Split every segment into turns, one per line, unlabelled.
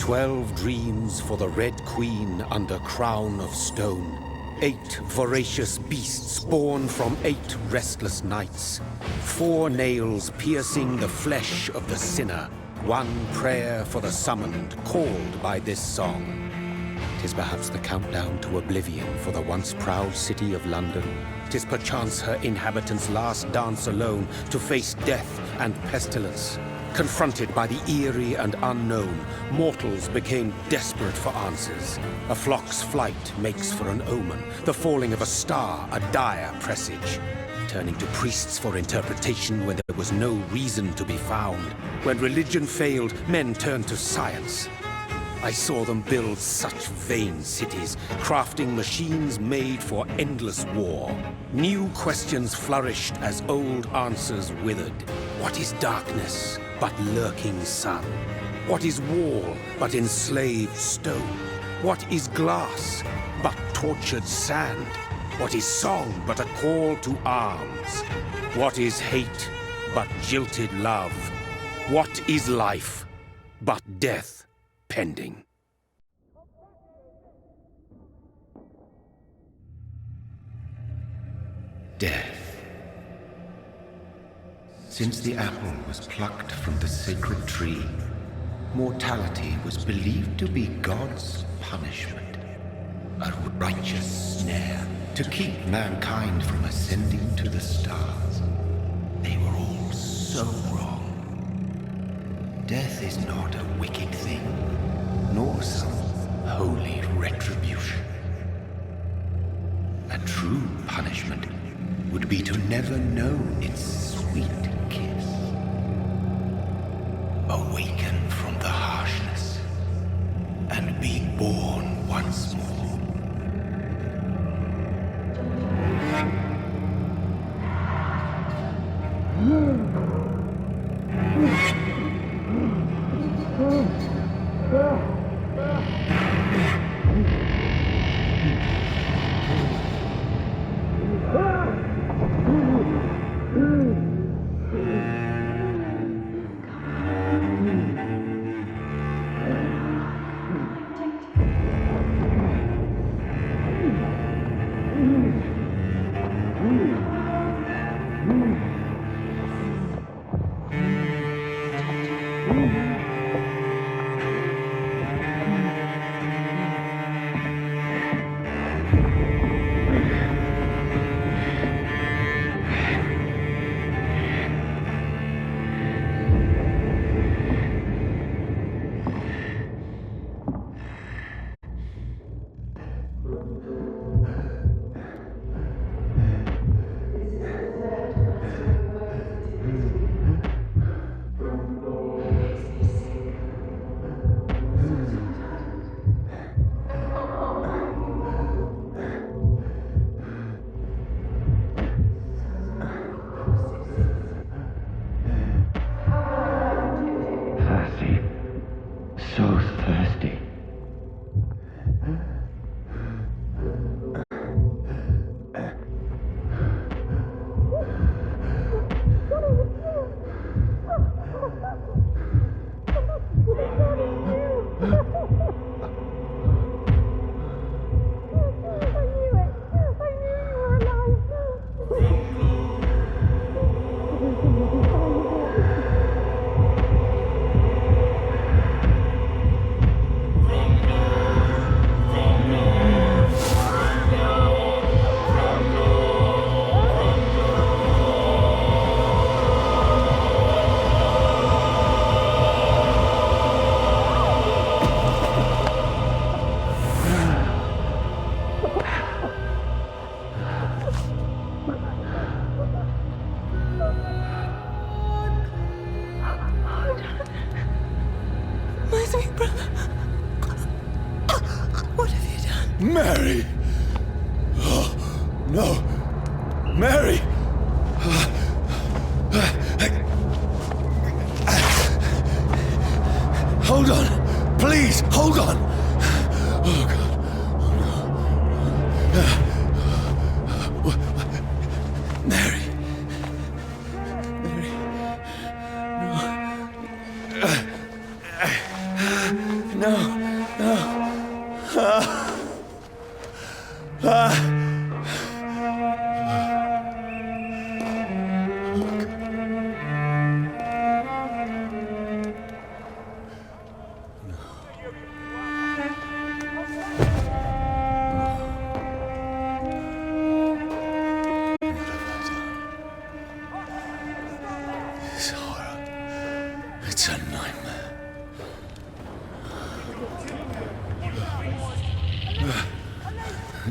12 dreams for the Red Queen under crown of stone. 8 voracious beasts born from 8 restless nights. 4 nails piercing the flesh of the sinner. 1 prayer for the summoned, called by this song. 'Tis perhaps the countdown to oblivion for the once proud city of London. 'Tis perchance her inhabitants' last dance alone to face death and pestilence. Confronted by the eerie and unknown, mortals became desperate for answers. A flock's flight makes for an omen, the falling of a star a dire presage. Turning to priests for interpretation when there was no reason to be found. When religion failed, men turned to science. I saw them build such vain cities, crafting machines made for endless war. New questions flourished as old answers withered. What is darkness but lurking sun? What is wall but enslaved stone? What is glass but tortured sand? What is song but a call to arms? What is hate but jilted love? What is life but death pending?
Death. Since the apple was plucked from the sacred tree, mortality was believed to be God's punishment, a righteous snare to keep mankind from ascending to the stars. They were all so wrong. Death is not a wicked thing, nor some holy retribution. A true punishment would be to never know its sweet kiss. Awaken from the harshness and be born once more. So thirsty.
My sweet brother. What have you done?
Mary! Oh, no! Mary! Hold on! Please, hold on! Oh, God. Oh, no. Mary. Mary. No. No.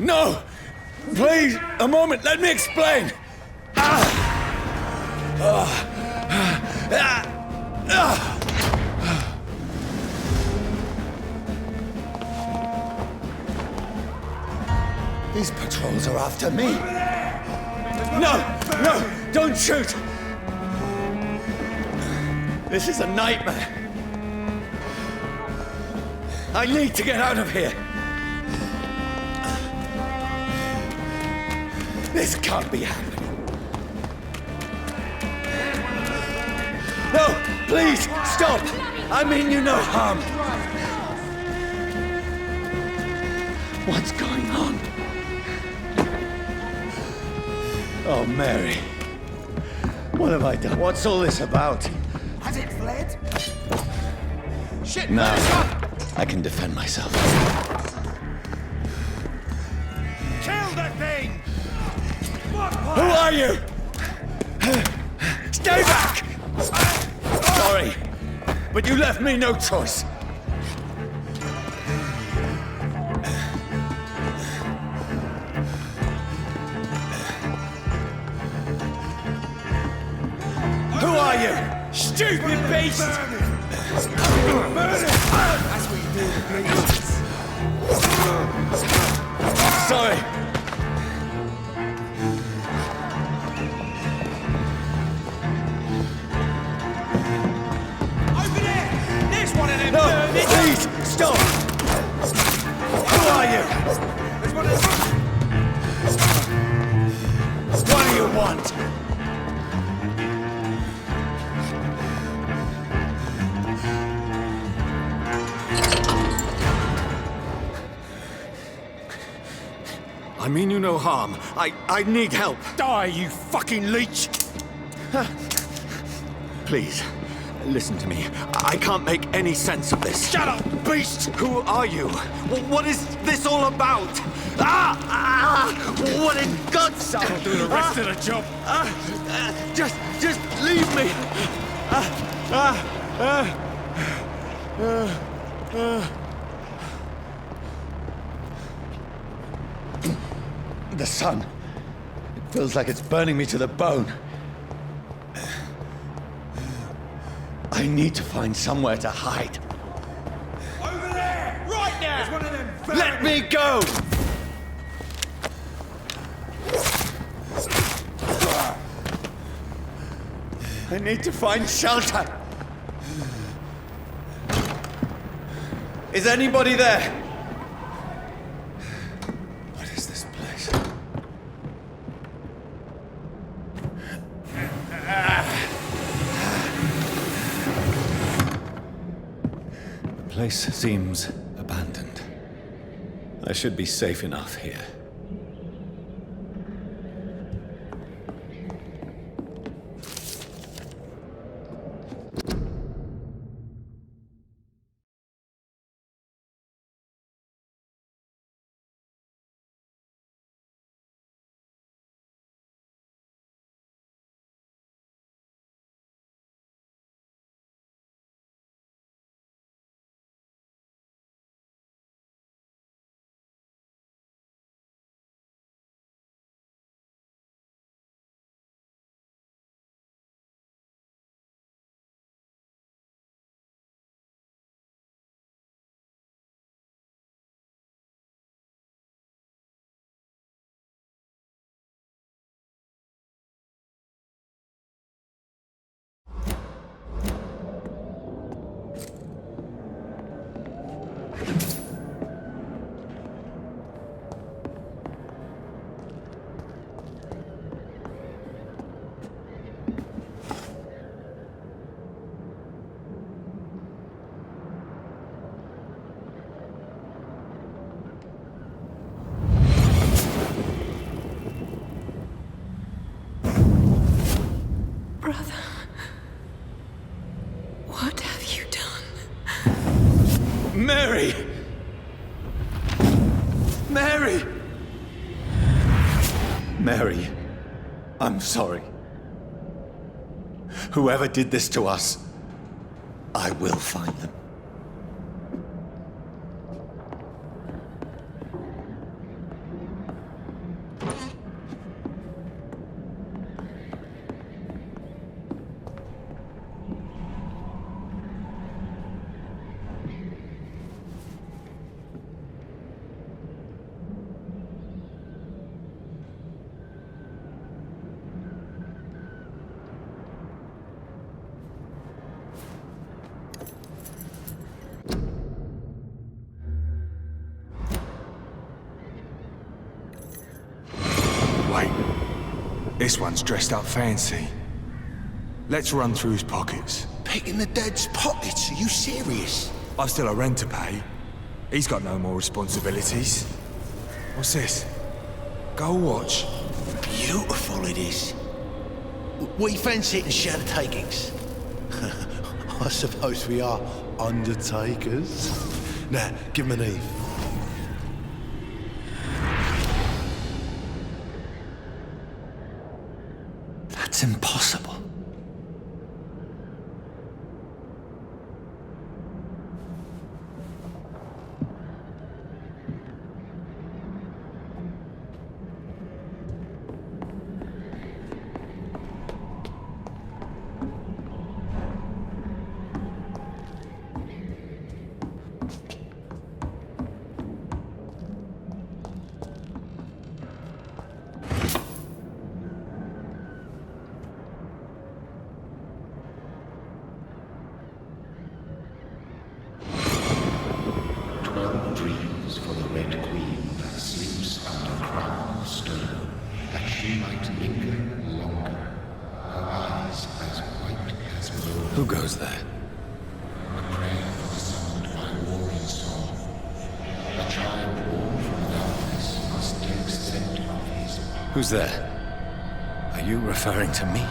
No! Please, a moment, let me explain! These patrols are after me. No! No! Don't shoot! This is a nightmare. I need to get out of here. This can't be happening. No! Please, stop! I mean you no harm. What's going on? Oh, Mary. What have I done? What's all this about?
Has it fled? Shit!
Now, I can defend myself.
Kill that thing!
Who are you? Stay back! Sorry, but you left me no choice. Who are you? Stupid beast!
That's what you do with bleachers.
Sorry.
Over there! There's one of them!
No, please, stop! Who are you?
There's one of them!
What do you want? I mean you no harm. I need help.
Die, you fucking leech!
Please, listen to me. I can't make any sense of this.
Shut up, beast!
Who are you? What is this all about? What in God's name?
I'll do the rest of the job.
Just leave me. The sun. It feels like it's burning me to the bone. I need to find somewhere to hide.
Over there! Right now! There's one of them!
Let me go! I need to find shelter. Is anybody there? What is this place? The place seems abandoned. I should be safe enough here.
Brother, what have you done?
Mary! Mary! Mary, I'm sorry. Whoever did this to us, I will find them.
Wait. This one's dressed up fancy. Let's run through his pockets.
Picking the dead's pockets? Are you serious?
I've still a rent to pay. He's got no more responsibilities. What's this? Gold watch.
Beautiful it is. We fancy it and share the takings. I suppose we are undertakers. Now, give him an Eve.
That's impossible.
Dreams for the Red Queen that sleeps under crown of stone, that she might linger longer, her eyes as white as moon.
Who goes there?
A prayer summoned by warring song. A child born from darkness must take scent of his power.
Who's there? Are you referring to me?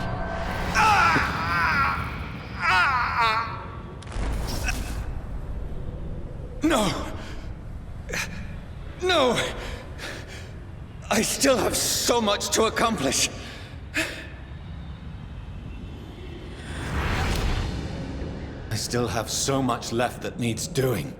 No! No! I still have so much to accomplish. I still have so much left that needs doing.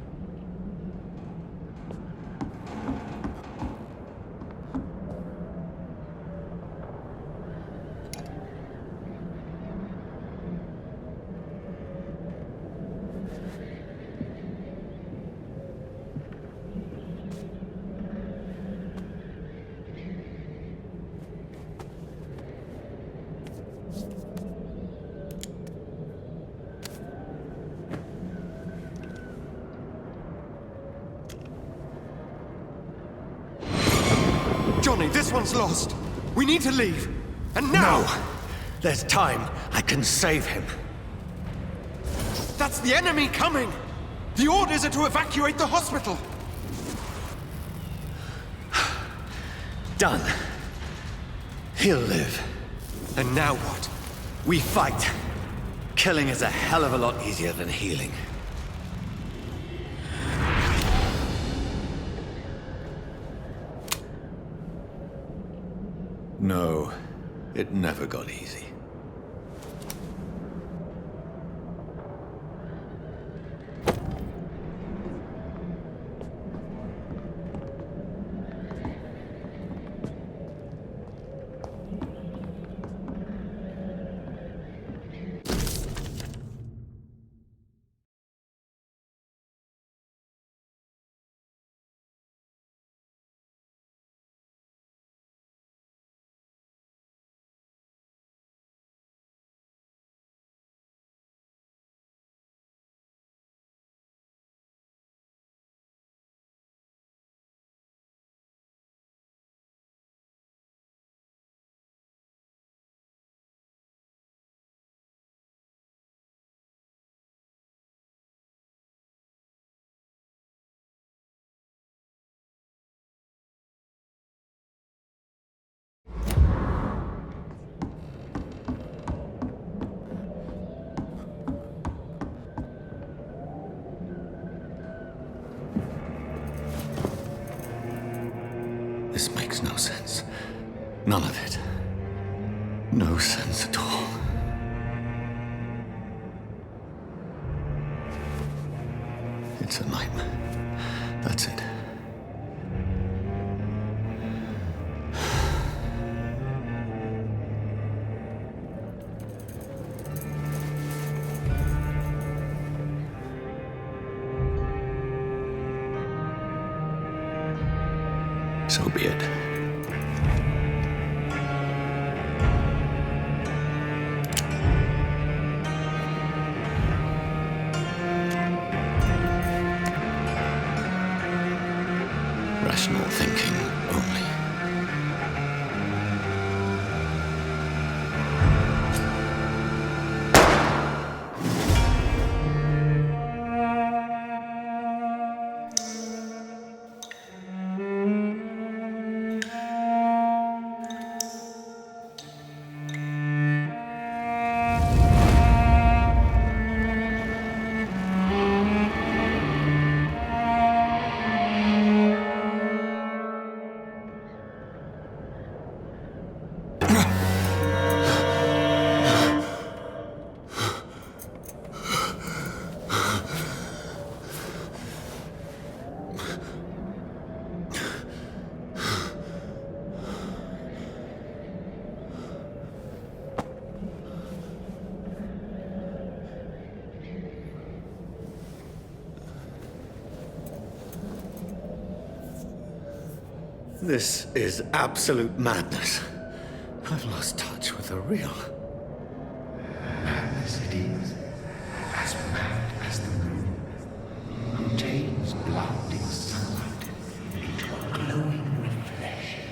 Johnny, this one's lost. We need to leave. And now!
No! There's time. I can save him.
That's the enemy coming! The orders are to evacuate the hospital!
Done. He'll live.
And now what?
We fight. Killing is a hell of a lot easier than healing. No, it never got easy. This makes no sense. None of it. No sense at all. It's a nightmare. That's it. So be it. Rational thinking only. This is absolute madness. I've lost touch with the real.
Madness it is, as mad as the moon, who takes blinding sunlight into a glowing reflection.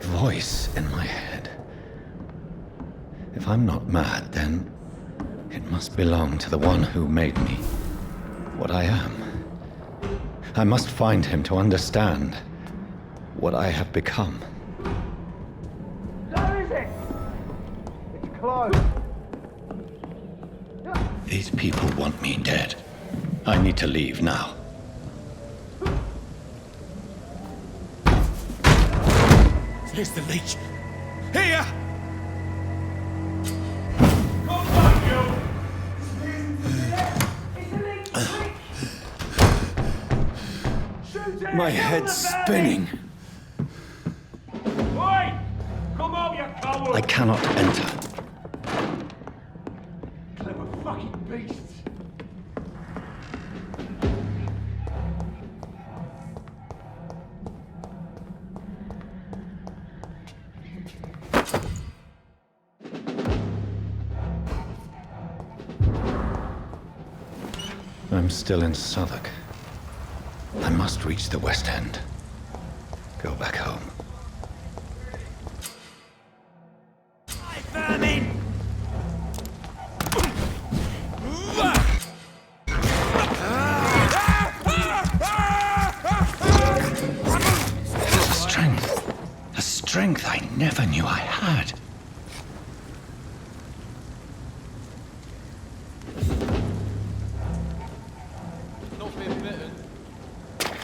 Voice in my head. If I'm not mad, then it must belong to the one who made me what I am. I must find him to understand what I have become.
Where is it? It's closed.
These people want me dead. I need to leave now.
Here's the leech.
Here!
My head's spinning.
Oi! Come out, you coward!
I cannot enter.
Clever fucking beasts!
I'm still in Southwark. I must reach the West End. Go back home. A strength I never knew I had.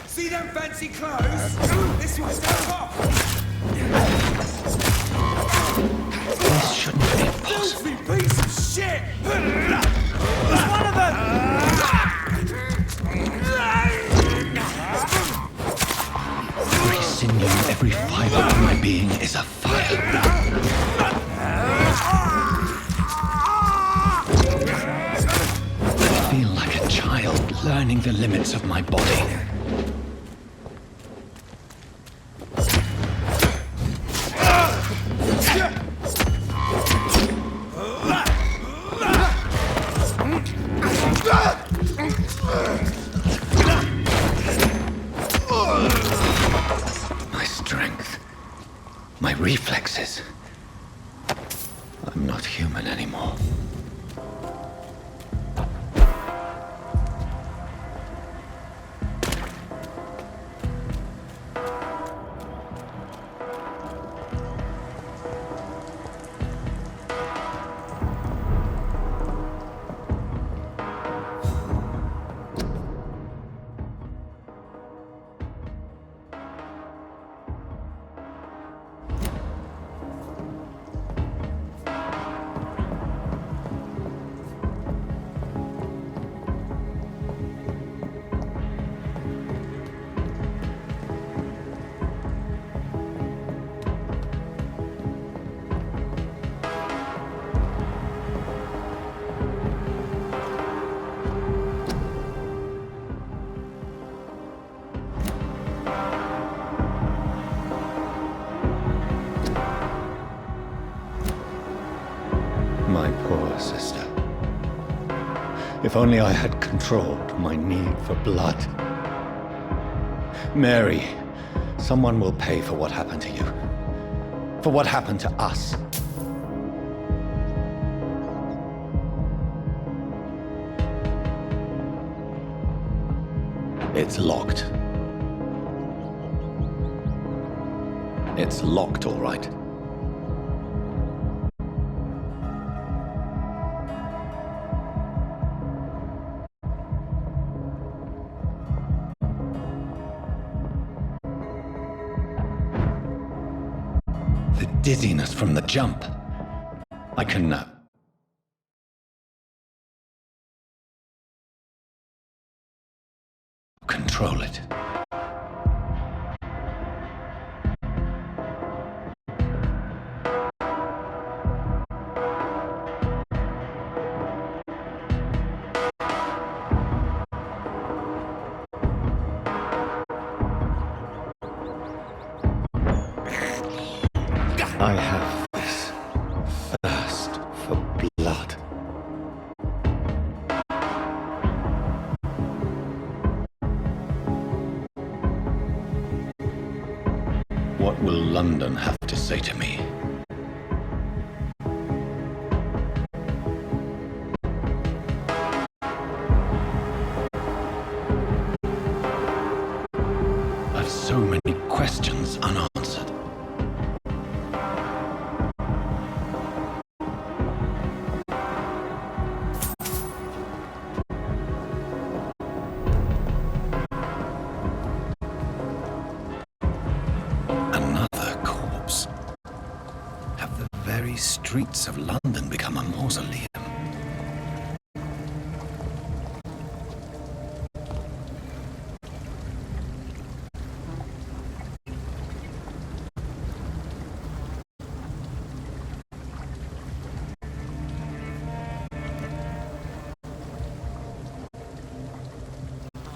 See them fancy clothes? This one's the top!
This shouldn't be possible.
Filthy piece of shit! It's one of them!
Every sinew, every fiber of my being is afire. I feel like a child learning the limits of my body. My strength, my reflexes. I'm not human anymore. If only I had controlled my need for blood. Mary, someone will pay for what happened to you. For what happened to us. It's locked. It's locked, all right. The dizziness from the jump. I can control it. I have this thirst for blood. What will London have to say to me? I've so many questions unanswered. Very streets of London become a mausoleum.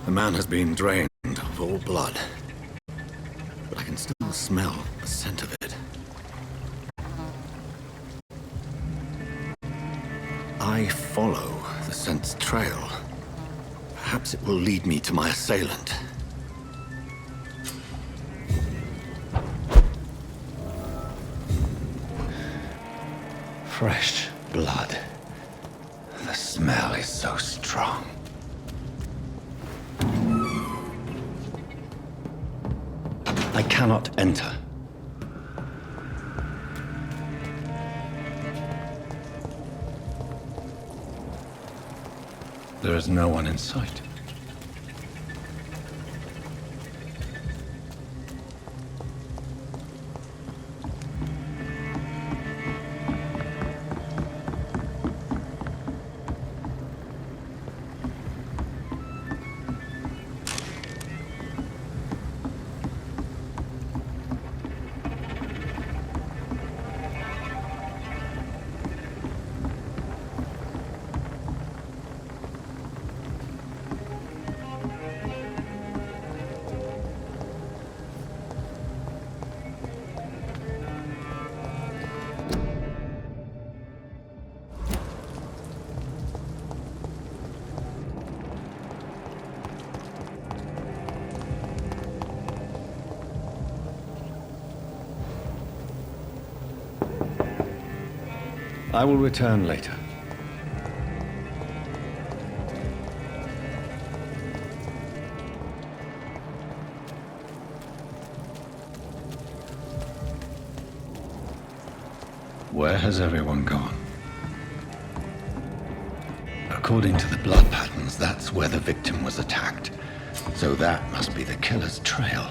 The man has been drained of all blood, but I can still smell the scent of it. I follow the scent's trail. Perhaps it will lead me to my assailant. Fresh blood. The smell is so strong. I cannot enter. There is no one in sight. I will return later. Where has everyone gone? According to the blood patterns, that's where the victim was attacked. So that must be the killer's trail.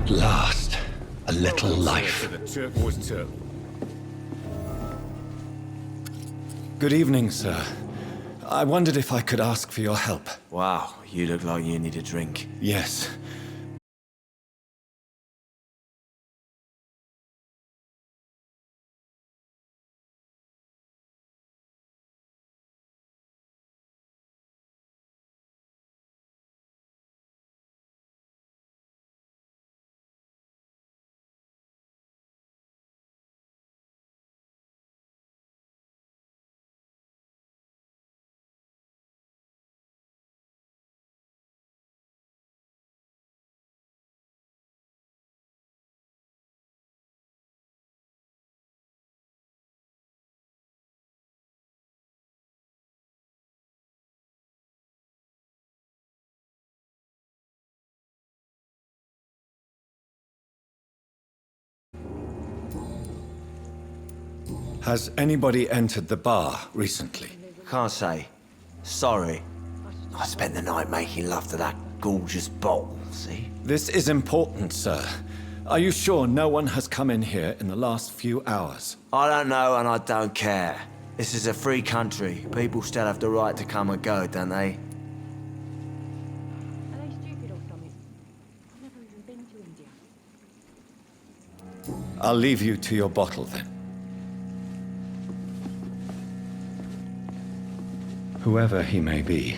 At last, a little life.
The turquoise turtle.
Good evening, sir. I wondered if I could ask for your help.
Wow, you look like you need a drink.
Yes. Has anybody entered the bar recently?
Can't say. Sorry. I spent the night making love to that gorgeous bottle, see?
This is important, sir. Are you sure no one has come in here in the last few hours?
I don't know and I don't care. This is a free country. People still have the right to come and go, don't they?
Are they stupid or something? I've never even been to India.
I'll leave you to your bottle then. Whoever he may be,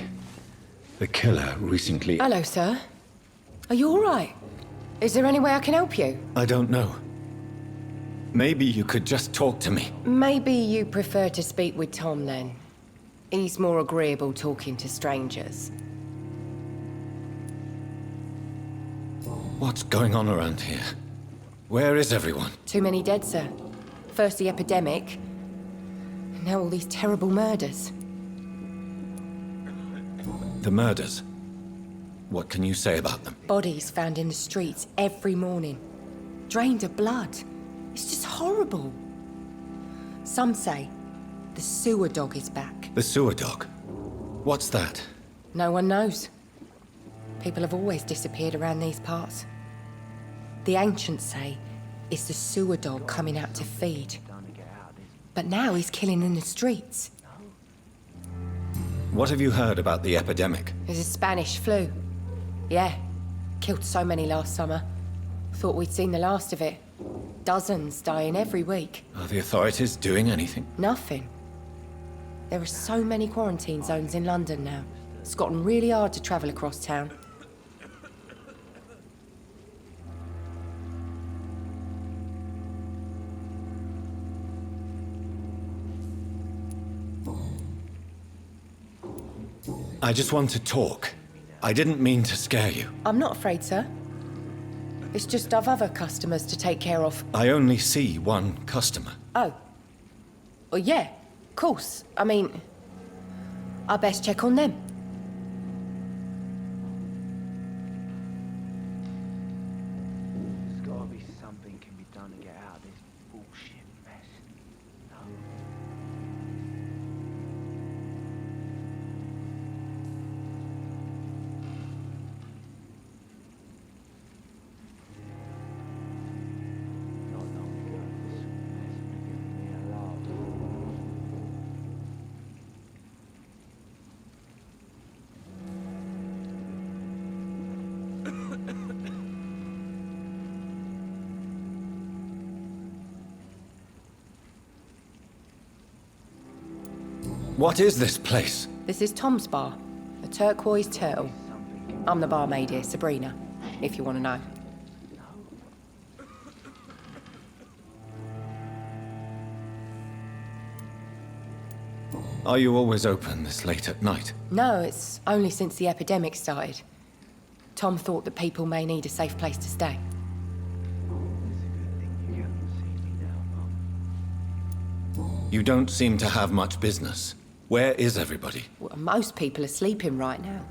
the killer recently...
Hello, sir. Are you all right? Is there any way I can help you?
I don't know. Maybe you could just talk to me.
Maybe you prefer to speak with Tom, then. He's more agreeable talking to strangers.
What's going on around here? Where is everyone?
Too many dead, sir. First the epidemic, now all these terrible murders.
The murders. What can you say about them?
Bodies found in the streets every morning. Drained of blood. It's just horrible. Some say the sewer dog is back.
The sewer dog? What's that?
No one knows. People have always disappeared around these parts. The ancients say it's the sewer dog coming out to feed. But now he's killing in the streets.
What have you heard about the epidemic?
There's a Spanish flu. Yeah. Killed so many last summer. Thought we'd seen the last of it. Dozens dying every week.
Are the authorities doing anything?
Nothing. There are so many quarantine zones in London now. It's gotten really hard to travel across town.
I just want to talk. I didn't mean to scare you.
I'm not afraid, sir. It's just I've other customers to take care of.
I only see one customer.
Oh. Well, yeah, of course. I mean, I best check on them.
There's gotta be something can be done to get out of this bullshit mess. No. Not long ago, this mess would have given me a laugh.
What is this place?
This is Tom's bar, a turquoise turtle. I'm the barmaid here, Sabrina, if you want to know.
Are you always open this late at night?
No, it's only since the epidemic started. Tom thought that people may need a safe place to stay.
You don't seem to have much business. Where is everybody?
Well, most people are sleeping right now.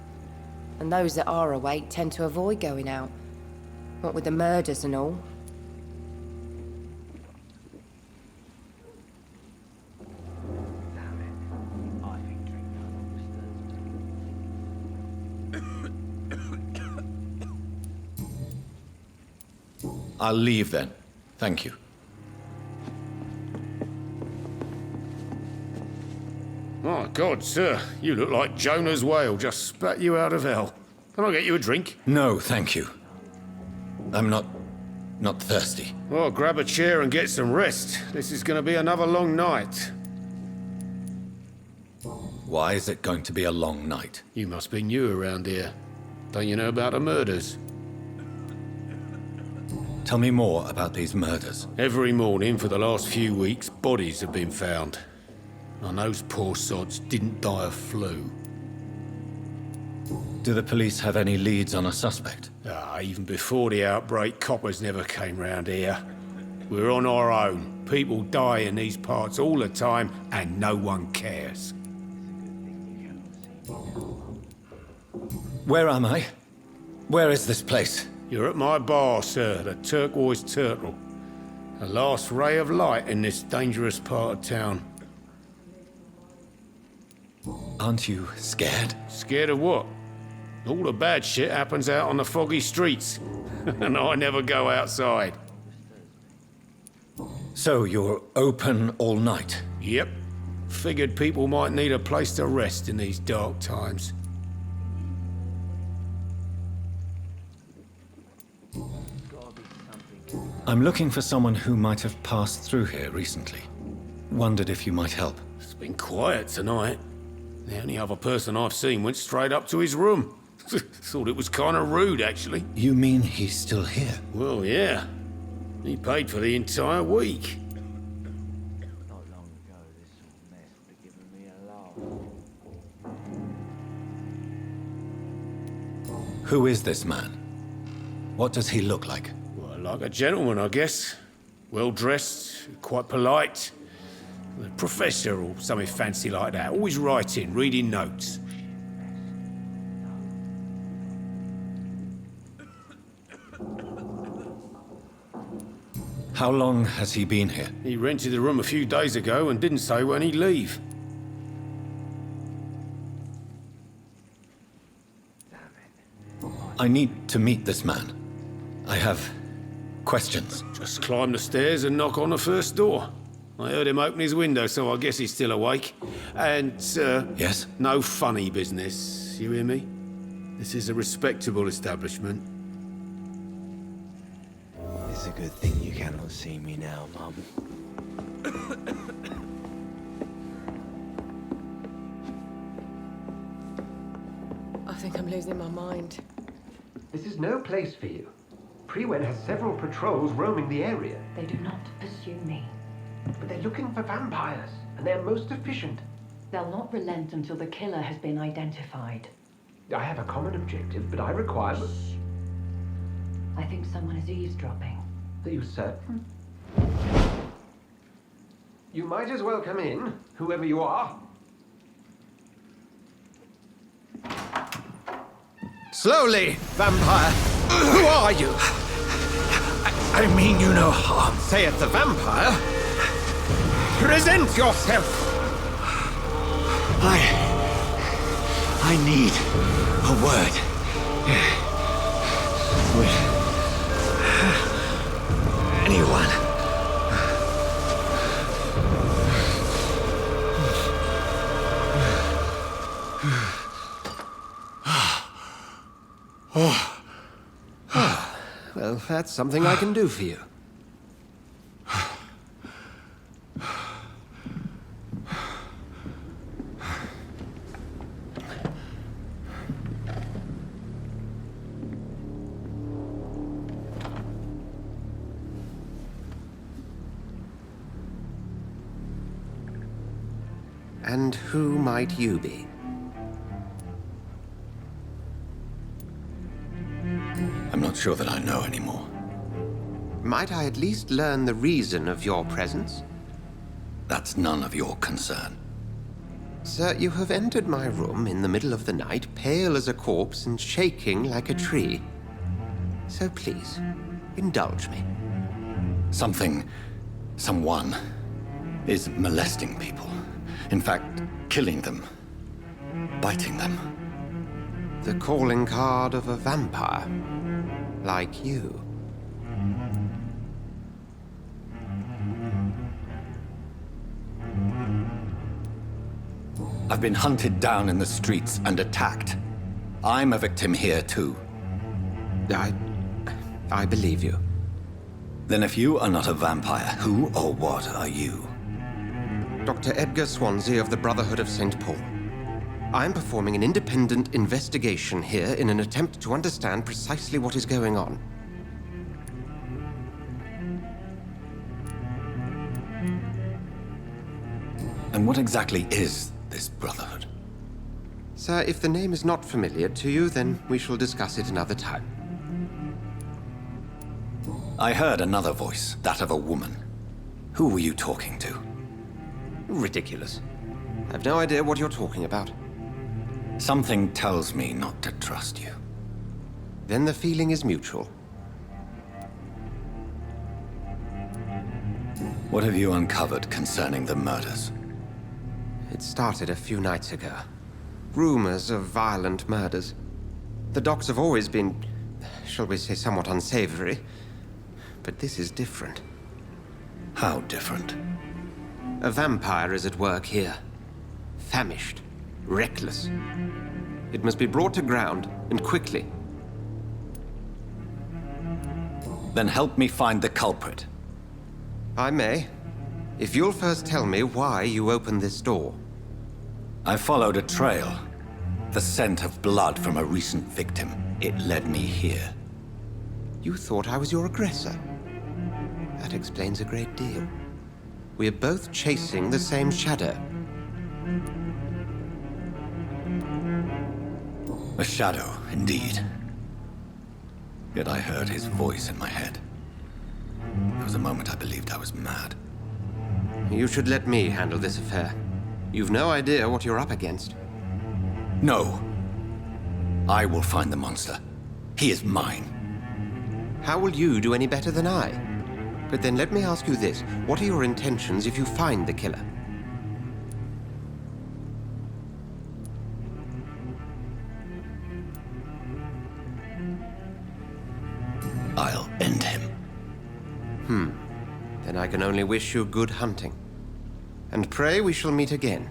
And those that are awake tend to avoid going out. What with the murders and all.
Damn it. I think drink no longer stirs me.
I'll leave then. Thank you.
My God, sir, you look like Jonah's whale just spat you out of hell. Can I get you a drink?
No, thank you. I'm not thirsty.
Well, grab a chair and get some rest. This is going to be another long night.
Why is it going to be a long night?
You must be new around here. Don't you know about the murders?
Tell me more about these murders.
Every morning for the last few weeks, bodies have been found. And those poor sods didn't die of flu.
Do the police have any leads on a suspect?
Even before the outbreak, coppers never came round here. We're on our own. People die in these parts all the time, and no one cares.
Where am I? Where is this place?
You're at my bar, sir, the Turquoise Turtle. The last ray of light in this dangerous part of town.
Aren't you scared?
Scared of what? All the bad shit happens out on the foggy streets. And I never go outside.
So you're open all night?
Yep. Figured people might need a place to rest in these dark times.
I'm looking for someone who might have passed through here recently. Wondered if you might help.
It's been quiet tonight. The only other person I've seen went straight up to his room. Thought it was kind of rude, actually.
You mean he's still here?
Well, yeah. He paid for the entire week.
Not long ago, this sort of mess would have given me a laugh.
Who is this man? What does he look like?
Well, like a gentleman, I guess. Well-dressed, quite polite. A professor or something fancy like that. Always writing, reading notes.
How long has he been here?
He rented the room a few days ago and didn't say when he'd leave.
I need to meet this man. I have questions.
Just climb the stairs and knock on the first door. I heard him open his window, so I guess he's still awake. And,
Yes?
no funny business, you hear me? This is a respectable establishment.
It's a good thing you cannot see me now, Mum.
I think I'm losing my mind.
This is no place for you. Prewen has several patrols roaming the area.
They do not pursue me.
But they're looking for vampires, and they're most efficient.
They'll not relent until the killer has been identified.
I have a common objective, but I require...
I think someone is eavesdropping.
Are you certain? You might as well come in, whoever you are.
Slowly, vampire! Who are you?
I mean you no harm.
Saith the vampire. Present yourself!
I need a word. With anyone.
Well, that's something I can do for you. And who might you be?
I'm not sure that I know anymore.
Might I at least learn the reason of your presence?
That's none of your concern.
Sir, you have entered my room in the middle of the night, pale as a corpse and shaking like a tree. So please, indulge me.
Someone is molesting people. In fact, killing them. Biting them.
The calling card of a vampire. Like you.
I've been hunted down in the streets and attacked. I'm a victim here too.
I believe you.
Then if you are not a vampire, who or what are you?
Dr. Edgar Swansea of the Brotherhood of St. Paul. I'm performing an independent investigation here in an attempt to understand precisely what is going on.
And what exactly is this Brotherhood?
Sir, if the name is not familiar to you, then we shall discuss it another time.
I heard another voice, that of a woman. Who were you talking to?
Ridiculous. I've no idea what you're talking about.
Something tells me not to trust you.
Then the feeling is mutual.
What have you uncovered concerning the murders?
It started a few nights ago. Rumors of violent murders. The docks have always been, shall we say, somewhat unsavory. But this is different.
How different?
A vampire is at work here. Famished. Reckless. It must be brought to ground, and quickly.
Then help me find the culprit.
I may. If you'll first tell me why you opened this door.
I followed a trail. The scent of blood from a recent victim. It led me here.
You thought I was your aggressor. That explains a great deal. We're both chasing the same shadow.
A shadow, indeed. Yet I heard his voice in my head. There was a moment I believed I was mad.
You should let me handle this affair. You've no idea what you're up against.
No. I will find the monster. He is mine.
How will you do any better than I? But then let me ask you this. What are your intentions if you find the killer?
I'll end him.
Then I can only wish you good hunting. And pray we shall meet again.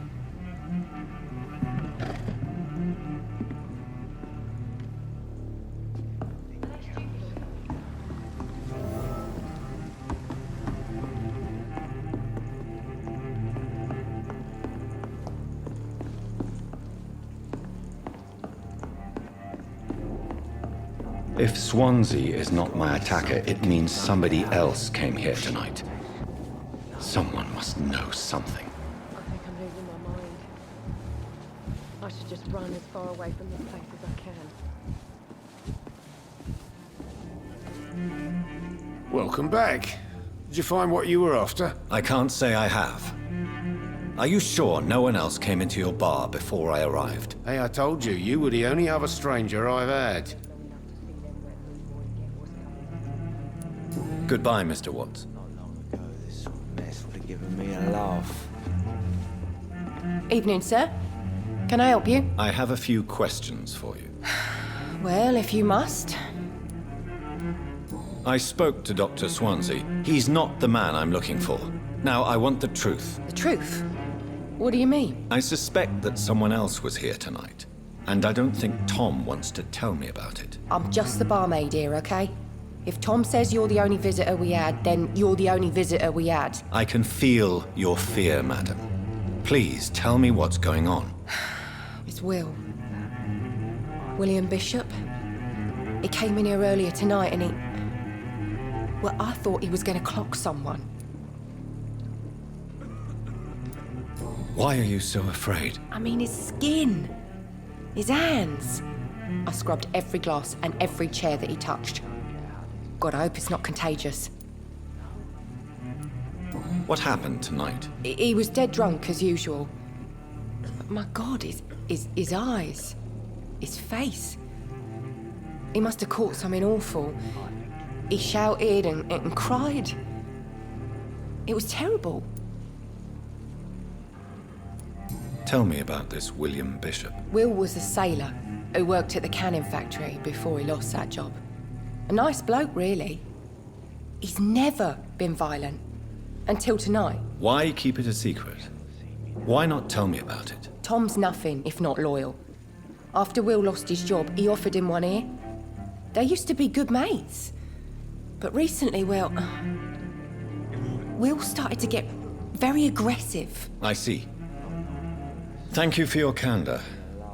If Swansea is not my attacker, it means somebody else came here tonight. Someone must know something.
I think I'm losing my mind. I should just run as far away from this place as I can.
Welcome back. Did you find what you were after?
I can't say I have. Are you sure no one else came into your bar before I arrived?
Hey, I told you, you were the only other stranger I've had.
Goodbye, Mr. Watts.
Not long ago, this sort of mess would have given me a laugh.
Evening, sir. Can I help you?
I have a few questions for you.
Well, if you must.
I spoke to Dr. Swansea. He's not the man I'm looking for. Now, I want the truth.
The truth? What do you mean?
I suspect that someone else was here tonight. And I don't think Tom wants to tell me about it.
I'm just the barmaid here, okay? If Tom says you're the only visitor we had, then you're the only visitor we had.
I can feel your fear, madam. Please, tell me what's going on.
It's Will. William Bishop. He came in here earlier tonight and he... Well, I thought he was going to clock someone.
Why are you so afraid?
I mean, his skin. His hands. I scrubbed every glass and every chair that he touched. God, I hope it's not contagious.
What happened tonight?
He was dead drunk, as usual. But my God, his eyes. His face. He must have caught something awful. He shouted and cried. It was terrible.
Tell me about this William Bishop.
Will was a sailor who worked at the canning factory before he lost that job. A nice bloke, really. He's never been violent. Until tonight.
Why keep it a secret? Why not tell me about it?
Tom's nothing if not loyal. After Will lost his job, he offered him one ear. They used to be good mates. But recently, Will started to get very aggressive.
I see. Thank you for your candor.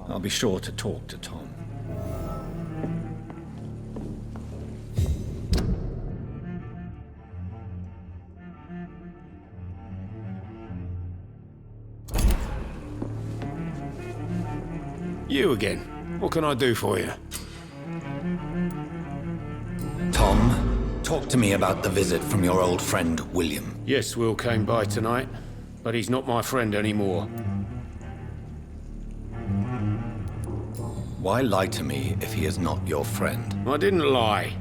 I'll be sure to talk to Tom.
You again. What can I do for you?
Tom, talk to me about the visit from your old friend, William.
Yes, Will came by tonight, but he's not my friend anymore.
Why lie to me if he is not your friend?
I didn't lie.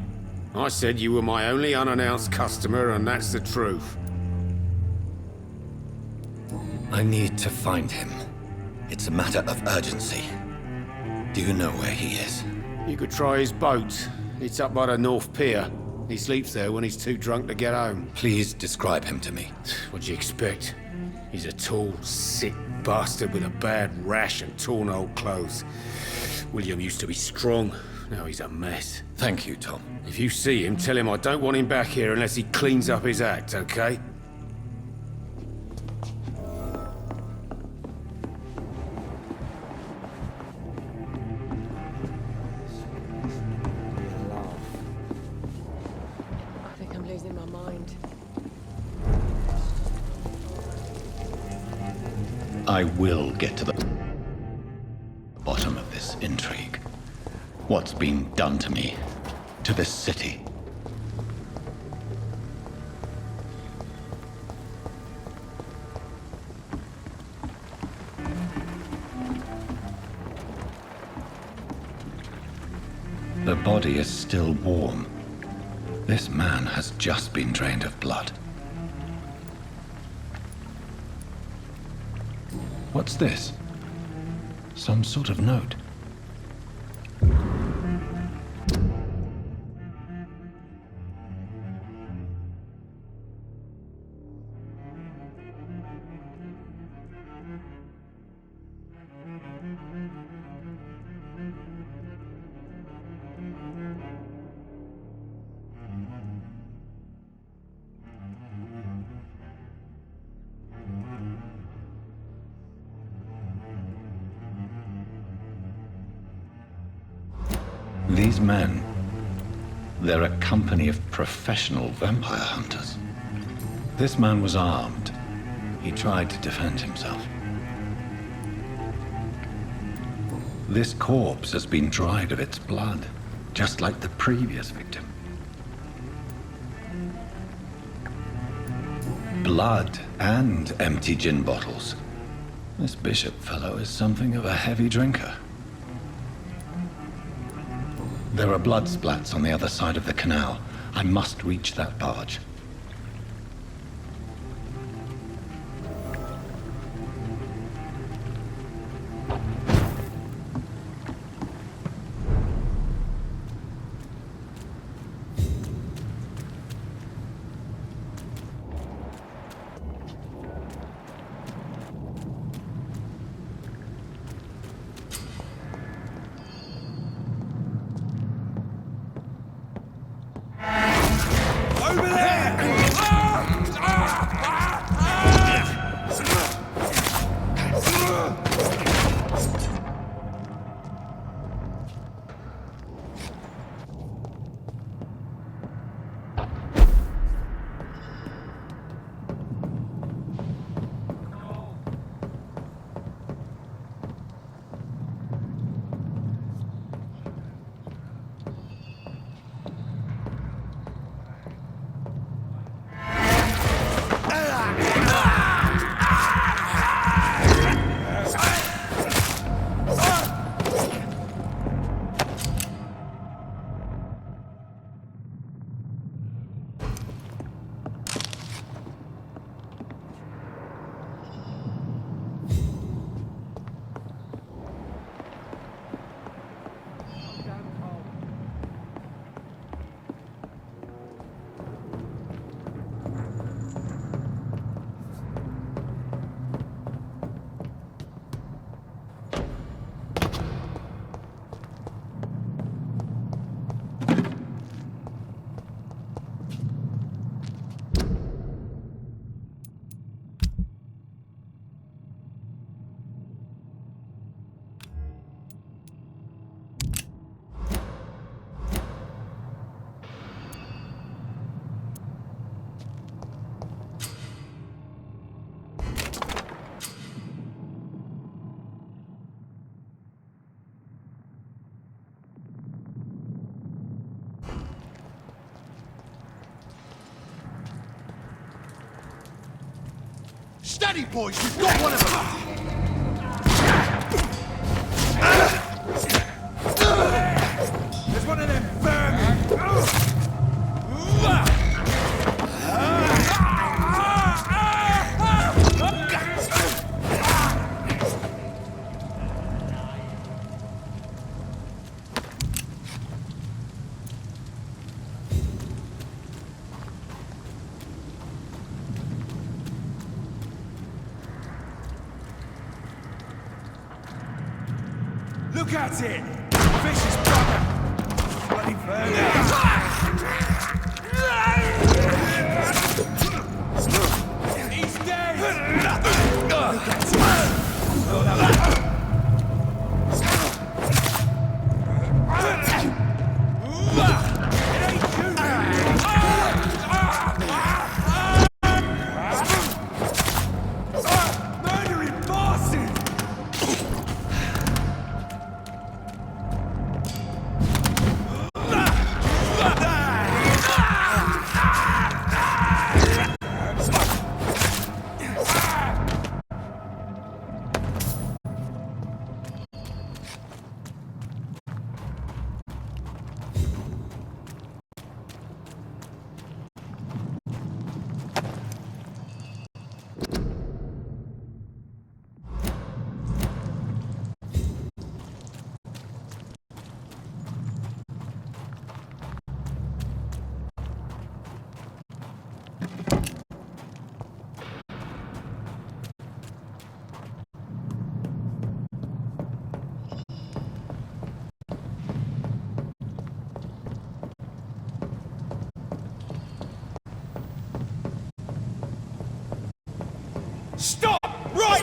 I said you were my only unannounced customer, and that's the truth.
I need to find him. It's a matter of urgency. Do you know where he is?
You could try his boat. It's up by the North Pier. He sleeps there when he's too drunk to get home.
Please describe him to me.
What do you expect? He's a tall, sick bastard with a bad rash and torn old clothes. William used to be strong. Now he's a mess.
Thank you, Tom.
If you see him, tell him I don't want him back here unless he cleans up his act, okay?
I think I'm losing my mind.
I will get to the bottom of this intrigue. What's been done to me, to this city. The body is still warm. This man has just been drained of blood. What's this? Some sort of note. These men, they're a company of professional vampire hunters. This man was armed. He tried to defend himself. This corpse has been dried of its blood, just like the previous victim. Blood and empty gin bottles. This Bishop fellow is something of a heavy drinker. There are blood splats on the other side of the canal. I must reach that barge.
Over there!
Steady, boys, we've got one of them!
There's one of them vermin! Look at it! Vicious brother! Bloody vermin! He's dead! Look at it! It ain't you! Murdering bastard! Stop! Right!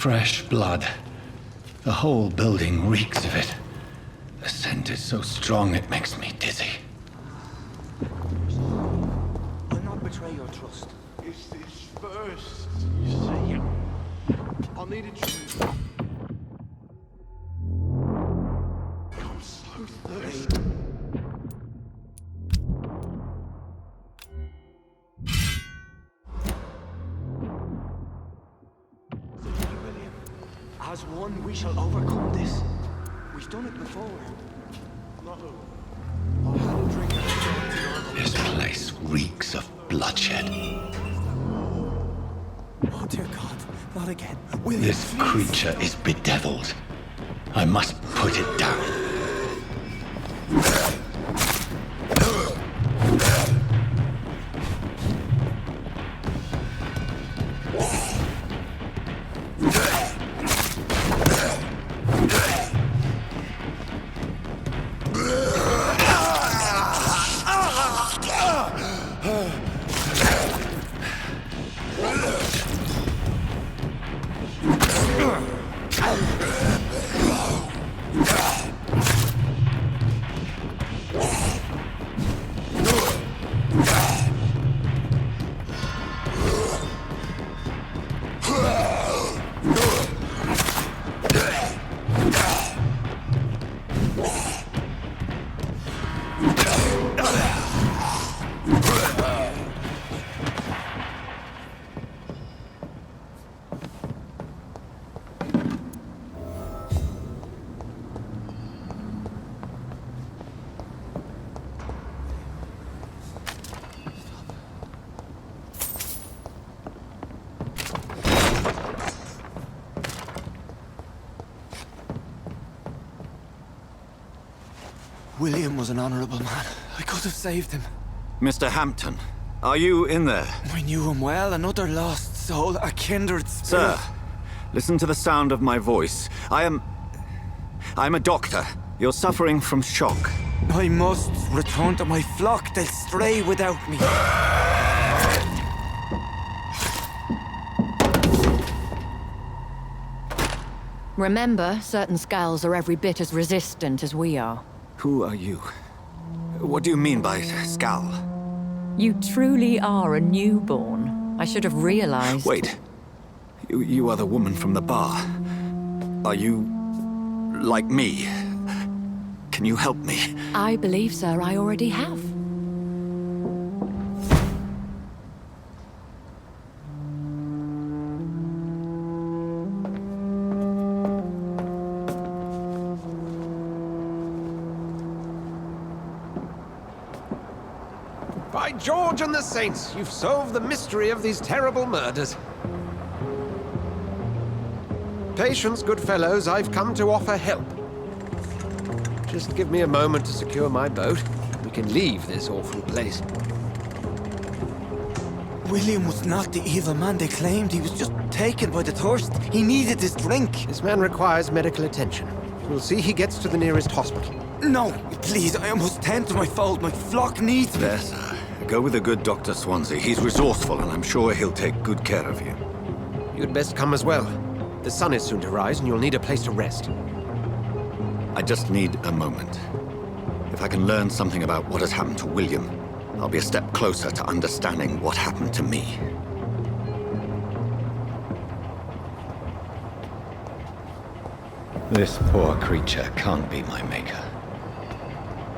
Fresh blood. The whole building reeks of it. The scent is so strong it makes me dizzy.
Do not betray your trust.
Is this first, you say? need a drink. I'm so thirsty.
As one, we shall overcome this. We've done it before.
No. I've had a drink and returned to normal.
This place reeks of bloodshed.
Oh dear God, not again. William,
This
please.
creature is bedeviled. I must put it down.
William was an honorable man. I could have saved him.
Mr. Hampton, are you in there?
I knew him well, another lost soul, a kindred spirit.
Sir, listen to the sound of my voice. I'm a doctor. You're suffering from shock.
I must return to my flock. They'll stray without me.
Remember, certain skulls are every bit as resistant as we are.
Who are you? What do you mean by Skal?
You truly are a newborn. I should have realized.
Wait. You are the woman from the bar. Are you like me? Can you help me?
I believe, sir, I already have.
By George and the Saints, you've solved the mystery of these terrible murders. Patience, good fellows, I've come to offer help. Just give me a moment to secure my boat. We can leave this awful place.
William was not the evil man they claimed. He was just taken by the thirst. He needed his drink.
This man requires medical attention. We'll see he gets to the nearest hospital.
No, please, I must tend to my fold. My flock needs me.
There, sir. Go with the good Dr. Swansea. He's resourceful, and I'm sure he'll take good care of you.
You'd best come as well. The sun is soon to rise, and you'll need a place to rest.
I just need a moment. If I can learn something about what has happened to William, I'll be a step closer to understanding what happened to me. This poor creature can't be my maker.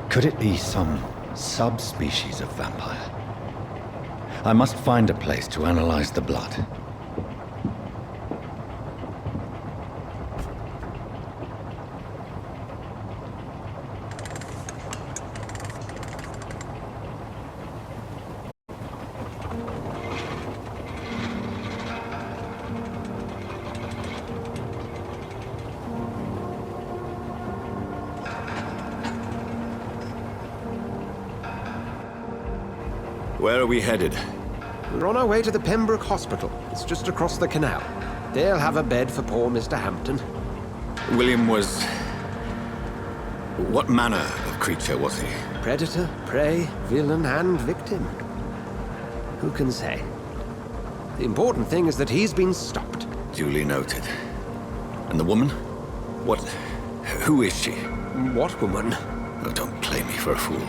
Could it be some subspecies of vampire? I must find a place to analyze the blood. Where are we headed?
We're on our way to the Pembroke Hospital. It's just across the canal. They'll have a bed for poor Mr. Hampton.
William was... what manner of creature was he?
Predator, prey, villain, and victim. Who can say? The important thing is that he's been stopped.
Duly noted. And the woman? What... who is she?
What woman?
Oh, don't play me for a fool.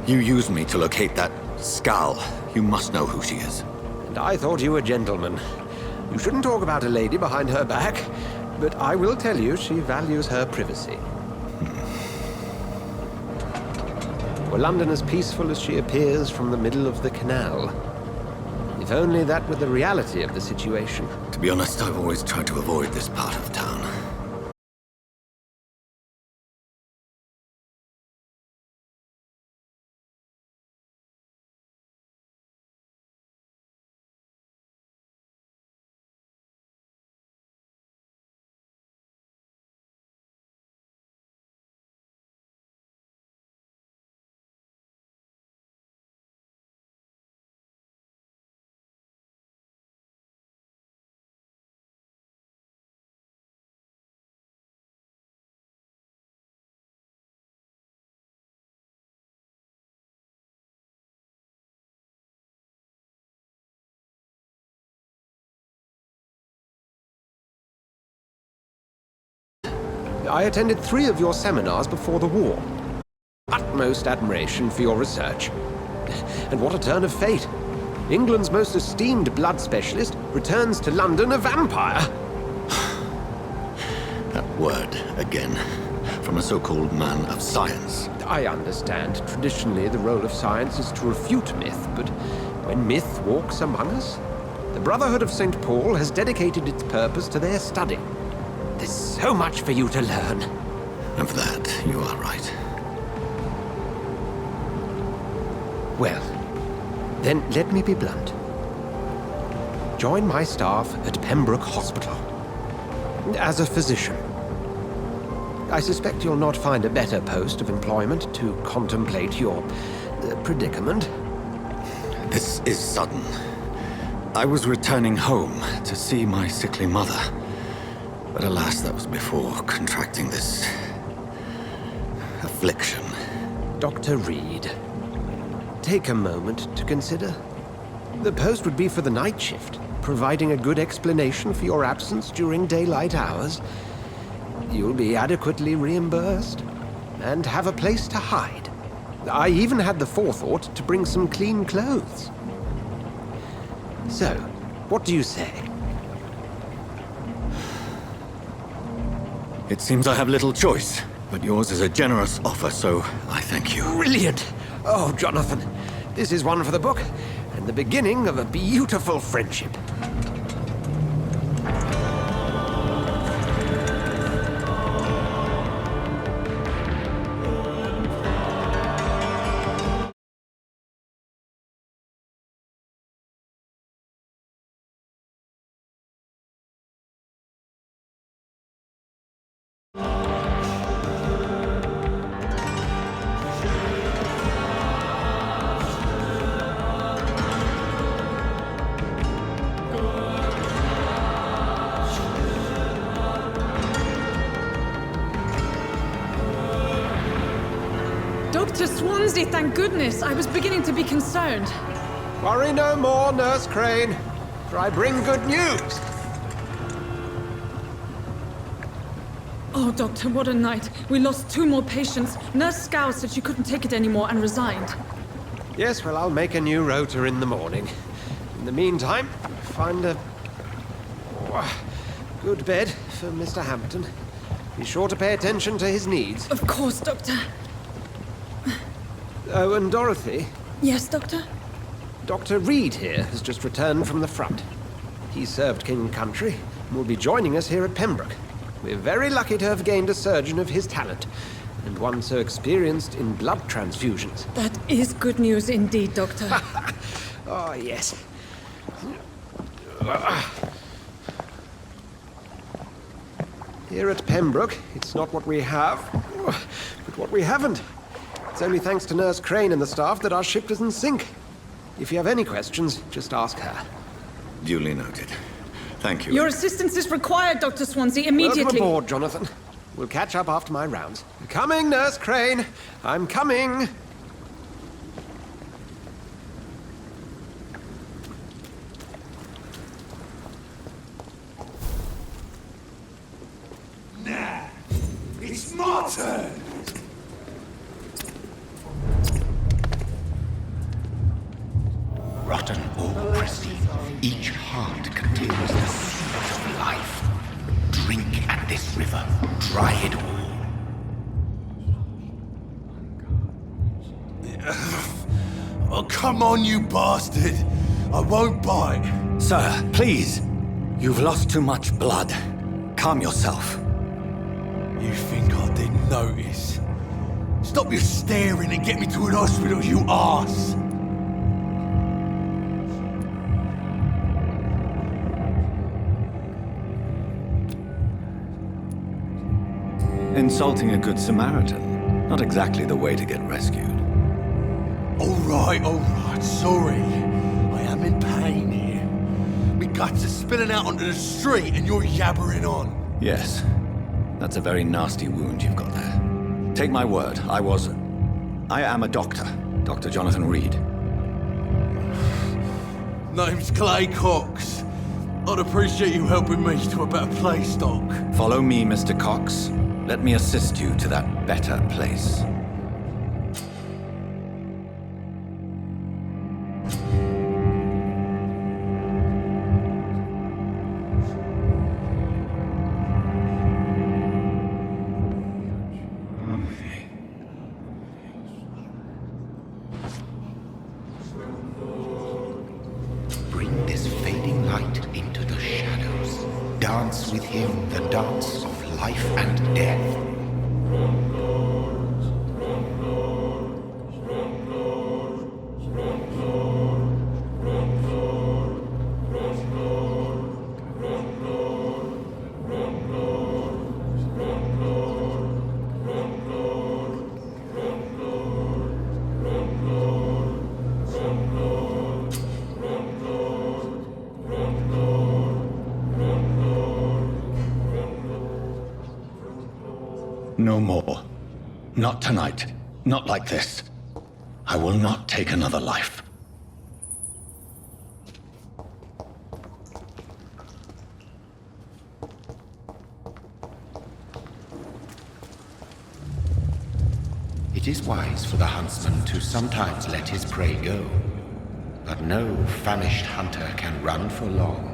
You used me to locate that Skal. You must know who she is.
And I thought you a gentleman. You shouldn't talk about a lady behind her back, but I will tell you she values her privacy. Were London as peaceful as she appears from the middle of the canal? If only that were the reality of the situation.
To be honest, I've always tried to avoid this part of town.
I attended 3 of your seminars before the war. Utmost admiration for your research. And what a turn of fate. England's most esteemed blood specialist returns to London a vampire.
That word again. From a so-called man of science.
I understand. Traditionally, the role of science is to refute myth, but when myth walks among us, the Brotherhood of St. Paul has dedicated its purpose to their study. There's so much for you to learn.
And for that, you are right.
Well, then let me be blunt. Join my staff at Pembroke Hospital. As a physician. I suspect you'll not find a better post of employment to contemplate your predicament.
This is sudden. I was returning home to see my sickly mother. But alas, that was before contracting this affliction.
Dr. Reed, take a moment to consider. The post would be for the night shift, providing a good explanation for your absence during daylight hours. You'll be adequately reimbursed and have a place to hide. I even had the forethought to bring some clean clothes. So, what do you say?
It seems I have little choice, but yours is a generous offer, so I thank you.
Brilliant! Oh, Jonathan, this is one for the book, and the beginning of a beautiful friendship.
Dr. Swansea, thank goodness. I was beginning to be concerned.
Worry no more, Nurse Crane, for I bring good news.
Oh, Doctor, what a night. We lost 2 more patients. Nurse Scow said she couldn't take it anymore and resigned.
Yes, well, I'll make a new rota in the morning. In the meantime, find a good bed for Mr. Hampton. Be sure to pay attention to his needs.
Of course, Doctor.
Oh, and Dorothy?
Yes, Doctor?
Dr. Reed here has just returned from the front. He served King and Country and will be joining us here at Pembroke. We're very lucky to have gained a surgeon of his talent, and one so experienced in blood transfusions.
That is good news indeed, Doctor.
Oh, yes. Here at Pembroke, it's not what we have, but what we haven't. It's only thanks to Nurse Crane and the staff that our ship doesn't sink. If you have any questions, just ask her.
Duly noted. Thank you.
Your assistance is required, Dr. Swansea, immediately.
Welcome aboard, Jonathan. We'll catch up after my rounds. Coming, Nurse Crane. I'm coming.
Nah, it's my turn.
Rotten or pristine, each heart contains the river, dry it all.
Oh, come on, you bastard! I won't bite.
Sir, please. You've lost too much blood. Calm yourself.
You think I didn't notice? Stop your staring and get me to an hospital, you arse!
Insulting a good Samaritan. Not exactly the way to get rescued.
All right, sorry. I am in pain here. Me guts are spilling out onto the street and you're yabbering on.
Yes. That's a very nasty wound you've got there. Take my word, I am a doctor. Dr. Jonathan Reed.
Name's Clay Cox. I'd appreciate you helping me to a better place, Doc.
Follow me, Mr. Cox. Let me assist you to that better place.
Bring this fading light into the shadows. Dance with him the dance of life and death.
No more. Not tonight. Not like this. I will not take another life.
It is wise for the huntsman to sometimes let his prey go, but no famished hunter can run for long.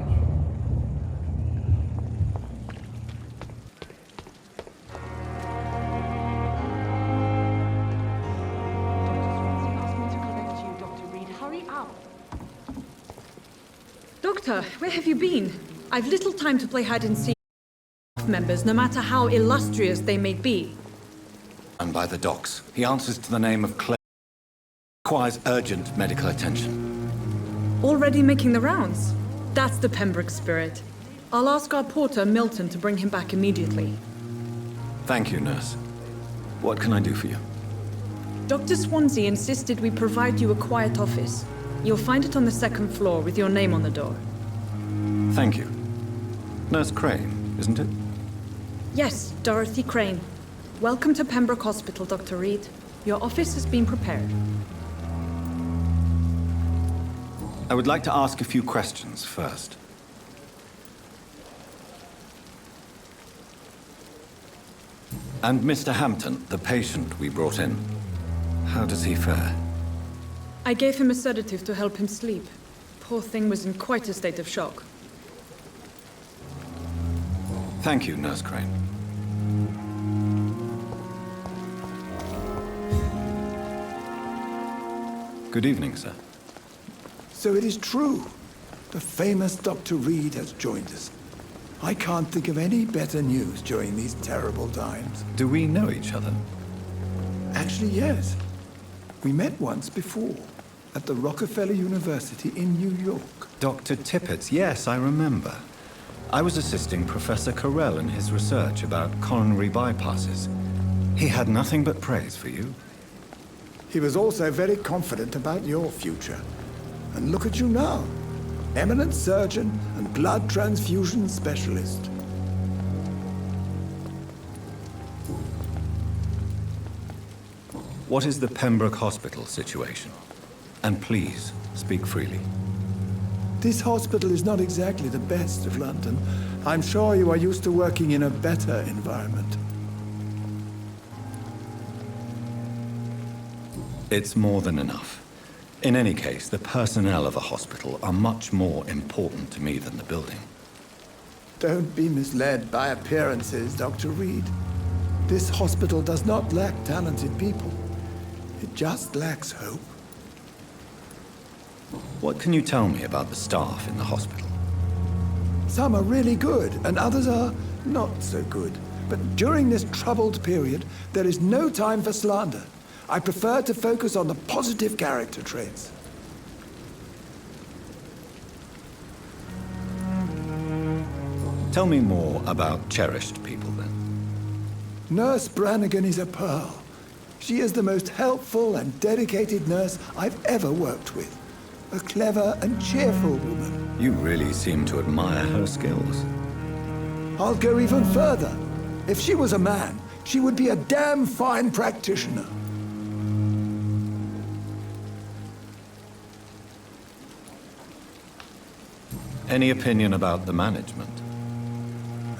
Doctor, where have you been? I've little time to play hide and seek with members, no matter how illustrious they may be.
And by the docks. He answers to the name of Clay. Requires urgent medical attention.
Already making the rounds? That's the Pembroke spirit. I'll ask our porter, Milton, to bring him back immediately.
Thank you, nurse. What can I do for you?
Dr. Swansea insisted we provide you a quiet office. You'll find it on the second floor with your name on the door.
Thank you. Nurse Crane, isn't it?
Yes, Dorothy Crane. Welcome to Pembroke Hospital, Dr. Reed. Your office has been prepared.
I would like to ask a few questions first. And Mr. Hampton, the patient we brought in, how does he fare?
I gave him a sedative to help him sleep. Poor thing was in quite a state of shock.
Thank you, Nurse Crane. Good evening, sir.
So it is true. The famous Dr. Reed has joined us. I can't think of any better news during these terrible times.
Do we know each other?
Actually, yes. We met once before, at the Rockefeller University in New York.
Dr. Tippett, yes, I remember. I was assisting Professor Carell in his research about coronary bypasses. He had nothing but praise for you.
He was also very confident about your future. And look at you now. Eminent surgeon and blood transfusion specialist.
What is the Pembroke Hospital situation? And please, speak freely.
This hospital is not exactly the best of London. I'm sure you are used to working in a better environment.
It's more than enough. In any case, the personnel of a hospital are much more important to me than the building.
Don't be misled by appearances, Dr. Reed. This hospital does not lack talented people. It just lacks hope.
What can you tell me about the staff in the hospital?
Some are really good, and others are not so good. But during this troubled period, there is no time for slander. I prefer to focus on the positive character traits.
Tell me more about cherished people, then.
Nurse Brannigan is a pearl. She is the most helpful and dedicated nurse I've ever worked with. A clever and cheerful woman.
You really seem to admire her skills.
I'll go even further. If she was a man, she would be a damn fine practitioner.
Any opinion about the management?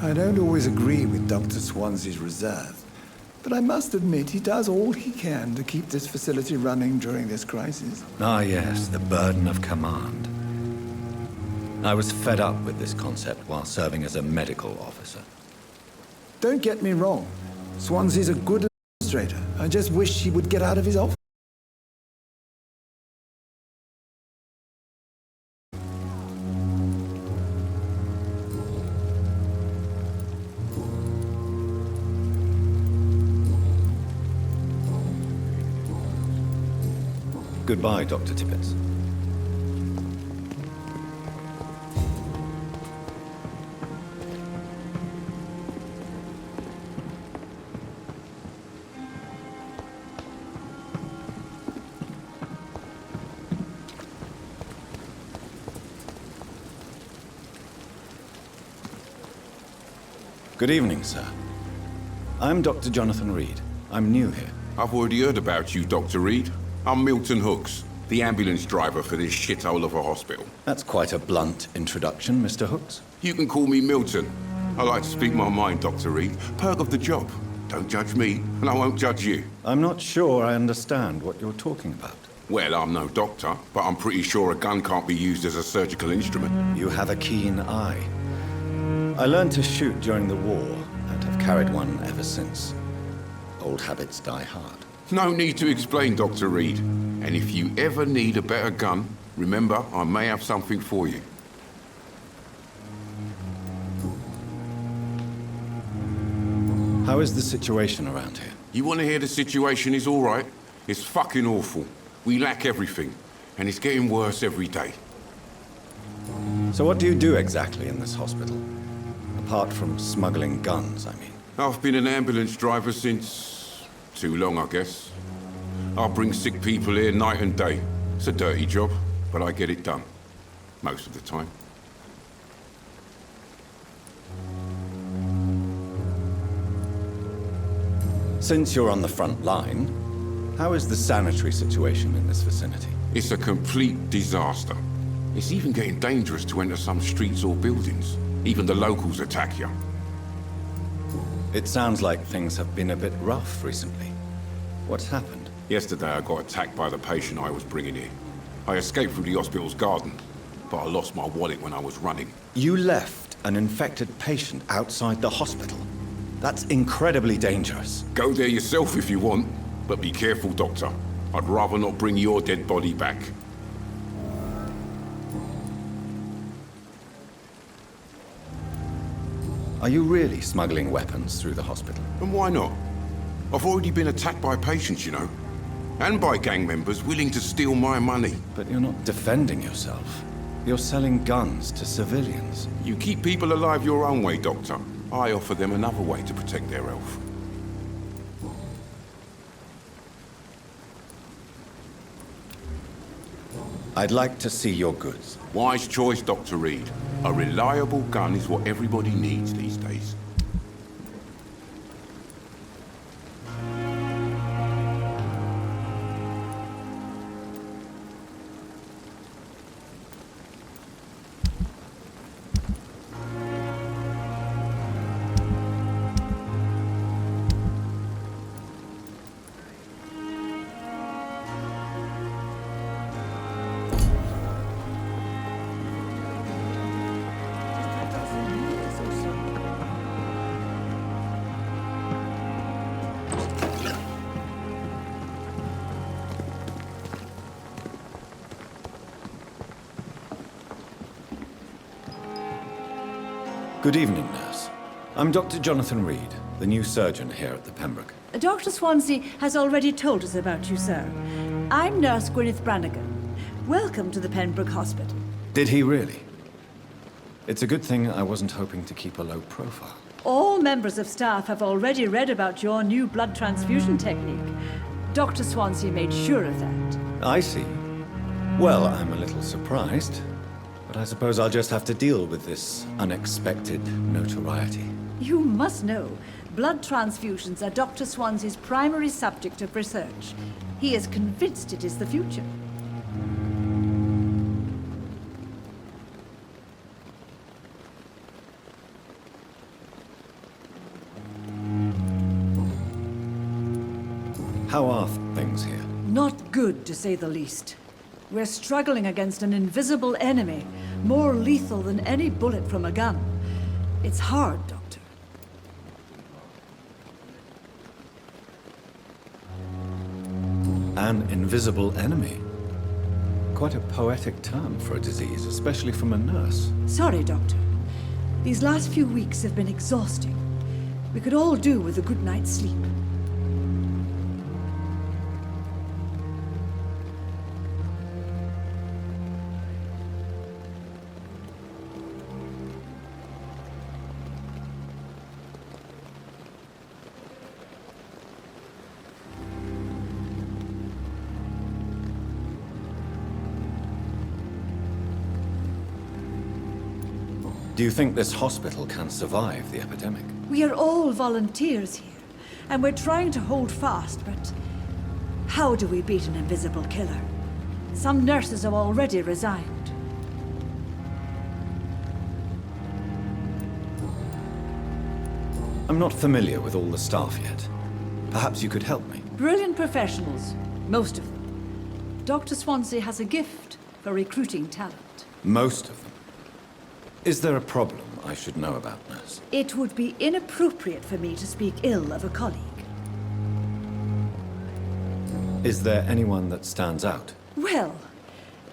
I don't always agree with Dr. Swansea's reserve, but I must admit he does all he can to keep this facility running during this crisis.
Ah, yes, the burden of command. I was fed up with this concept while serving as a medical officer.
Don't get me wrong. Swansea's a good administrator. I just wish he would get out of his office.
Goodbye, Dr. Tippett. Good evening, sir. I'm Dr. Jonathan Reed. I'm new here.
I've already heard about you, Dr. Reed. I'm Milton Hooks, the ambulance driver for this shithole of a hospital.
That's quite a blunt introduction, Mr. Hooks.
You can call me Milton. I like to speak my mind, Dr. Reed. Perk of the job. Don't judge me, and I won't judge you.
I'm not sure I understand what you're talking about.
Well, I'm no doctor, but I'm pretty sure a gun can't be used as a surgical instrument.
You have a keen eye. I learned to shoot during the war, and have carried one ever since. Old habits die hard.
No need to explain, Dr. Reed. And if you ever need a better gun, remember, I may have something for you.
How is the situation around here?
You want to hear the situation is all right? It's fucking awful. We lack everything, and it's getting worse every day.
So what do you do exactly in this hospital? Apart from smuggling guns, I mean.
I've been an ambulance driver since... too long, I guess. I bring sick people here night and day. It's a dirty job, but I get it done. Most of the time.
Since you're on the front line, how is the sanitary situation in this vicinity?
It's a complete disaster. It's even getting dangerous to enter some streets or buildings. Even the locals attack you.
It sounds like things have been a bit rough recently. What's happened?
Yesterday I got attacked by the patient I was bringing here. I escaped through the hospital's garden, but I lost my wallet when I was running.
You left an infected patient outside the hospital? That's incredibly dangerous.
Go there yourself if you want, but be careful, Doctor. I'd rather not bring your dead body back.
Are you really smuggling weapons through the hospital?
And why not? I've already been attacked by patients, you know. And by gang members willing to steal my money.
But you're not defending yourself. You're selling guns to civilians.
You keep people alive your own way, Doctor. I offer them another way to protect their health.
I'd like to see your goods.
Wise choice, Dr. Reed. A reliable gun is what everybody needs these days.
Good evening, nurse. I'm Dr. Jonathan Reed, the new surgeon here at the Pembroke.
Dr. Swansea has already told us about you, sir. I'm Nurse Gwyneth Brannigan. Welcome to the Pembroke Hospital.
Did he really? It's a good thing I wasn't hoping to keep a low profile.
All members of staff have already read about your new blood transfusion technique. Dr. Swansea made sure of that.
I see. Well, I'm a little surprised, but I suppose I'll just have to deal with this unexpected notoriety.
You must know, blood transfusions are Dr. Swansea's primary subject of research. He is convinced it is the future.
How are things here?
Not good, to say the least. We're struggling against an invisible enemy, more lethal than any bullet from a gun. It's hard, Doctor.
An invisible enemy? Quite a poetic term for a disease, especially from a nurse.
Sorry, Doctor. These last few weeks have been exhausting. We could all do with a good night's sleep.
Do you think this hospital can survive the epidemic?
We are all volunteers here, and we're trying to hold fast, but how do we beat an invisible killer? Some nurses have already resigned.
I'm not familiar with all the staff yet. Perhaps you could help me.
Brilliant professionals, most of them. Dr. Swansea has a gift for recruiting talent.
Most of them. Is there a problem I should know about, nurse?
It would be inappropriate for me to speak ill of a colleague.
Is there anyone that stands out?
Well,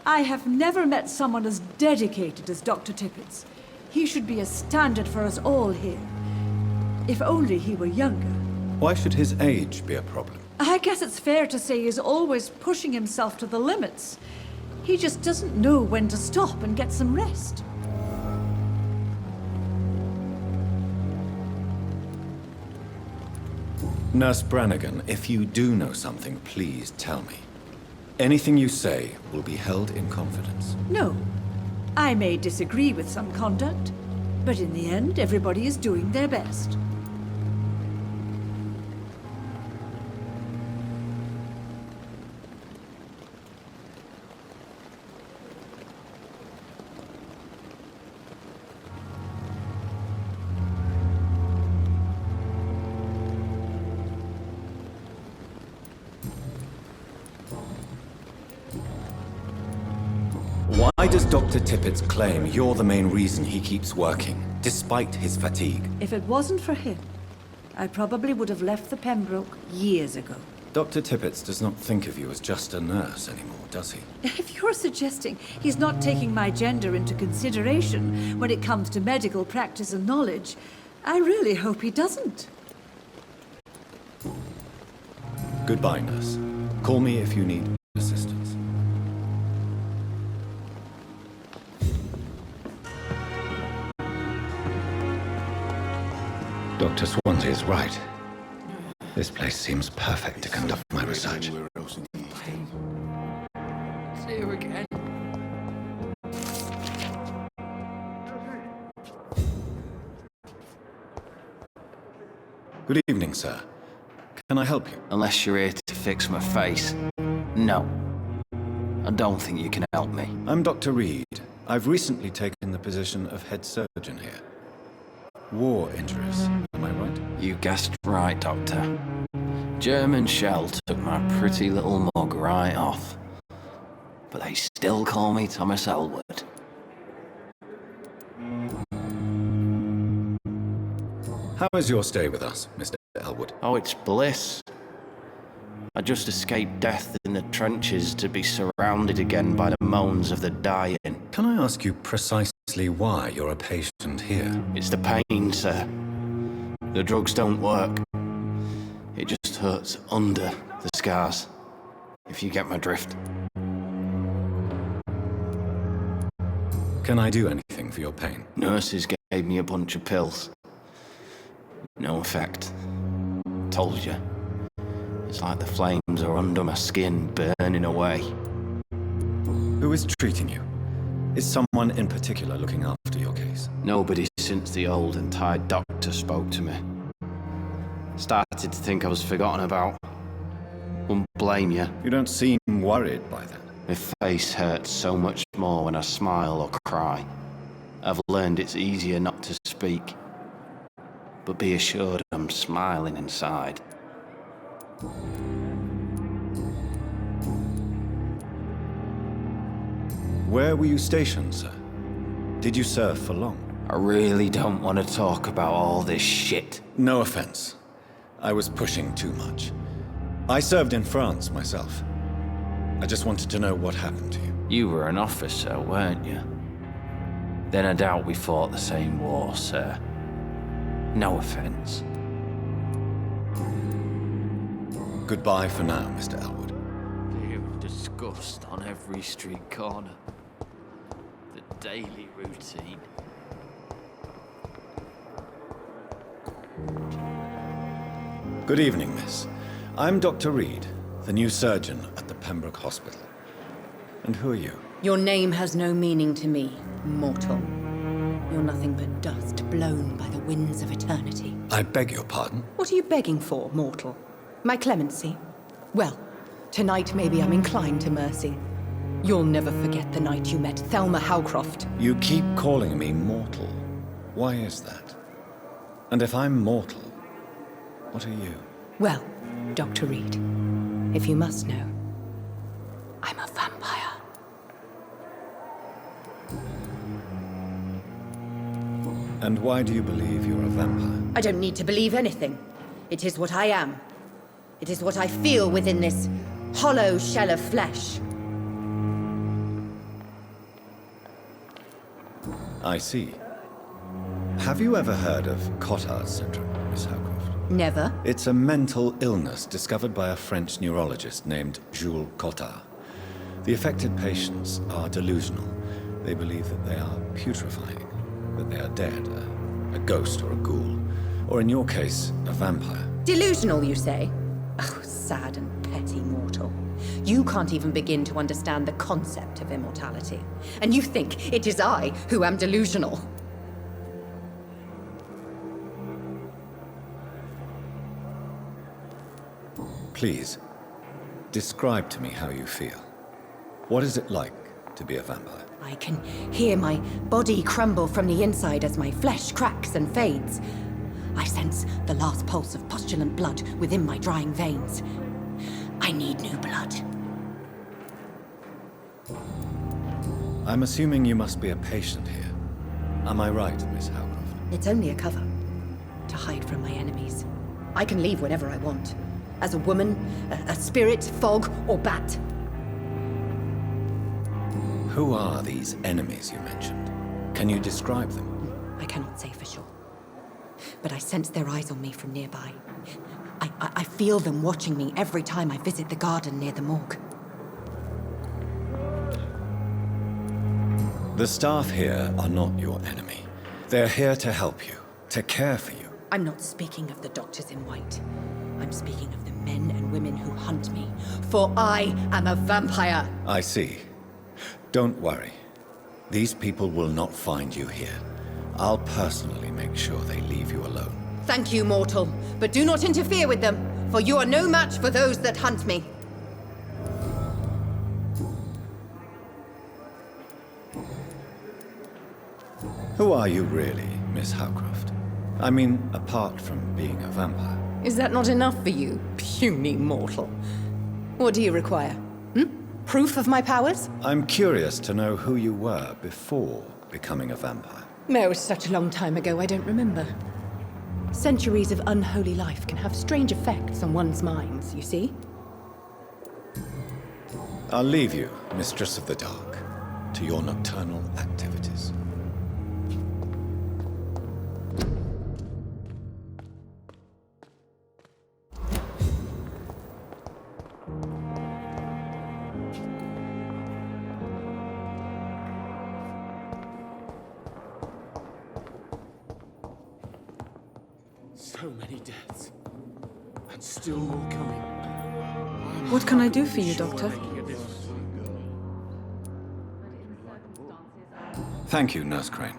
I have never met someone as dedicated as Dr. Tippett's. He should be a standard for us all here. If only he were younger.
Why should his age be a problem?
I guess it's fair to say he's always pushing himself to the limits. He just doesn't know when to stop and get some rest.
Nurse Brannigan, if you do know something, please tell me. Anything you say will be held in confidence.
No. I may disagree with some conduct, but in the end, everybody is doing their best.
Why does Dr. Tippett claim you're the main reason he keeps working, despite his fatigue?
If it wasn't for him, I probably would have left the Pembroke years ago.
Dr. Tippett does not think of you as just a nurse anymore, does he?
If you're suggesting he's not taking my gender into consideration when it comes to medical practice and knowledge, I really hope he doesn't.
Goodbye, nurse. Call me if you need assistance. Dr. Swansea is right. This place seems perfect to conduct my research.
It's here again.
Good evening, sir. Can I help you?
Unless you're here to fix my face. No. I don't think you can help me.
I'm Dr. Reed. I've recently taken the position of head surgeon here. War injuries, am I right?
You guessed right, Doctor. German shell took my pretty little mug right off. But they still call me Thomas Elwood.
How is your stay with us, Mr. Elwood?
Oh, it's bliss. I just escaped death in the trenches to be surrounded again by the moans of the dying.
Can I ask you precisely why you're a patient here?
It's the pain, sir. The drugs don't work. It just hurts under the scars, if you get my drift.
Can I do anything for your pain?
Nurses gave me a bunch of pills. No effect. Told you. It's like the flames are under my skin, burning away.
Who is treating you? Is someone in particular looking after your case?
Nobody since the old and tired doctor spoke to me. Started to think I was forgotten about. Wouldn't blame you.
You don't seem worried by that.
My face hurts so much more when I smile or cry. I've learned it's easier not to speak. But be assured I'm smiling inside.
Where were you stationed, sir? Did you serve for long?
I really don't want to talk about all this shit.
No offense. I was pushing too much. I served in France myself. I just wanted to know what happened to you.
You were an officer, weren't you? Then I doubt we fought the same war, sir. No offense.
Goodbye for now, Mr. Elwood.
Fear of disgust on every street corner. The daily routine.
Good evening, miss. I'm Dr. Reed, the new surgeon at the Pembroke Hospital. And who are you?
Your name has no meaning to me, mortal. You're nothing but dust blown by the winds of eternity.
I beg your pardon?
What are you begging for, mortal? My clemency? Well, tonight maybe I'm inclined to mercy. You'll never forget the night you met Thelma Howcroft.
You keep calling me mortal. Why is that? And if I'm mortal, what are you?
Well, Dr. Reed, if you must know, I'm a vampire.
And why do you believe you're a vampire?
I don't need to believe anything. It is what I am. It is what I feel within this hollow shell of flesh.
I see. Have you ever heard of Cotard's syndrome, Miss Howcroft?
Never.
It's a mental illness discovered by a French neurologist named Jules Cotard. The affected patients are delusional. They believe that they are putrefying, that they are dead, a ghost or a ghoul, or in your case, a vampire.
Delusional, you say? Oh, sad and petty mortal. You can't even begin to understand the concept of immortality. And you think it is I who am delusional.
Please, describe to me how you feel. What is it like to be a vampire?
I can hear my body crumble from the inside as my flesh cracks and fades. I sense the last pulse of postulant blood within my drying veins. I need new blood.
I'm assuming you must be a patient here. Am I right, Miss Howcroft?
It's only a cover. To hide from my enemies. I can leave whenever I want. As a woman, a spirit, fog, or bat.
Who are these enemies you mentioned? Can you describe them?
I cannot say for sure. But I sense their eyes on me from nearby. I feel them watching me every time I visit the garden near the morgue.
The staff here are not your enemy. They're here to help you, to care for you.
I'm not speaking of the doctors in white. I'm speaking of the men and women who hunt me. For I am a vampire!
I see. Don't worry. These people will not find you here. I'll personally make sure they leave you alone.
Thank you, mortal. But do not interfere with them, for you are no match for those that hunt me.
Who are you really, Miss Howcroft? I mean, apart from being a vampire.
Is that not enough for you, puny mortal? What do you require? Proof of my powers?
I'm curious to know who you were before becoming a vampire.
No, it was such a long time ago, I don't remember. Centuries of unholy life can have strange effects on one's minds, you see?
I'll leave you, Mistress of the Dark, to your nocturnal activities.
So many deaths. And still more coming.
What can I do for you, Doctor?
Thank you, Nurse Crane.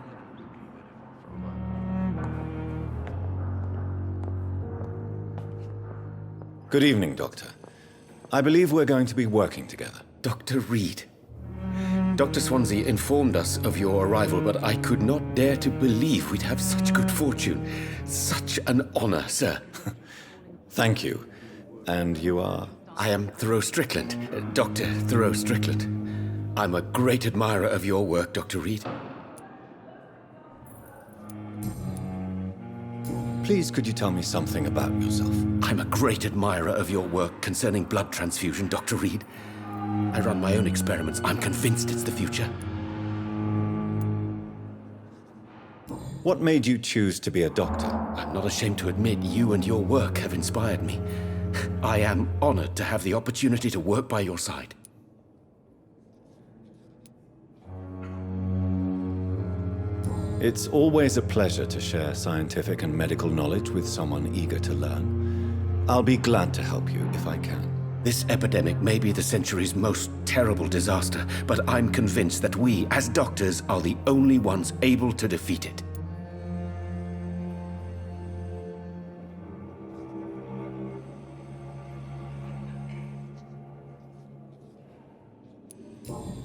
Good evening, Doctor. I believe we're going to be working together.
Dr. Reed. Dr. Swansea informed us of your arrival, but I could not dare to believe we'd have such good fortune. Such an honor, sir.
Thank you. And you are?
I am Thoreau Strickland, Dr. Thoreau Strickland. I'm a great admirer of your work, Dr. Reed.
Please, could you tell me something about yourself?
I'm a great admirer of your work concerning blood transfusion, Dr. Reed. I run my own experiments. I'm convinced it's the future.
What made you choose to be a doctor?
I'm not ashamed to admit you and your work have inspired me. I am honored to have the opportunity to work by your side.
It's always a pleasure to share scientific and medical knowledge with someone eager to learn. I'll be glad to help you if I can.
This epidemic may be the century's most terrible disaster, but I'm convinced that we, as doctors, are the only ones able to defeat it.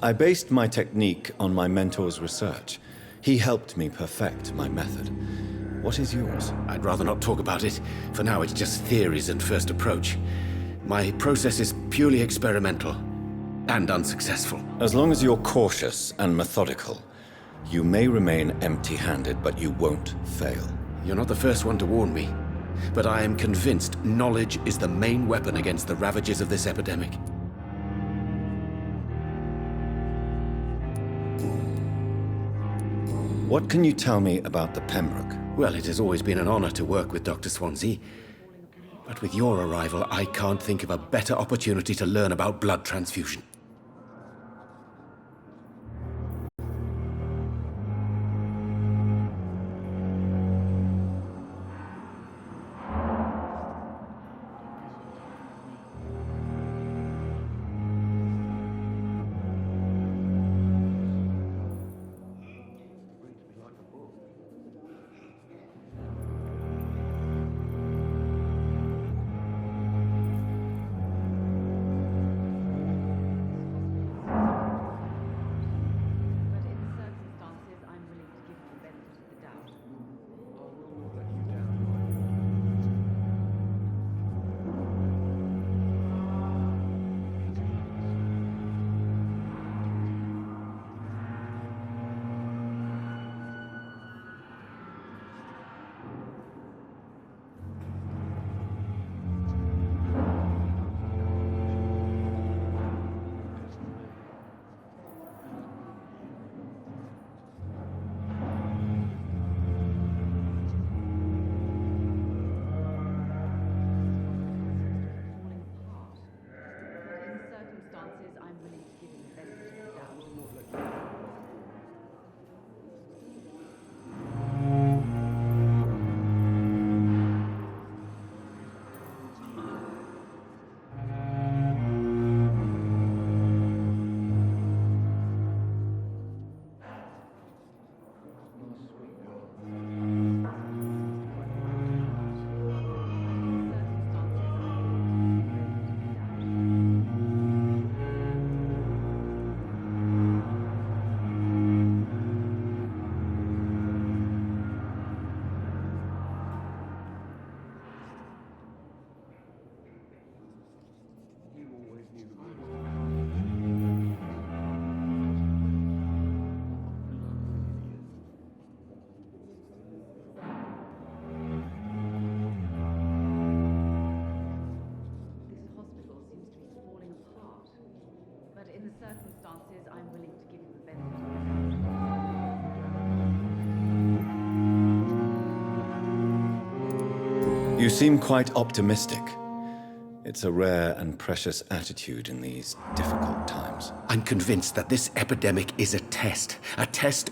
I based my technique on my mentor's research. He helped me perfect my method. What is yours?
I'd rather not talk about it. For now, it's just theories and first approach. My process is purely experimental and unsuccessful.
As long as you're cautious and methodical, you may remain empty-handed, but you won't fail.
You're not the first one to warn me, but I am convinced knowledge is the main weapon against the ravages of this epidemic.
What can you tell me about the Pembroke?
Well, it has always been an honor to work with Dr. Swansea. But with your arrival, I can't think of a better opportunity to learn about blood transfusion.
You seem quite optimistic. It's a rare and precious attitude in these difficult times.
I'm convinced that this epidemic is a test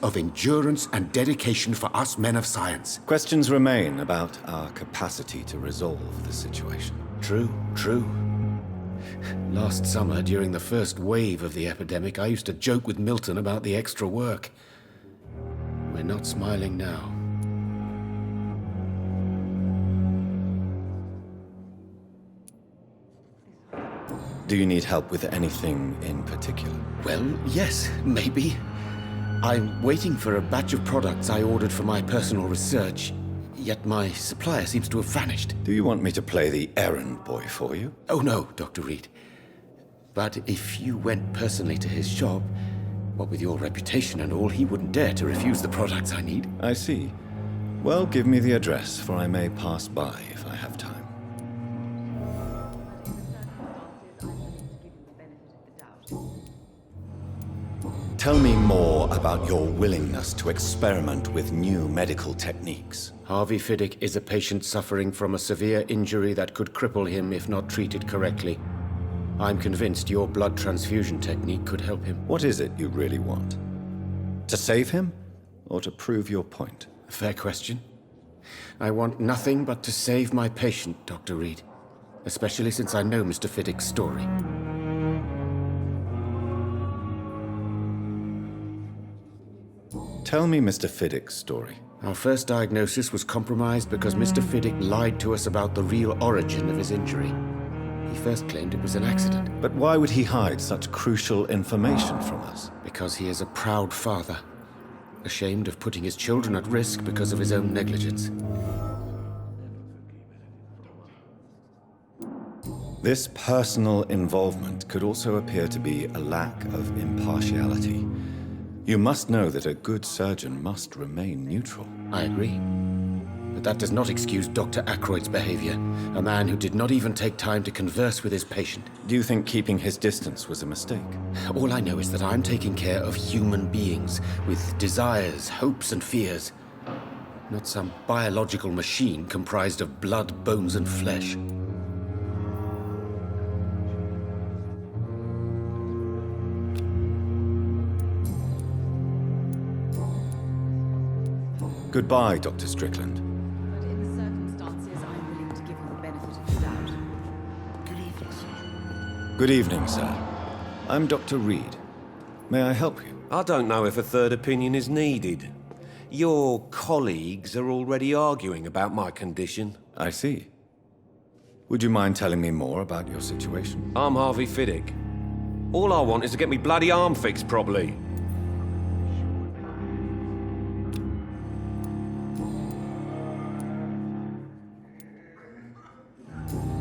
of endurance and dedication for us men of science.
Questions remain about our capacity to resolve the situation.
True. Last summer, during the first wave of the epidemic, I used to joke with Milton about the extra work. We're not smiling now.
Do you need help with anything in particular?
Well, yes, maybe. I'm waiting for a batch of products I ordered for my personal research, yet my supplier seems to have vanished.
Do you want me to play the errand boy for you?
Oh no, Dr. Reed. But if you went personally to his shop, what with your reputation and all, he wouldn't dare to refuse the products I need.
I see. Well, give me the address, for I may pass by if I have time. Tell me more about your willingness to experiment with new medical techniques.
Harvey Fiddick is a patient suffering from a severe injury that could cripple him if not treated correctly. I'm convinced your blood transfusion technique could help him.
What is it you really want? To save him, or to prove your point?
Fair question. I want nothing but to save my patient, Dr. Reed. Especially since I know Mr. Fiddick's story.
Tell me Mr. Fiddick's story.
Our first diagnosis was compromised because Mr. Fiddick lied to us about the real origin of his injury. He first claimed it was an accident.
But why would he hide such crucial information from us?
Because he is a proud father, ashamed of putting his children at risk because of his own negligence.
This personal involvement could also appear to be a lack of impartiality. You must know that a good surgeon must remain neutral.
I agree. But that does not excuse Dr. Ackroyd's behavior, a man who did not even take time to converse with his patient.
Do you think keeping his distance was a mistake?
All I know is that I'm taking care of human beings with desires, hopes, and fears. Not some biological machine comprised of blood, bones, and flesh.
Goodbye, Dr. Strickland.
But in the circumstances, I'm willing to give you the benefit of the doubt.
Good evening, sir.
Good evening, sir. I'm Dr. Reed. May I help you?
I don't know if a third opinion is needed. Your colleagues are already arguing about my condition.
I see. Would you mind telling me more about your situation?
I'm Harvey Fiddick. All I want is to get me bloody arm fixed properly.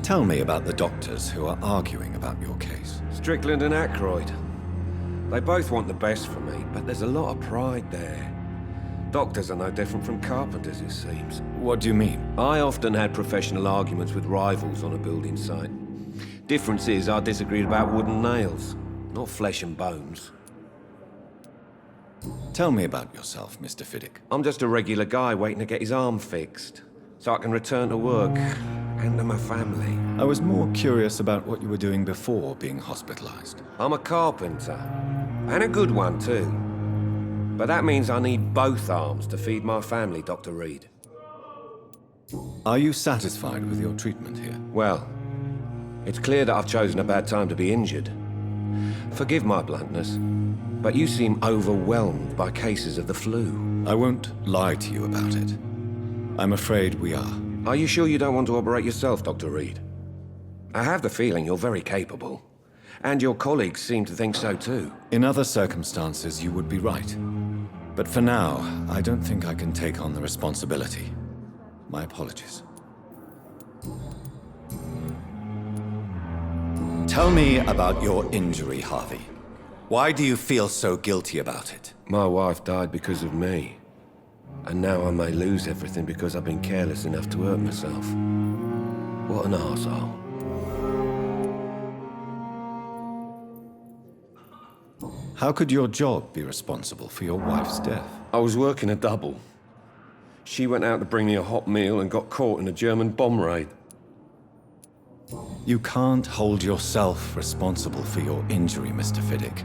Tell me about the doctors who are arguing about your case.
Strickland and Ackroyd. They both want the best for me, but there's a lot of pride there. Doctors are no different from carpenters, it seems.
What do you mean?
I often had professional arguments with rivals on a building site. Difference is I disagreed about wooden nails, not flesh and bones.
Tell me about yourself, Mr. Fiddick.
I'm just a regular guy waiting to get his arm fixed, so I can return to work and to my family.
I was more curious about what you were doing before being hospitalized.
I'm a carpenter, and a good one too. But that means I need both arms to feed my family, Dr. Reed.
Are you satisfied with your treatment here?
Well, it's clear that I've chosen a bad time to be injured. Forgive my bluntness, but you seem overwhelmed by cases of the flu.
I won't lie to you about it. I'm afraid we are.
Are you sure you don't want to operate yourself, Dr. Reed? I have the feeling you're very capable. And your colleagues seem to think so too.
In other circumstances, you would be right. But for now, I don't think I can take on the responsibility. My apologies. Tell me about your injury, Harvey. Why do you feel so guilty about it?
My wife died because of me. And now I may lose everything because I've been careless enough to hurt myself. What an arsehole.
How could your job be responsible for your wife's death?
I was working a double. She went out to bring me a hot meal and got caught in a German bomb raid.
You can't hold yourself responsible for your injury, Mr. Fiddick.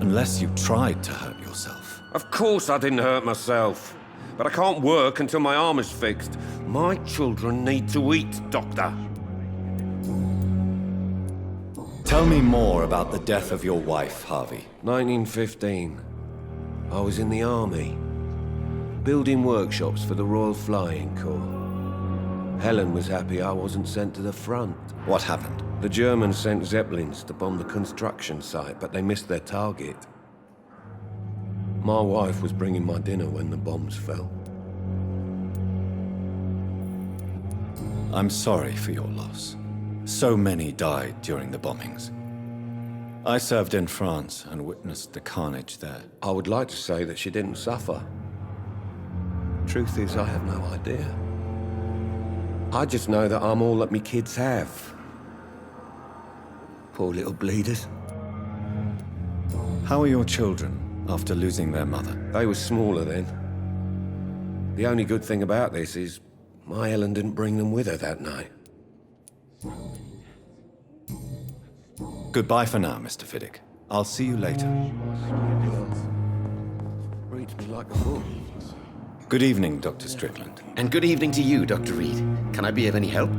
Unless you tried to hurt yourself.
Of course I didn't hurt myself. But I can't work until my arm is fixed. My children need to eat, Doctor.
Tell me more about the death of your wife, Harvey.
1915. I was in the army. Building workshops for the Royal Flying Corps. Helen was happy I wasn't sent to the front.
What happened?
The Germans sent Zeppelins to bomb the construction site, but they missed their target. My wife was bringing my dinner when the bombs fell.
I'm sorry for your loss. So many died during the bombings. I served in France and witnessed the carnage there.
I would like to say that she didn't suffer. Truth is, I have no idea. I just know that I'm all that me kids have. Poor little bleeders.
How are your children after losing their mother?
They were smaller then. The only good thing about this is my Helen didn't bring them with her that night.
Goodbye for now, Mr. Fiddick. I'll see you later.
Reads me like a book.
Good evening, Dr. Strickland.
And good evening to you, Dr. Reed. Can I be of any help?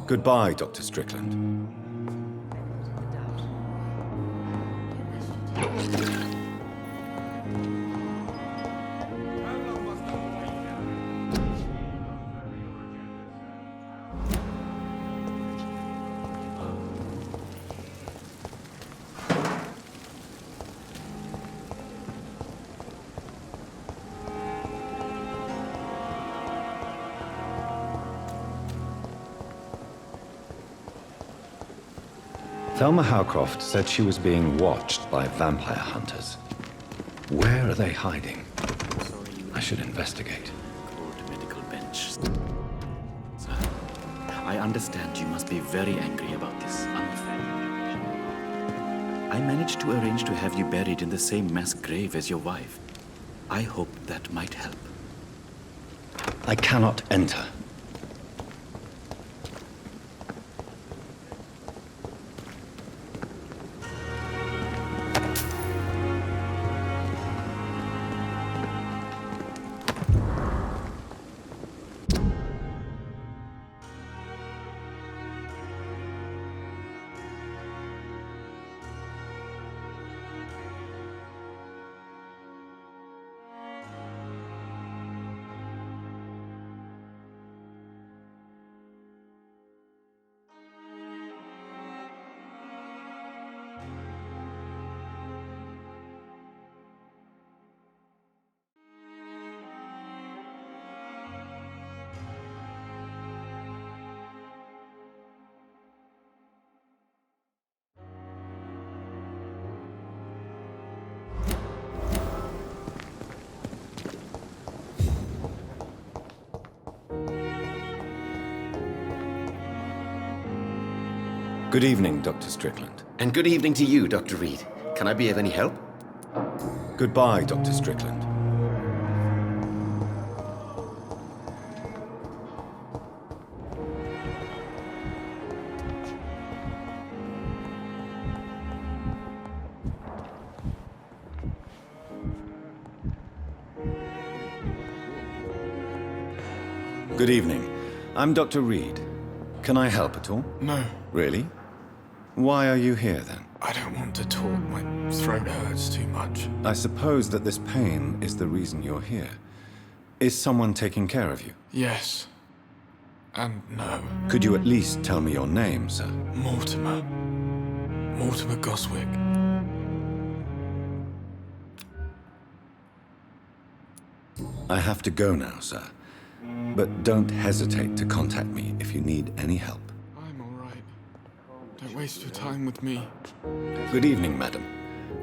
Goodbye, Dr. Strickland. Thelma Howcroft said she was being watched by vampire hunters. Where are they hiding? I should investigate.
Cold medical bench. Sir, I understand you must be very angry about this unfair. I managed to arrange to have you buried in the same mass grave as your wife. I hope that might help.
I cannot enter. Good evening, Dr. Strickland.
And good evening to you, Dr. Reed. Can I be of any help?
Goodbye, Dr. Strickland. Good evening. I'm Dr. Reed. Can I help at all?
No.
Really? Why are you here, then?
I don't want to talk. My throat hurts too much.
I suppose that this pain is the reason you're here. Is someone taking care of you?
Yes. And no.
Could you at least tell me your name, sir?
Mortimer. Mortimer Goswick.
I have to go now, sir. But don't hesitate to contact me if you need any help.
I'm all right. Don't waste your time with me.
Good evening, madam.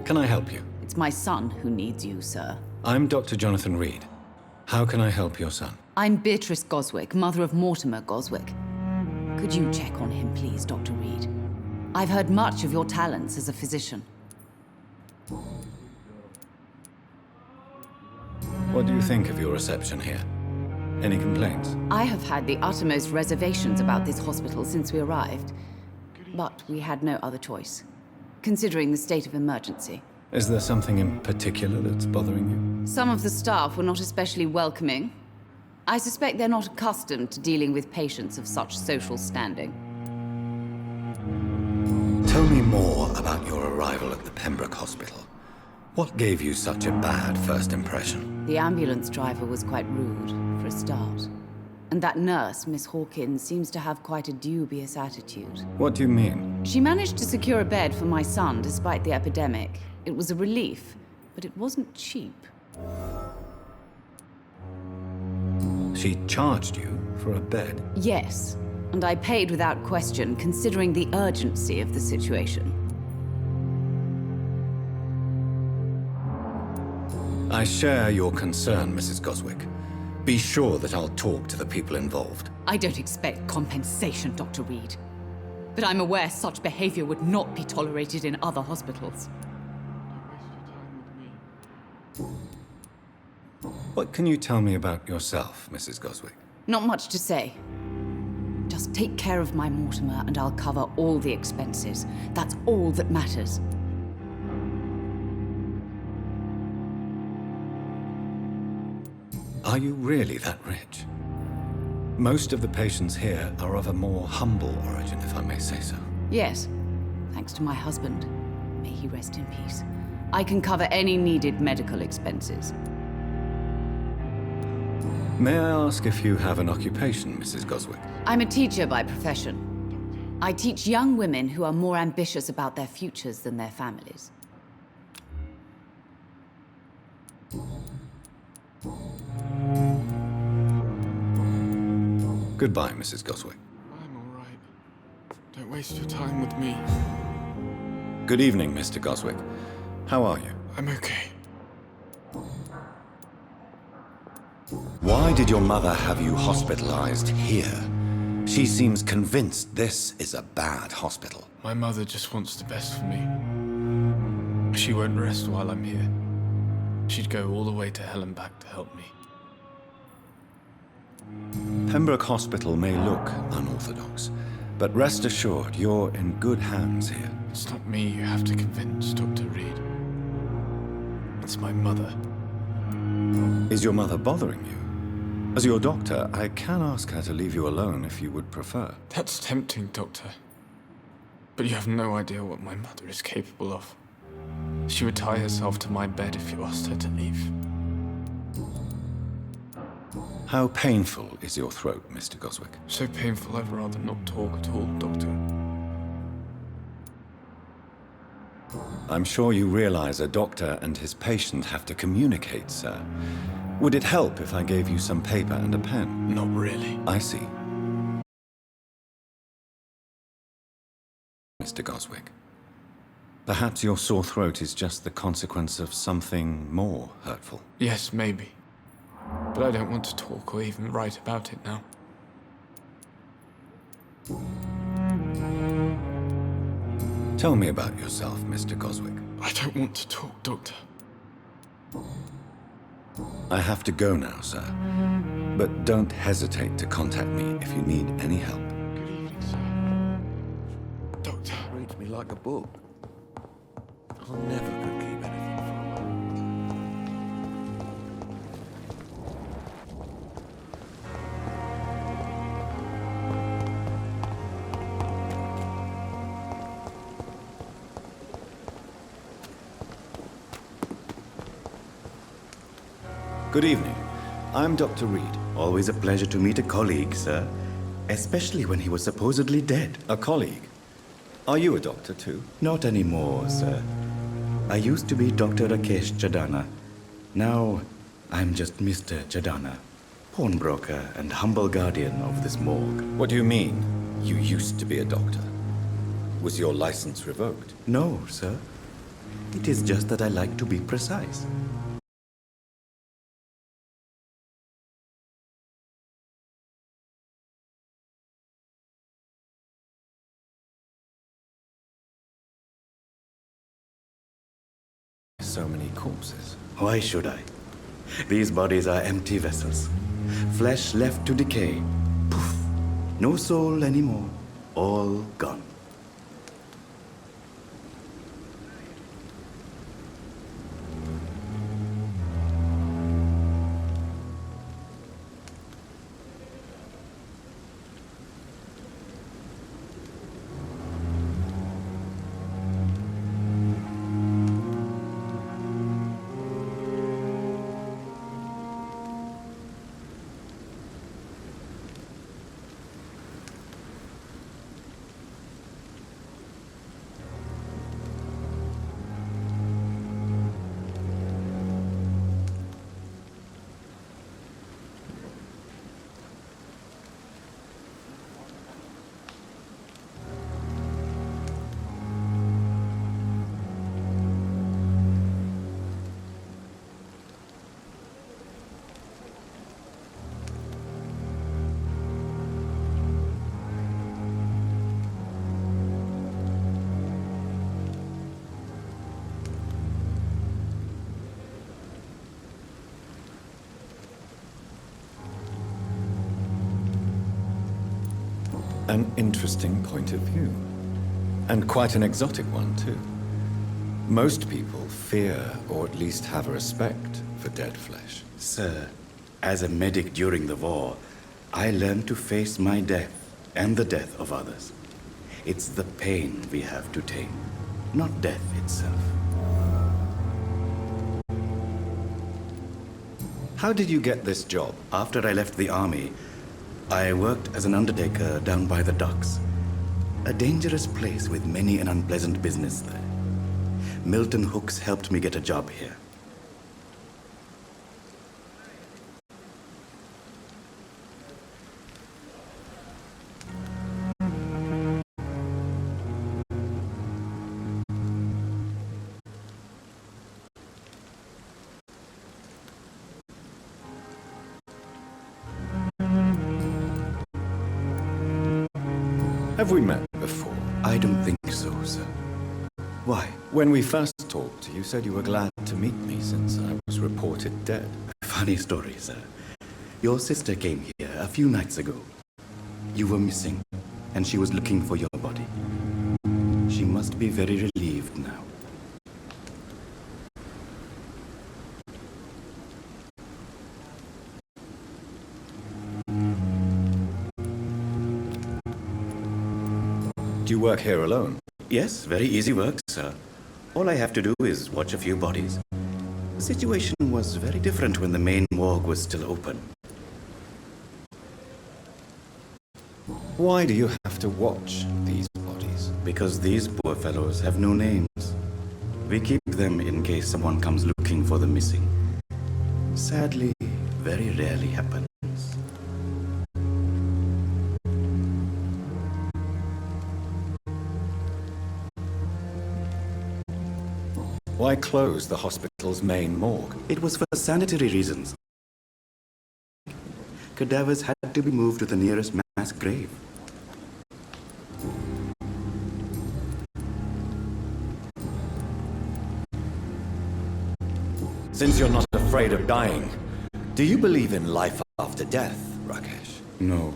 Can I help you?
It's my son who needs you, sir.
I'm Dr. Jonathan Reed. How can I help your son?
I'm Beatrice Goswick, mother of Mortimer Goswick. Could you check on him, please, Dr. Reed? I've heard much of your talents as a physician.
What do you think of your reception here? Any complaints?
I have had the uttermost reservations about this hospital since we arrived. But we had no other choice, considering the state of emergency.
Is there something in particular that's bothering you?
Some of the staff were not especially welcoming. I suspect they're not accustomed to dealing with patients of such social standing.
Tell me more about your arrival at the Pembroke Hospital. What gave you such a bad first impression?
The ambulance driver was quite rude, for a start. And that nurse, Miss Hawkins, seems to have quite a dubious attitude.
What do you mean?
She managed to secure a bed for my son despite the epidemic. It was a relief, but it wasn't cheap.
She charged you for a bed?
Yes, and I paid without question, considering the urgency of the situation.
I share your concern, Mrs. Goswick. Be sure that I'll talk to the people involved.
I don't expect compensation, Dr. Reed. But I'm aware such behavior would not be tolerated in other hospitals.
What can you tell me about yourself, Mrs. Goswick?
Not much to say. Just take care of my Mortimer and I'll cover all the expenses. That's all that matters.
Are you really that rich? Most of the patients here are of a more humble origin, if I may say so.
Yes, thanks to my husband. May he rest in peace. I can cover any needed medical expenses.
May I ask if you have an occupation, Mrs. Goswick?
I'm a teacher by profession. I teach young women who are more ambitious about their futures than their families.
Goodbye, Mrs. Goswick.
I'm all right. Don't waste your time with me.
Good evening, Mr. Goswick. How are you?
I'm okay.
Why did your mother have you hospitalized here? She seems convinced this is a bad hospital.
My mother just wants the best for me. She won't rest while I'm here. She'd go all the way to hell and back to help me.
Pembroke Hospital may look unorthodox, but rest assured you're in good hands here.
It's not me you have to convince, Dr. Reed. It's my mother.
Is your mother bothering you? As your doctor, I can ask her to leave you alone if you would prefer.
That's tempting, Doctor. But you have no idea what my mother is capable of. She would tie herself to my bed if you asked her to leave.
How painful is your throat, Mr. Goswick?
So painful I'd rather not talk at all, Doctor.
I'm sure you realize a doctor and his patient have to communicate, sir. Would it help if I gave you some paper and a pen?
Not really.
I see. Mr. Goswick, perhaps your sore throat is just the consequence of something more hurtful.
Yes, maybe. But I don't want to talk or even write about it now.
Tell me about yourself, Mr. Goswick.
I don't want to talk, Doctor.
I have to go now, sir. But don't hesitate to contact me if you need any help.
Good evening, sir. Doctor.
Reads me like a book. I never could keep anything from her.
Good evening. I'm Dr. Reed.
Always a pleasure to meet a colleague, sir. Especially when he was supposedly dead.
A colleague? Are you a doctor too?
Not anymore, sir. I used to be Dr. Rakesh Chadana. Now, I'm just Mr. Chadana, pawnbroker and humble guardian of this morgue.
What do you mean, you used to be a doctor? Was your license revoked?
No, sir. It is just that I like to be precise.
So many corpses.
Why should I? These bodies are empty vessels. Flesh left to decay. Poof. No soul anymore. All gone.
An interesting point of view. And quite an exotic one, too. Most people fear, or at least have a respect, for dead flesh.
Sir, as a medic during the war, I learned to face my death and the death of others. It's the pain we have to tame, not death itself.
How did you get this job?
After I left the army, I worked as an undertaker down by the docks. A dangerous place with many an unpleasant business there. Milton Hooks helped me get a job here.
Have we met before?
I don't think so, sir. Why?
When we first talked, you said you were glad to meet me since I was reported dead.
Funny story, sir. Your sister came here a few nights ago. You were missing, and she was looking for your body. She must be very relieved now.
Do you work here alone?
Yes, very easy work, sir. All I have to do is watch a few bodies. The situation was very different when the main morgue was still open.
Why do you have to watch these bodies?
Because these poor fellows have no names. We keep them in case someone comes looking for the missing. Sadly, very rarely happens.
Why close the hospital's main morgue?
It was for sanitary reasons. Cadavers had to be moved to the nearest mass grave.
Since you're not afraid of dying, do you believe in life after death, Rakesh?
No.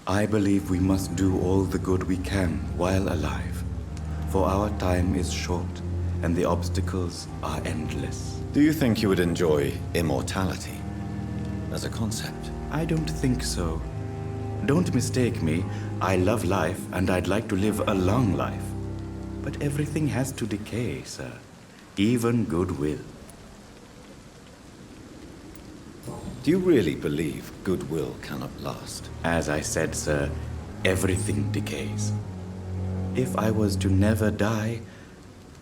I believe we must do all the good we can while alive. For our time is short, and the obstacles are endless.
Do you think you would enjoy immortality as a concept?
I don't think so. Don't mistake me. I love life, and I'd like to live a long life. But everything has to decay, sir. Even goodwill.
Do you really believe goodwill cannot last?
As I said, sir, everything decays. If I was to never die,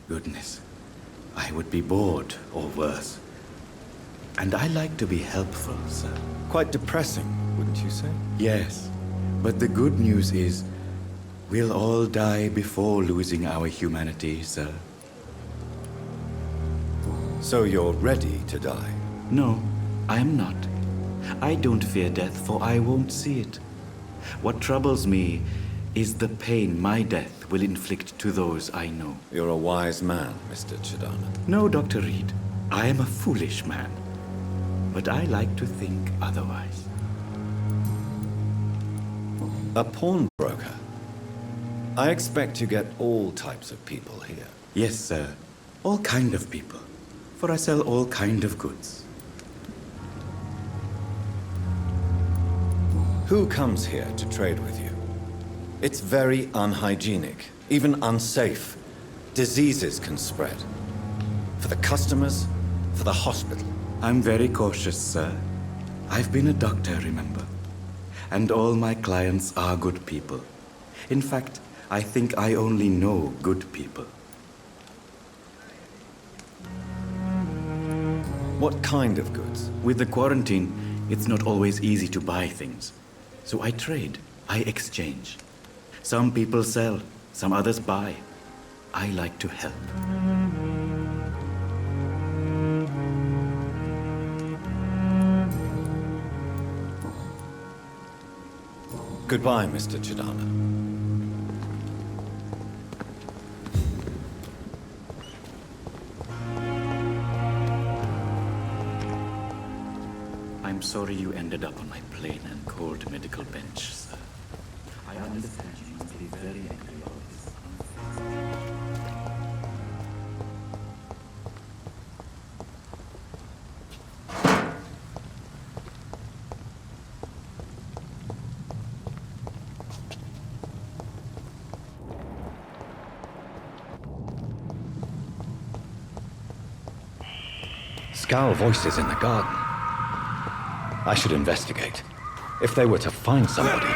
goodness, I would be bored or worse. And I like to be helpful, sir.
Quite depressing, wouldn't you say?
Yes, but the good news is we'll all die before losing our humanity, sir.
So you're ready to die?
No, I'm not. I don't fear death, for I won't see it. What troubles me is the pain my death will inflict to those I know.
You're a wise man, Mr. Chidana.
No, Dr. Reed. I am a foolish man. but I like to think otherwise.
A pawnbroker? I expect you get all types of people here.
Yes, sir. All kind of people. For I sell all kind of goods.
Who comes here to trade with you? It's very unhygienic, even unsafe. Diseases can spread. For the customers, for the hospital.
I'm very cautious, sir. I've been a doctor, remember? And all my clients are good people. In fact, I think I only know good people.
What kind of goods?
With the quarantine, it's not always easy to buy things. So I trade, I exchange. Some people sell, some others buy. I like to help.
Goodbye, Mr. Chidana.
I'm sorry you ended up on my plain and cold medical bench, sir. I understand you must be very angry about this.
Scowl voices in the garden. I should investigate. If they were to find somebody...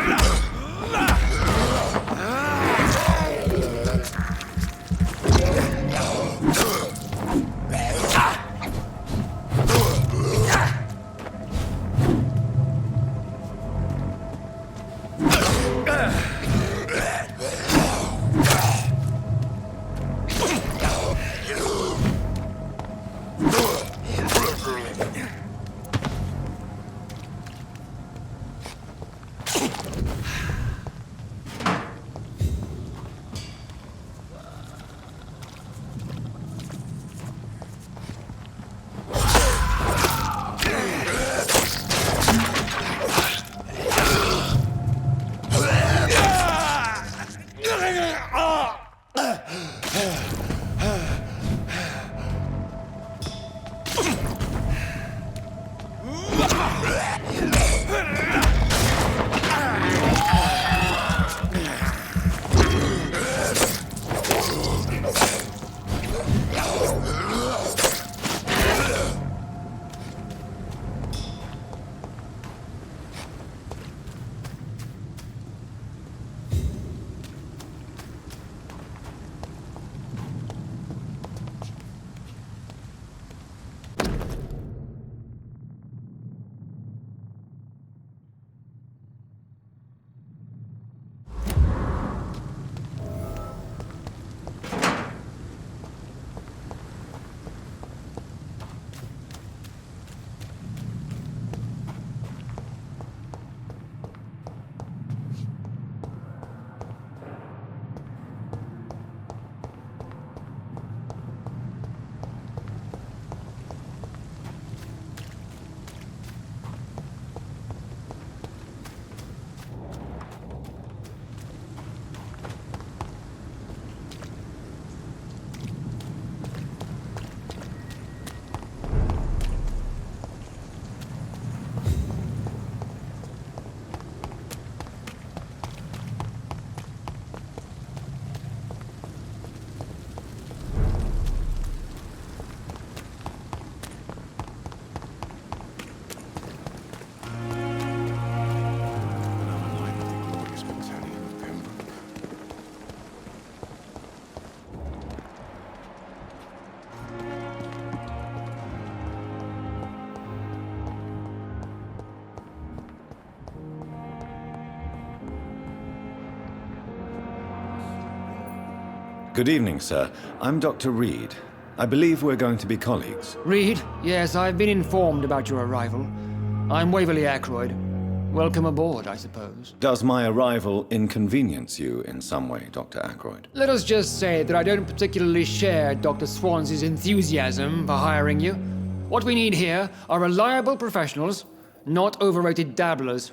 Good evening, sir. I'm Dr. Reed. I believe we're going to be colleagues.
Reed? Yes, I've been informed about your arrival. I'm Waverly Ackroyd. Welcome aboard, I suppose.
Does my arrival inconvenience you in some way, Dr. Ackroyd?
Let us just say that I don't particularly share Dr. Swansea's enthusiasm for hiring you. What we need here are reliable professionals, not overrated dabblers.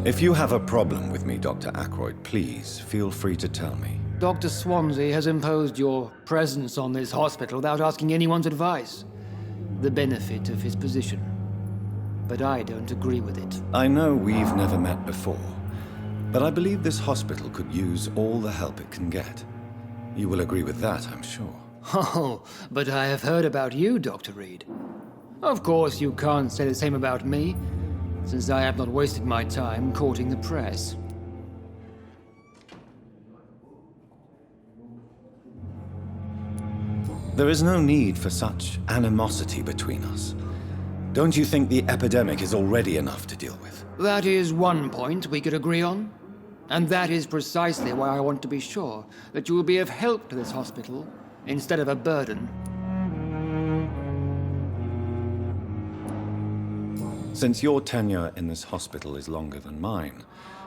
If you have a problem with me, Dr. Ackroyd, please feel free to tell me.
Dr. Swansea has imposed your presence on this hospital without asking anyone's advice. The benefit of his position. But I don't agree with it.
I know we've never met before, but I believe this hospital could use all the help it can get. You will agree with that, I'm sure.
Oh, but I have heard about you, Dr. Reed. Of course, you can't say the same about me, since I have not wasted my time courting the press.
There is no need for such animosity between us. Don't you think the epidemic is already enough to deal with?
That is one point we could agree on. And that is precisely why I want to be sure that you will be of help to this hospital, instead of a burden.
Since your tenure in this hospital is longer than mine,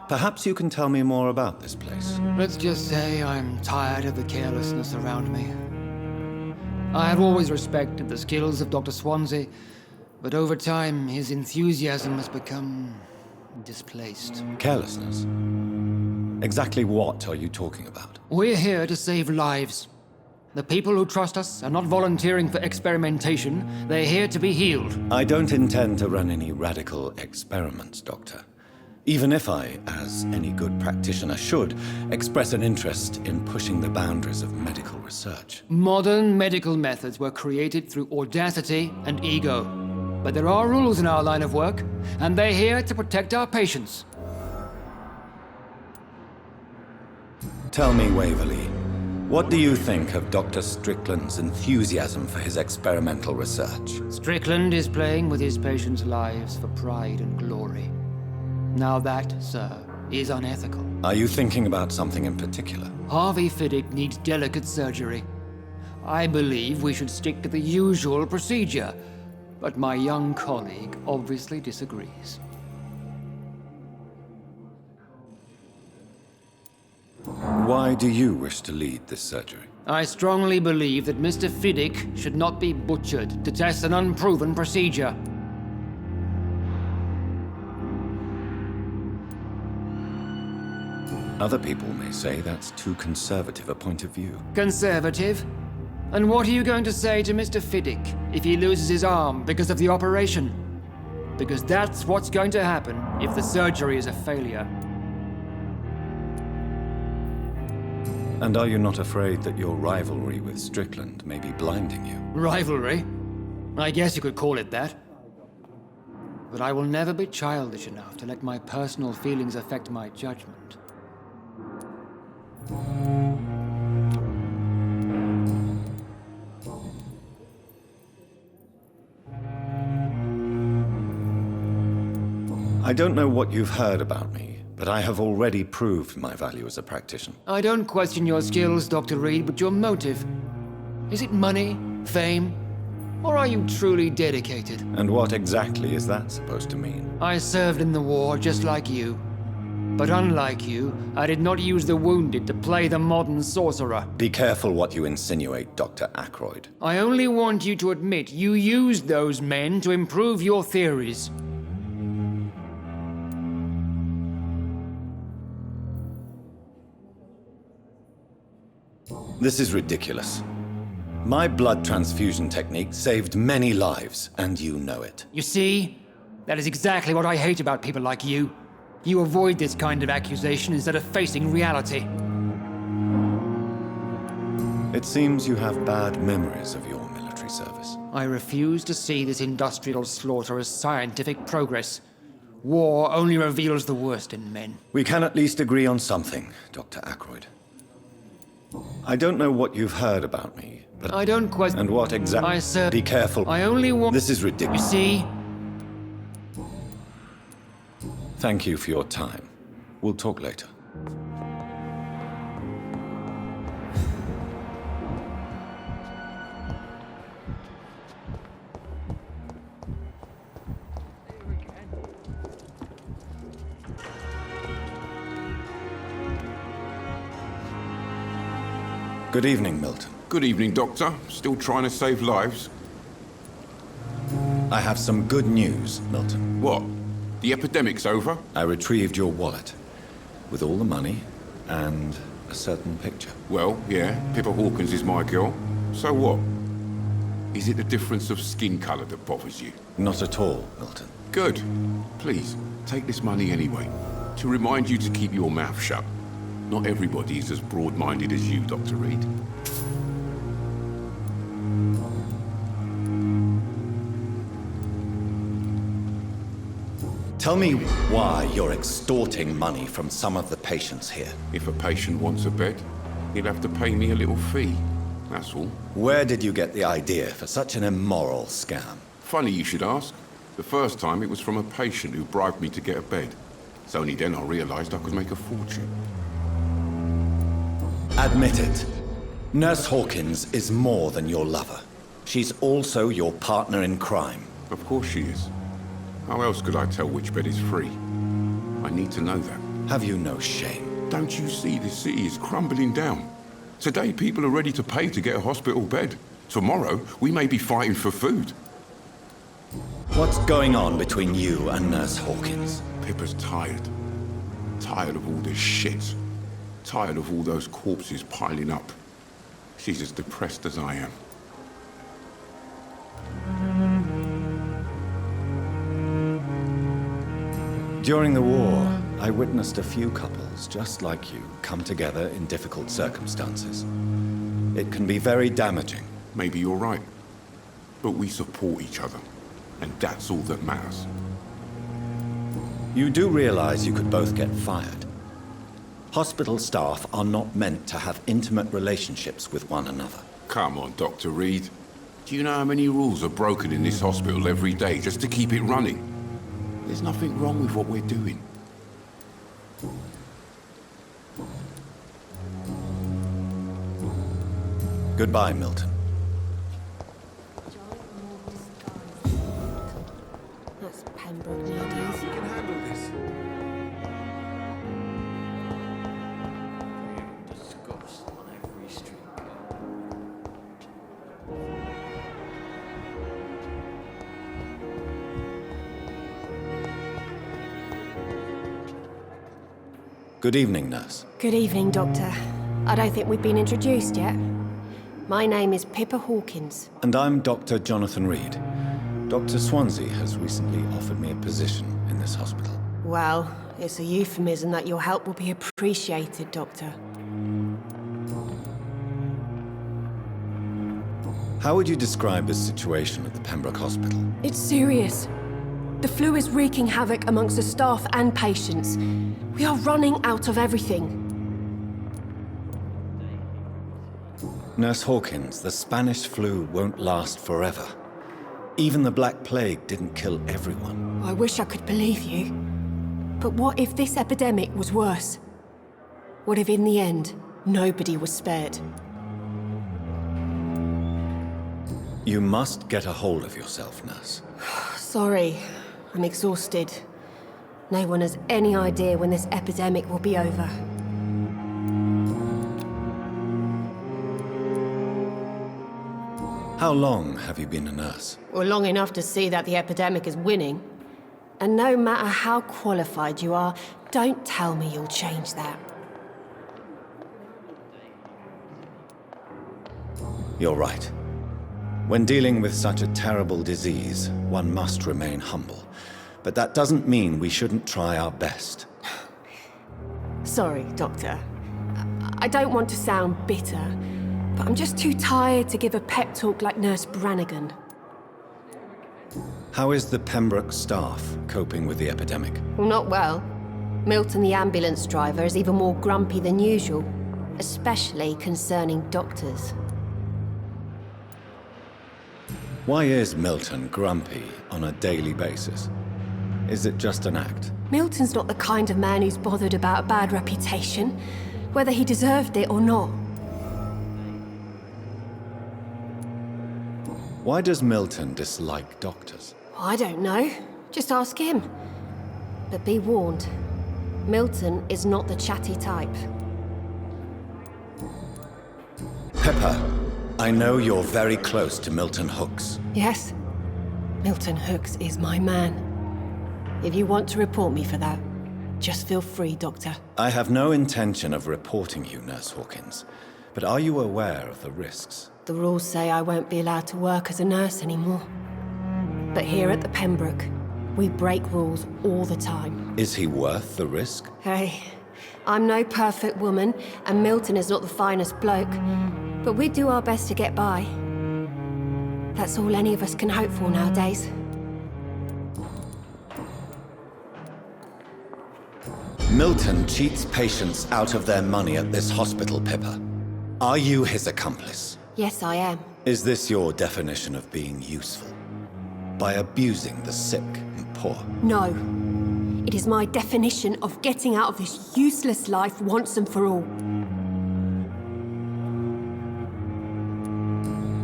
perhaps you can tell me more about this place.
Let's just say I'm tired of the carelessness around me. I have always respected the skills of Dr. Swansea, but over time his enthusiasm has become displaced.
Carelessness? Exactly what are you talking about?
We're here to save lives. The people who trust us are not volunteering for experimentation. They're here to be healed.
I don't intend to run any radical experiments, Doctor. Even if I, as any good practitioner should, express an interest in pushing the boundaries of medical research.
Modern medical methods were created through audacity and ego. But there are rules in our line of work, and they're here to protect our patients.
Tell me, Waverly, what do you think of Dr. Strickland's enthusiasm for his experimental research?
Strickland is playing with his patients' lives for pride and glory. Now that, sir, is unethical.
Are you thinking about something in particular?
Harvey Fiddick needs delicate surgery. I believe we should stick to the usual procedure, but my young colleague obviously disagrees.
Why do you wish to lead this surgery?
I strongly believe that Mr. Fiddick should not be butchered to test an unproven procedure.
Other people may say that's too conservative a point of view.
Conservative? And what are you going to say to Mr. Fiddick if he loses his arm because of the operation? Because that's what's going to happen if the surgery is a failure.
And are you not afraid that your rivalry with Strickland may be blinding you?
Rivalry? I guess you could call it that. But I will never be childish enough to let my personal feelings affect my judgment.
I don't know what you've heard about me, but I have already proved my value as a practitioner.
I don't question your skills, Dr. Reed, but your motive. Is it money, fame, or are you truly dedicated?
And what exactly is that supposed to mean?
I served in the war just like you. But unlike you, I did not use the wounded to play the modern sorcerer.
Be careful what you insinuate, Dr. Ackroyd.
I only want you to admit you used those men to improve your theories.
This is ridiculous. My blood transfusion technique saved many lives, and you know it.
You see? That is exactly what I hate about people like you. You avoid this kind of accusation instead of facing reality.
It seems you have bad memories of your military service.
I refuse to see this industrial slaughter as scientific progress. War only reveals the worst in men.
We can at least agree on something, Dr. Ackroyd. I don't know what you've heard about me, but
I don't question.
And what exactly?
I said.
Be careful.
I only want.
This is ridiculous.
You see?
Thank you for your time. We'll talk later. Good evening, Milton.
Good evening, Doctor. Still trying to save lives?
I have some good news, Milton.
What? The epidemic's over?
I retrieved your wallet, with all the money and a certain picture.
Well, yeah, Pippa Hawkins is my girl. So what? Is it the difference of skin colour that bothers you?
Not at all, Milton.
Good. Please, take this money anyway, to remind you to keep your mouth shut. Not everybody is as broad-minded as you, Dr. Reed.
Tell me why you're extorting money from some of the patients here.
If a patient wants a bed, he'll have to pay me a little fee. That's all.
Where did you get the idea for such an immoral scam?
Funny you should ask. The first time it was from a patient who bribed me to get a bed. It's only then I realized I could make a fortune.
Admit it. Nurse Hawkins is more than your lover. She's also your partner in crime.
Of course she is. How else could I tell which bed is free? I need to know that.
Have you no shame?
Don't you see the city is crumbling down? Today people are ready to pay to get a hospital bed. Tomorrow we may be fighting for food.
What's going on between you and Nurse Hawkins?
Pippa's tired. Tired of all this shit. Tired of all those corpses piling up. She's as depressed as I am.
During the war, I witnessed a few couples just like you come together in difficult circumstances. It can be very damaging.
Maybe you're right. But we support each other. And that's all that matters.
You do realize you could both get fired. Hospital staff are not meant to have intimate relationships with one another.
Come on, Dr. Reed. Do you know how many rules are broken in this hospital every day just to keep it running? There's nothing wrong with what we're doing.
Goodbye, Milton.
That's Pembroke nowadays.
You can handle this.
Discuss on every street.
Good evening, nurse.
Good evening, Doctor. I don't think we've been introduced yet. My name is Pippa Hawkins.
And I'm Dr. Jonathan Reed. Dr. Swansea has recently offered me a position in this hospital.
Well, it's a euphemism that your help will be appreciated, Doctor.
How would you describe the situation at the Pembroke Hospital?
It's serious. The flu is wreaking havoc amongst the staff and patients. We are running out of everything.
Nurse Hawkins, the Spanish flu won't last forever. Even the Black Plague didn't kill everyone.
I wish I could believe you. But what if this epidemic was worse? What if in the end, nobody was spared?
You must get a hold of yourself, nurse.
Sorry, I'm exhausted. No one has any idea when this epidemic will be over.
How long have you been a nurse?
Well, long enough to see that the epidemic is winning. And no matter how qualified you are, don't tell me you'll change that.
You're right. When dealing with such a terrible disease, one must remain humble. But that doesn't mean we shouldn't try our best.
Sorry, Doctor. I don't want to sound bitter, but I'm just too tired to give a pep talk like Nurse Brannigan.
How is the Pembroke staff coping with the epidemic?
Well, not well. Milton, the ambulance driver, is even more grumpy than usual, especially concerning doctors.
Why is Milton grumpy on a daily basis? Is it just an act?
Milton's not the kind of man who's bothered about a bad reputation, whether he deserved it or not.
Why does Milton dislike doctors?
I don't know. Just ask him. But be warned, Milton is not the chatty type.
Pepper, I know you're very close to Milton Hooks.
Yes, Milton Hooks is my man. If you want to report me for that, just feel free, Doctor.
I have no intention of reporting you, Nurse Hawkins, but are you aware of the risks?
The rules say I won't be allowed to work as a nurse anymore. But here at the Pembroke, we break rules all the time.
Is he worth the risk?
Hey, I'm no perfect woman, and Milton is not the finest bloke, but we do our best to get by. That's all any of us can hope for nowadays.
Milton cheats patients out of their money at this hospital, Pippa. Are you his accomplice?
Yes, I am.
Is this your definition of being useful? By abusing the sick and poor?
No. It is my definition of getting out of this useless life once and for all.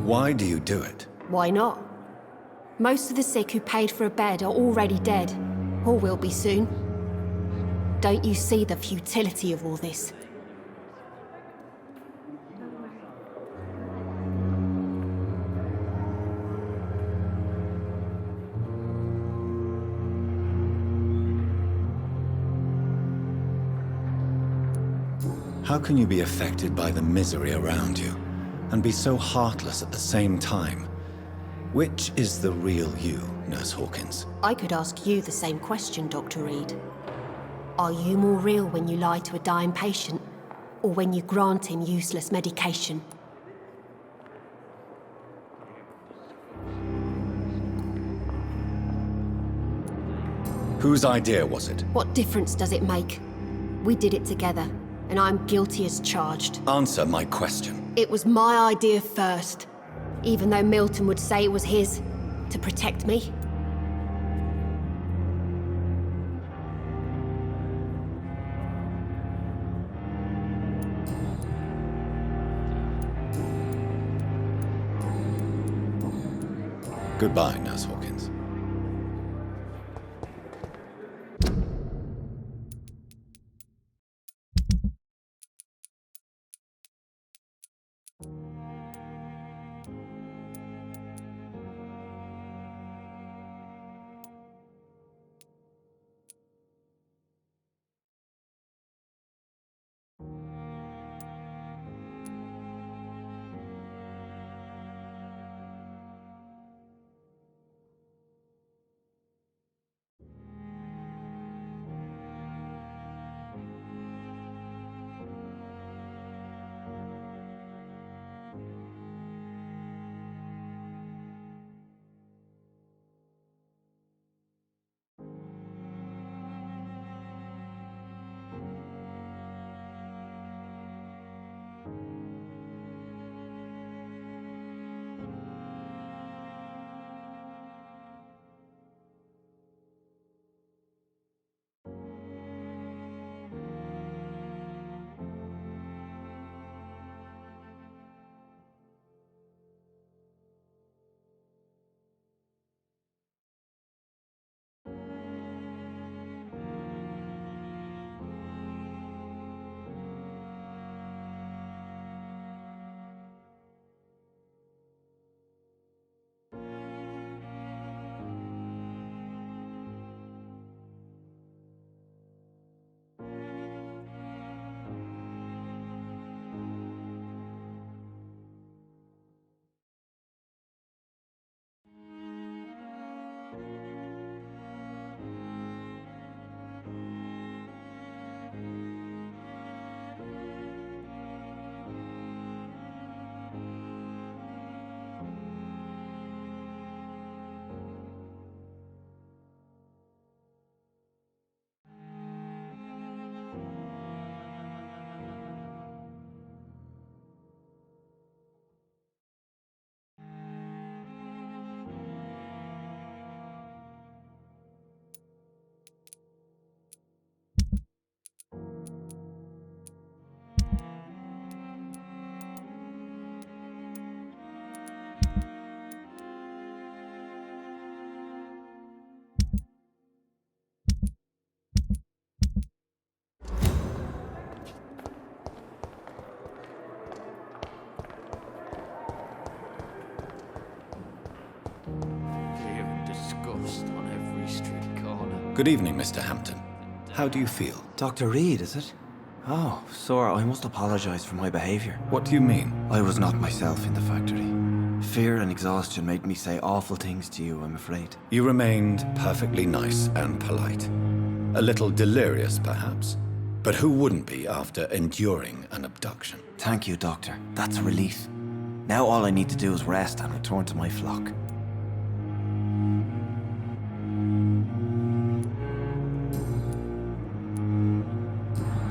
Why do you do it?
Why not? Most of the sick who paid for a bed are already dead, or will be soon. Don't you see the futility of all this?
How can you be affected by the misery around you, and be so heartless at the same time? Which is the real you, Nurse Hawkins?
I could ask you the same question, Dr. Reed. Are you more real when you lie to a dying patient, or when you grant him useless medication?
Whose idea was it?
What difference does it make? We did it together, and I'm guilty as charged.
Answer my question.
It was my idea first, even though Milton would say it was his, to protect me.
Goodbye, Nurse Hawkins. Good evening, Mr. Hampton. How do you feel?
Dr. Reed, is it? Oh, sir, I must apologize for my behavior.
What do you mean?
I was not myself in the factory. Fear and exhaustion made me say awful things to you, I'm afraid.
You remained perfectly nice and polite. A little delirious, perhaps. But who wouldn't be after enduring an abduction?
Thank you, Doctor. That's a relief. Now all I need to do is rest and return to my flock.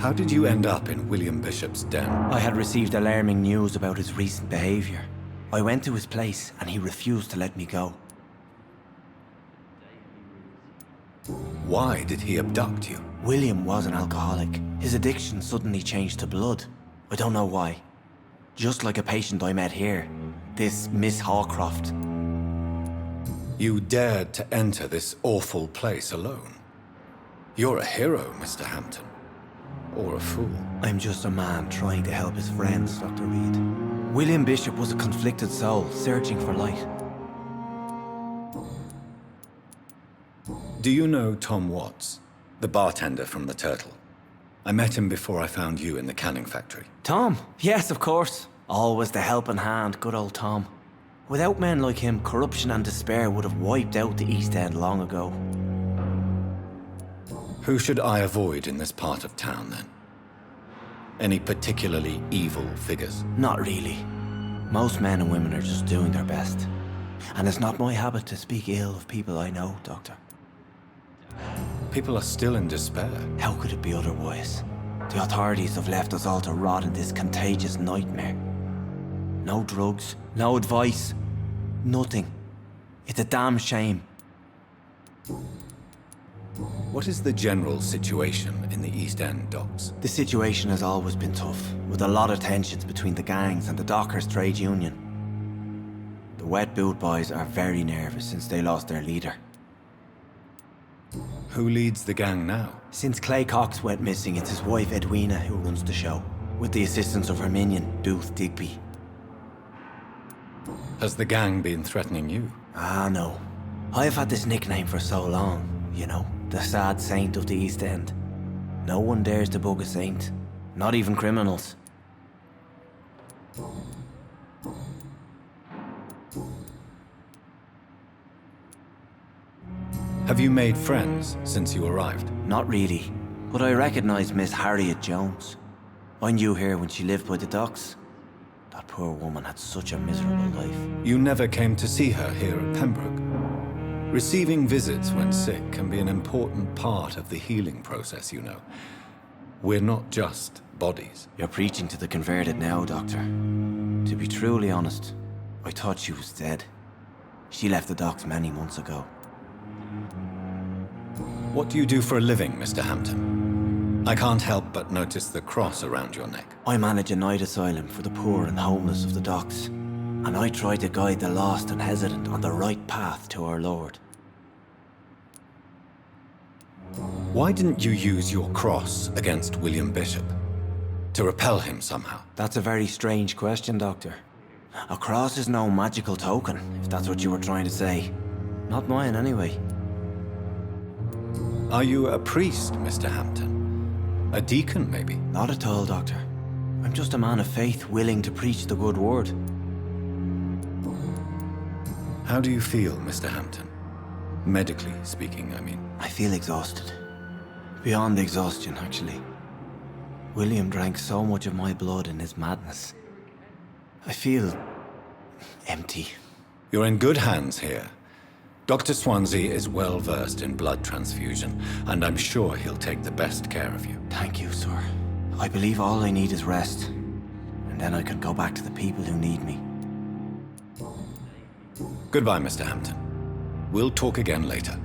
How did you end up in William Bishop's den?
I had received alarming news about his recent behavior. I went to his place and he refused to let me go.
Why did he abduct you?
William was an alcoholic. His addiction suddenly changed to blood. I don't know why. Just like a patient I met here, this Miss Hawcroft.
You dared to enter this awful place alone. You're a hero, Mr. Hampton. Or a fool.
I'm just a man trying to help his friends, Dr. Reed. William Bishop was a conflicted soul, searching for light.
Do you know Tom Watts, the bartender from the Turtle? I met him before I found you in the canning factory.
Tom? Yes, of course. Always the helping hand, good old Tom. Without men like him, corruption and despair would have wiped out the East End long ago.
Who should I avoid in this part of town, then? Any particularly evil figures?
Not really. Most men and women are just doing their best. And it's not my habit to speak ill of people I know, Doctor.
People are still in despair.
How could it be otherwise? The authorities have left us all to rot in this contagious nightmare. No drugs, no advice, nothing. It's a damn shame.
What is the general situation in the East End docks?
The situation has always been tough, with a lot of tensions between the gangs and the dockers' trade union. The wet boot boys are very nervous since they lost their leader.
Who leads the gang now?
Since Clay Cox went missing, it's his wife Edwina who runs the show, with the assistance of her minion, Booth Digby.
Has the gang been threatening you?
Ah, no. I've had this nickname for so long, you know, the sad saint of the East End. No one dares to bug a saint, not even criminals.
Have you made friends since you arrived?
Not really, but I recognize Miss Harriet Jones. I knew her when she lived by the docks. That poor woman had such a miserable life.
You never came to see her here at Pembroke. Receiving visits when sick can be an important part of the healing process, you know. We're not just bodies.
You're preaching to the converted now, Doctor. To be truly honest, I thought she was dead. She left the docks many months ago.
What do you do for a living, Mr. Hampton? I can't help but notice the cross around your neck.
I manage a night asylum for the poor and homeless of the docks. And I try to guide the lost and hesitant on the right path to our Lord.
Why didn't you use your cross against William Bishop? To repel him somehow?
That's a very strange question, Doctor. A cross is no magical token, if that's what you were trying to say. Not mine, anyway.
Are you a priest, Mr. Hampton? A deacon, maybe?
Not at all, Doctor. I'm just a man of faith willing to preach the good word.
How do you feel, Mr. Hampton? Medically speaking, I mean.
I feel exhausted. Beyond exhaustion, actually. William drank so much of my blood in his madness. I feel empty.
You're in good hands here. Dr. Swansea is well versed in blood transfusion, and I'm sure he'll take the best care of you.
Thank you, sir. I believe all I need is rest, and then I can go back to the people who need me.
Goodbye, Mr. Hampton. We'll talk again later.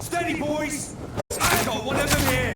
Steady, boys! I got one of them here!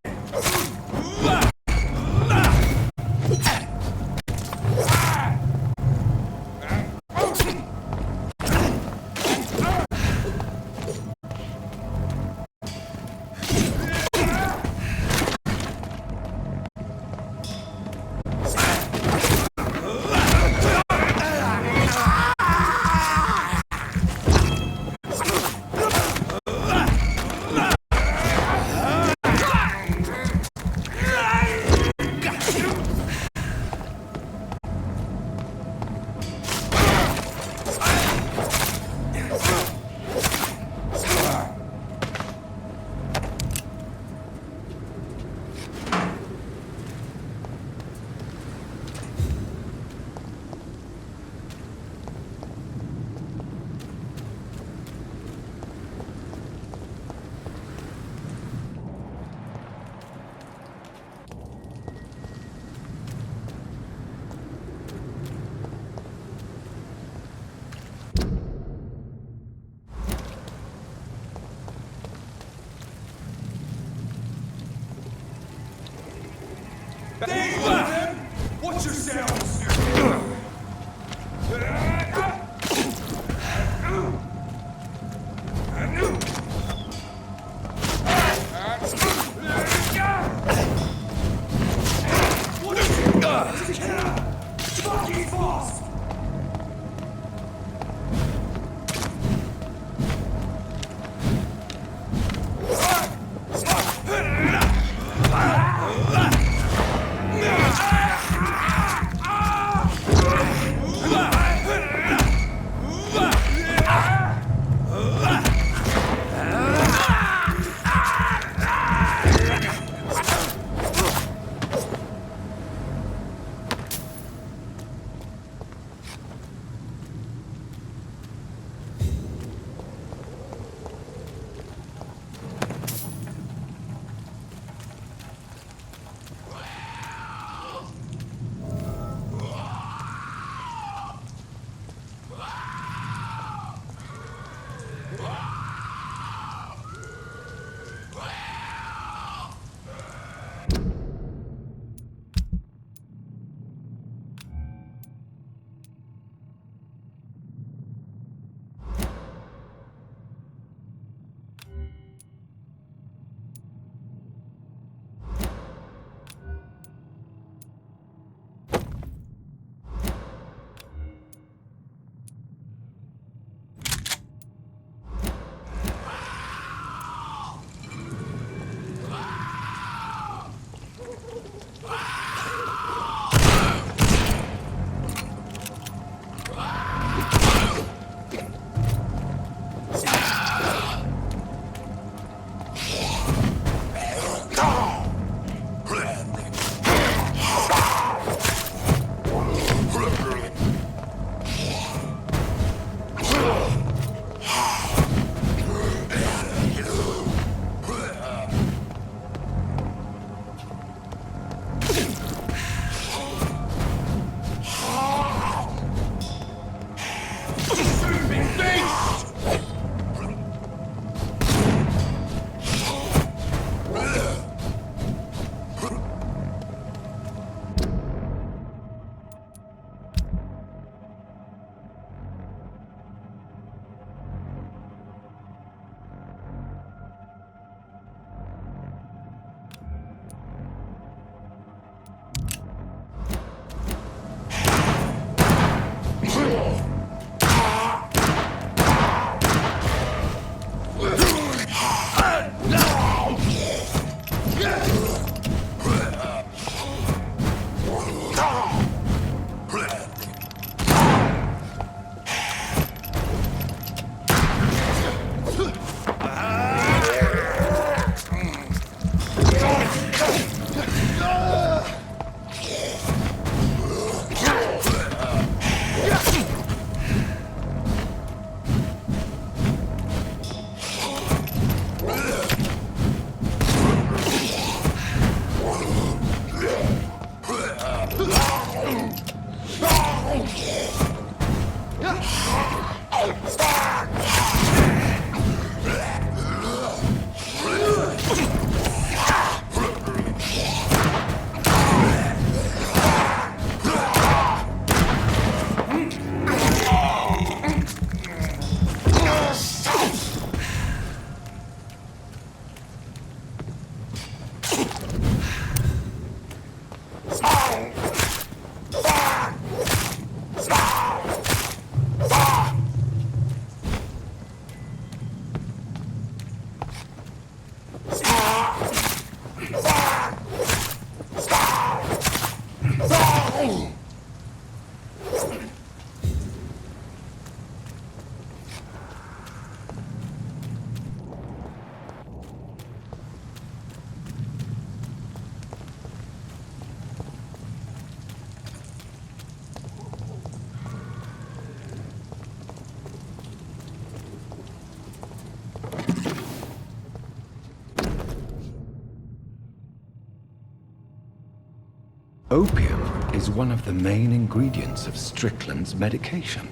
Opium is one of the main ingredients of Strickland's medication.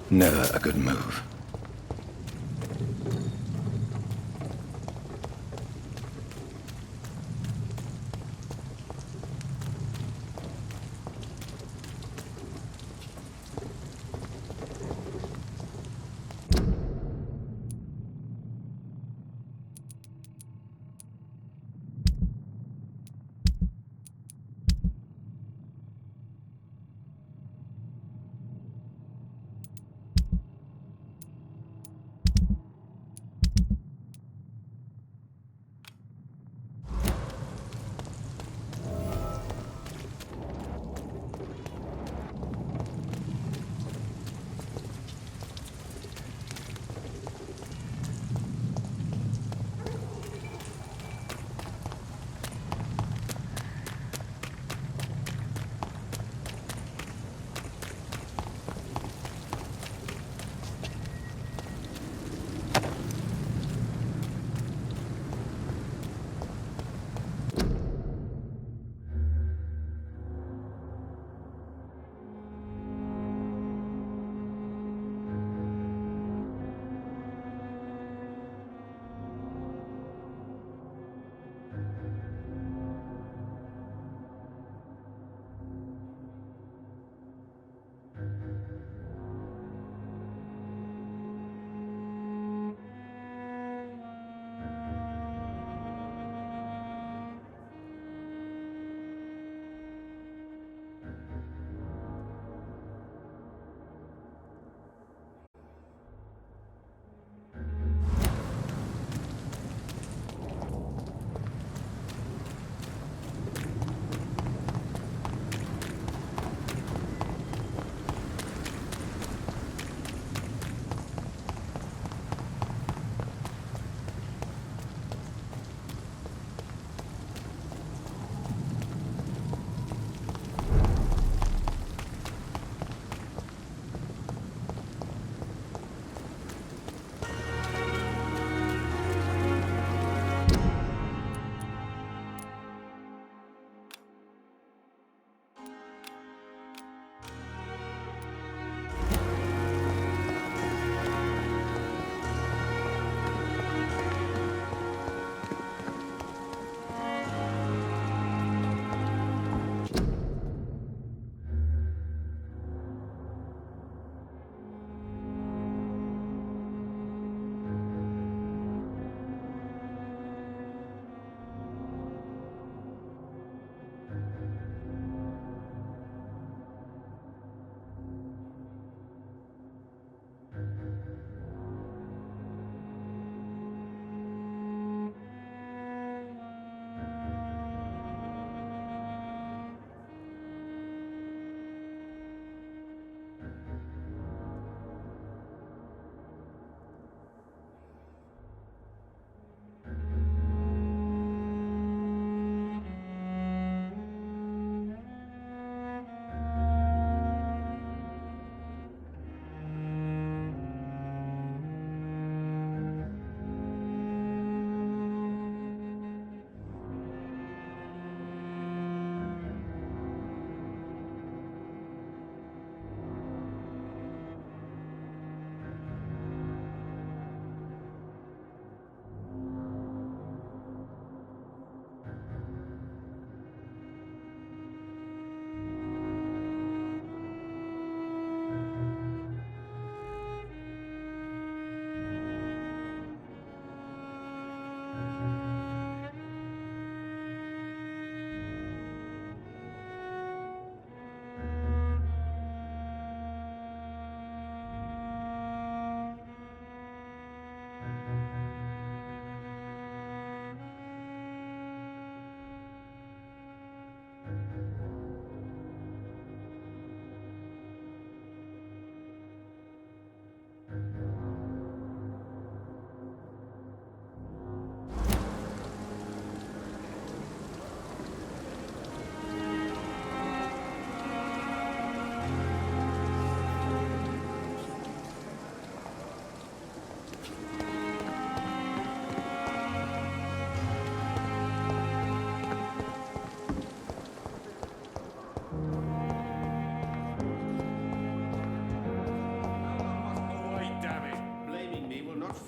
Never a good move.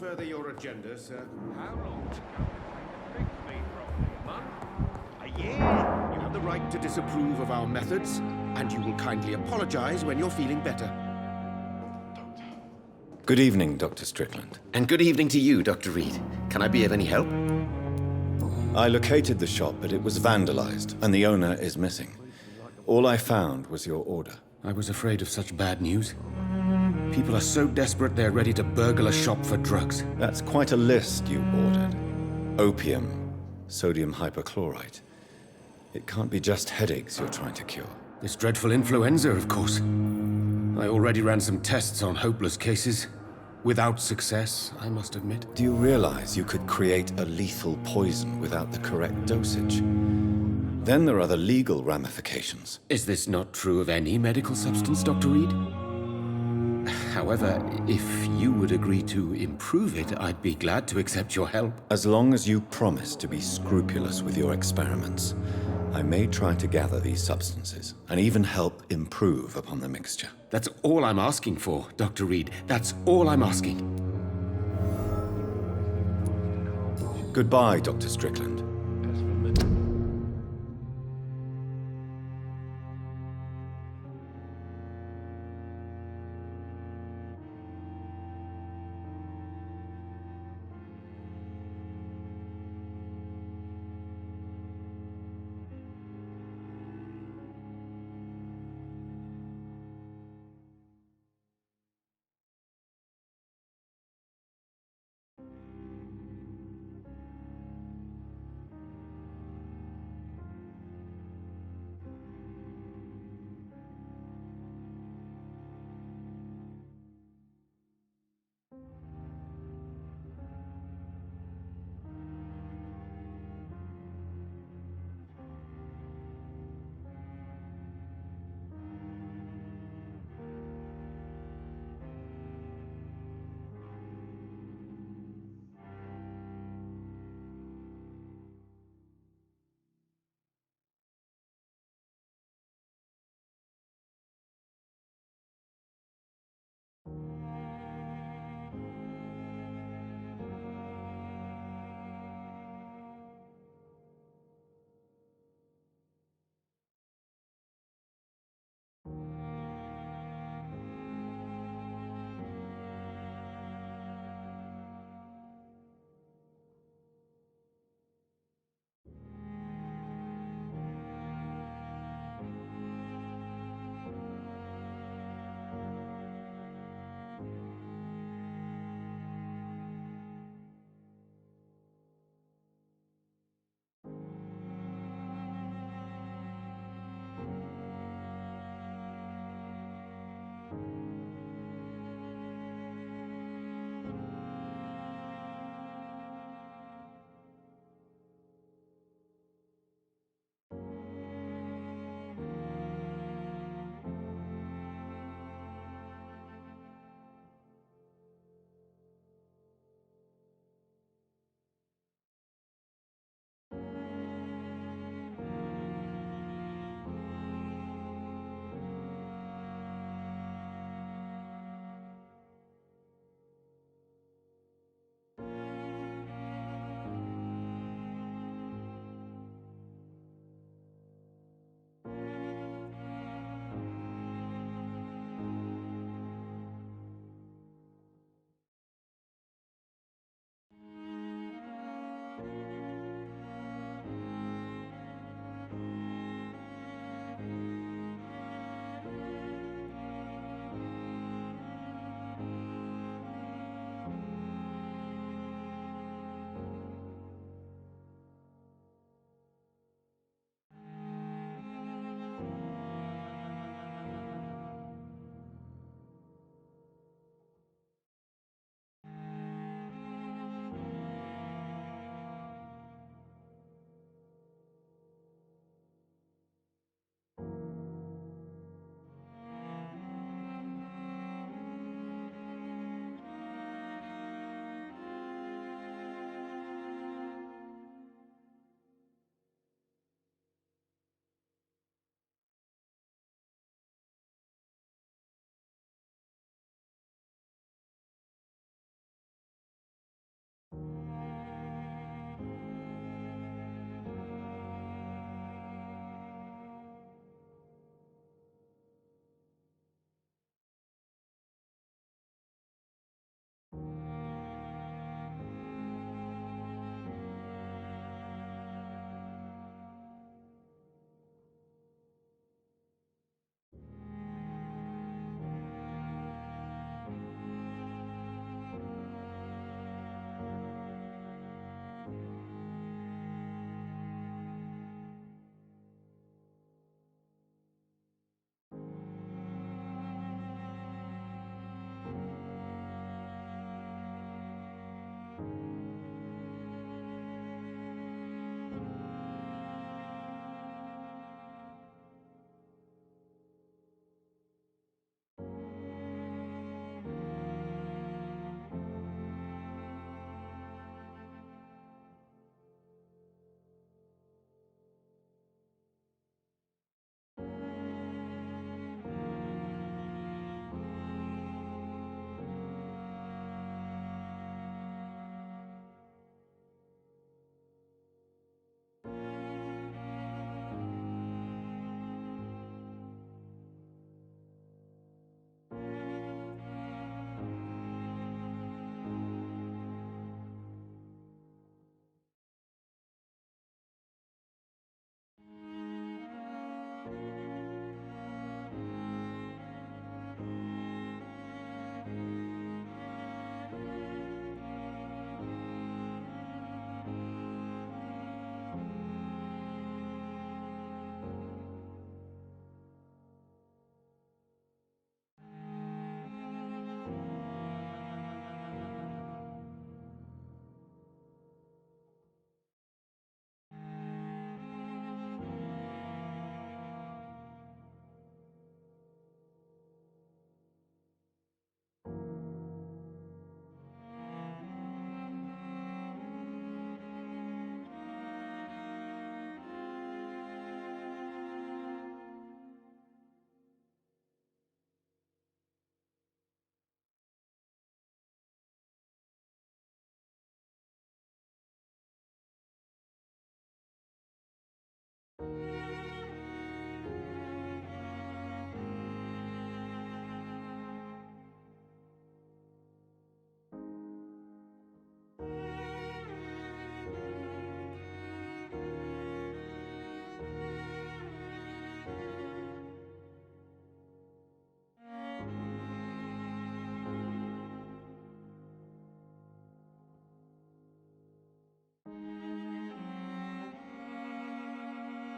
further your agenda, sir.
How long to come and fix me from month? A year?
You have the right to disapprove of our methods, and you will kindly apologize when you're feeling better.
Good evening, Dr. Strickland.
And good evening to you, Dr. Reed. Can I be of any help?
I located the shop, but it was vandalized, and the owner is missing. All I found was your order.
I was afraid of such bad news. People are so desperate they're ready to burgle a shop for drugs.
That's quite a list you ordered. Opium, sodium hypochlorite. It can't be just headaches you're trying to cure.
This dreadful influenza, of course. I already ran some tests on hopeless cases. Without success, I must admit.
Do you realize you could create a lethal poison without the correct dosage? Then there are the legal ramifications.
Is this not true of any medical substance, Dr. Reed? However, if you would agree to improve it, I'd be glad to accept your help.
As long as you promise to be scrupulous with your experiments, I may try to gather these substances and even help improve upon the mixture.
That's all I'm asking for, Dr. Reed. That's all I'm asking.
Goodbye, Dr. Strickland.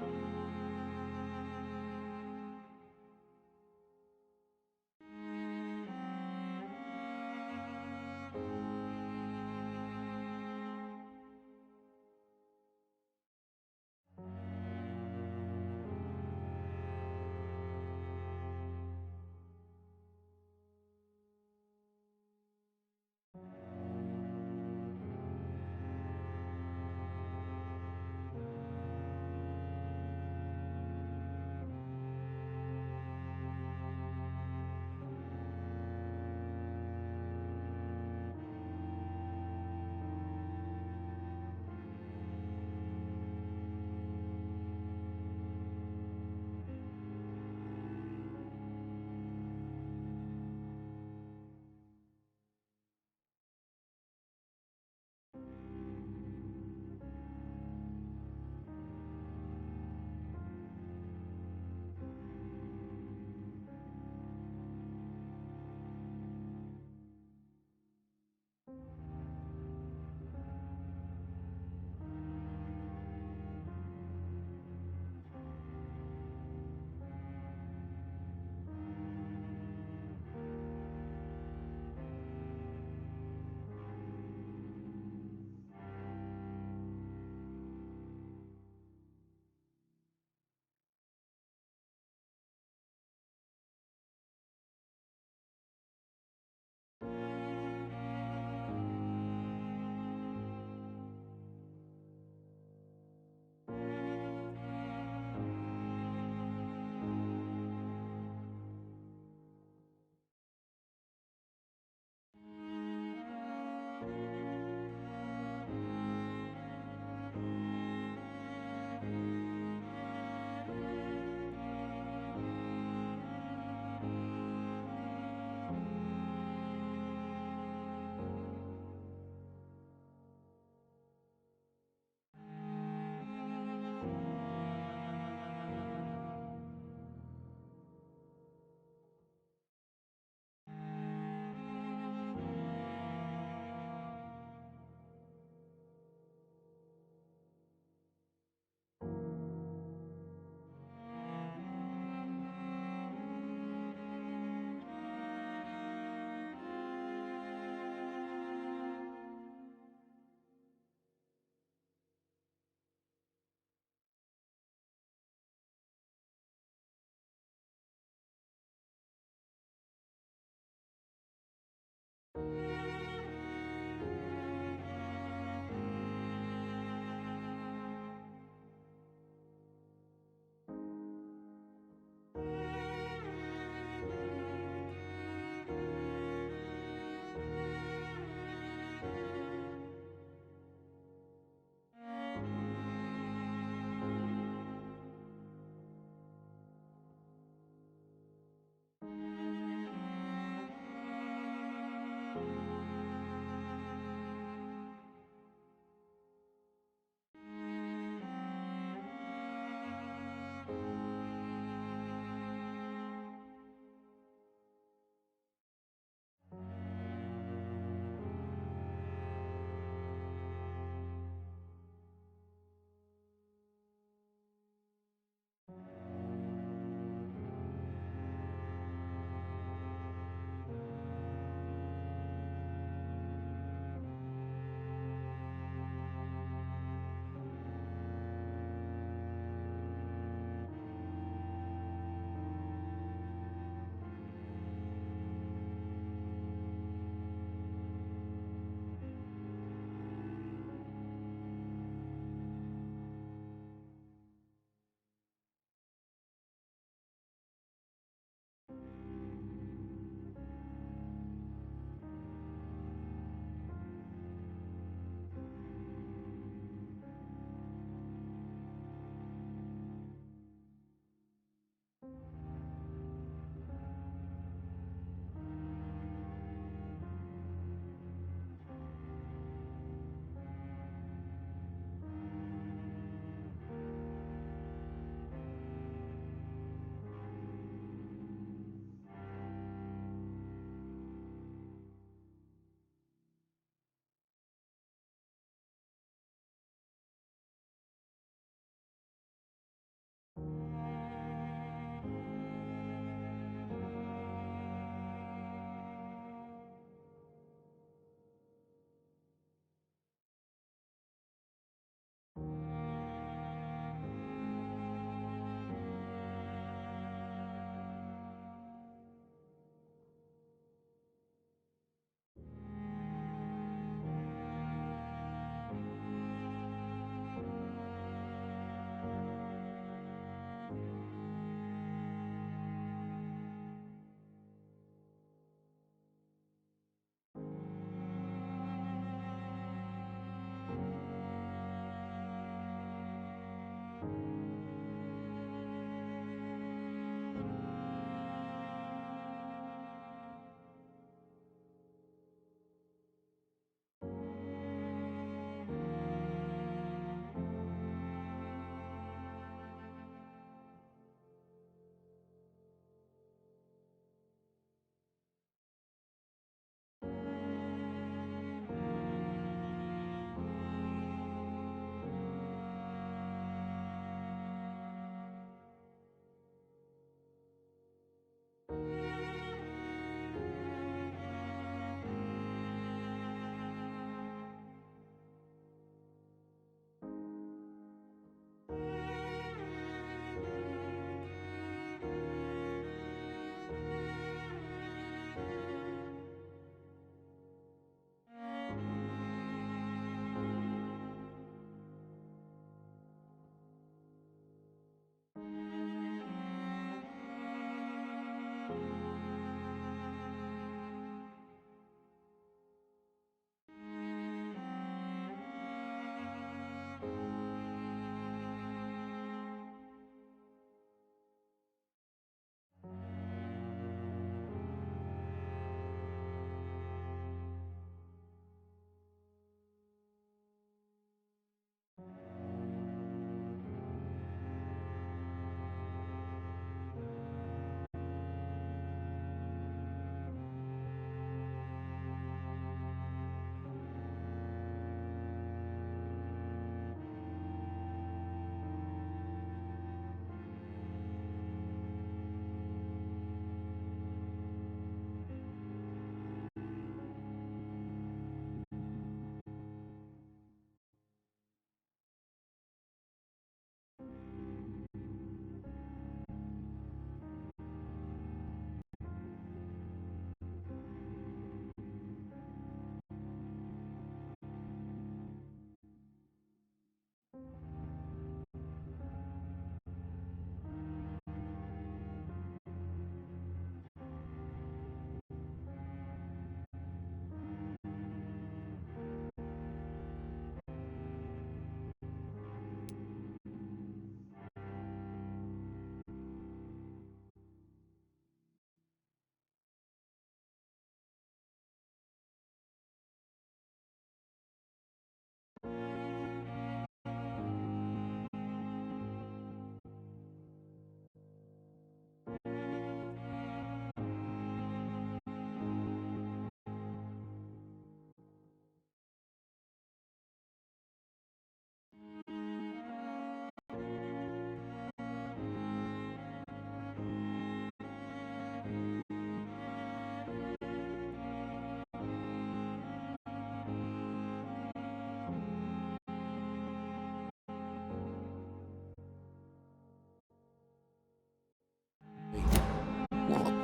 you.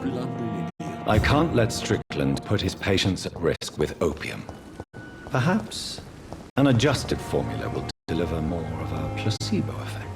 blundering idiot.
I can't let Strickland put his patients at risk with opium. Perhaps an adjusted formula will deliver more of a placebo effect.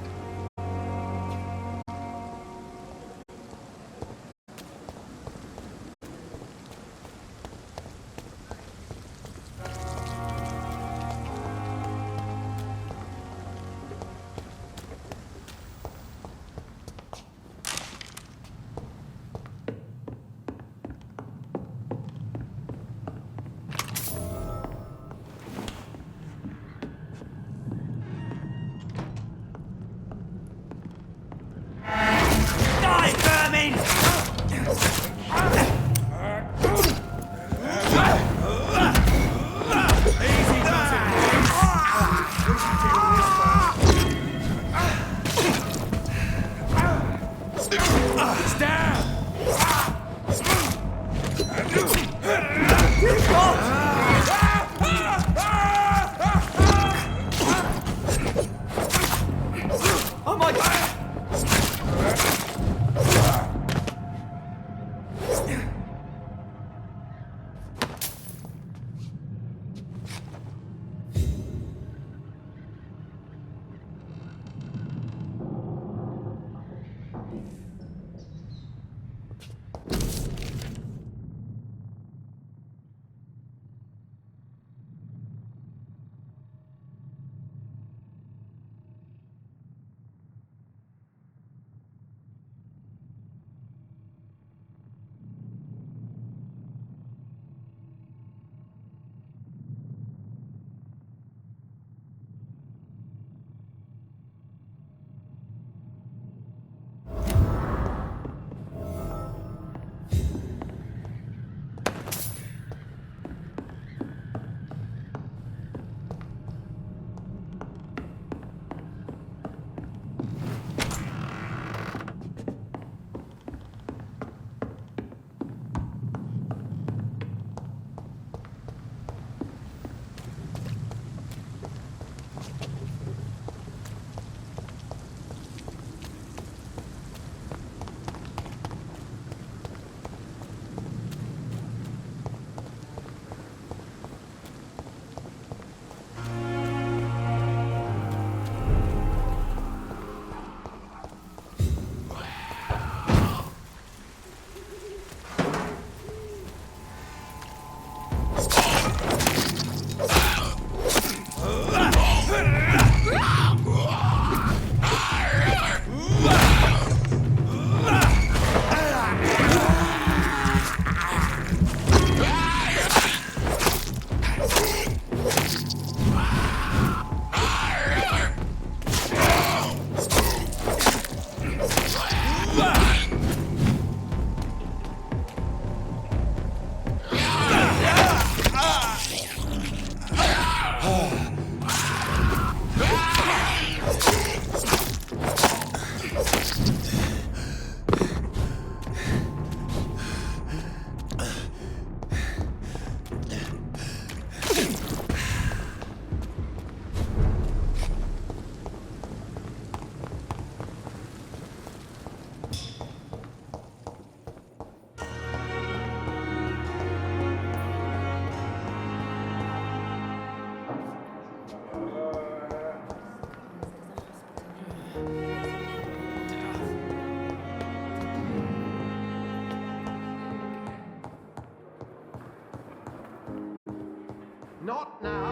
Not now.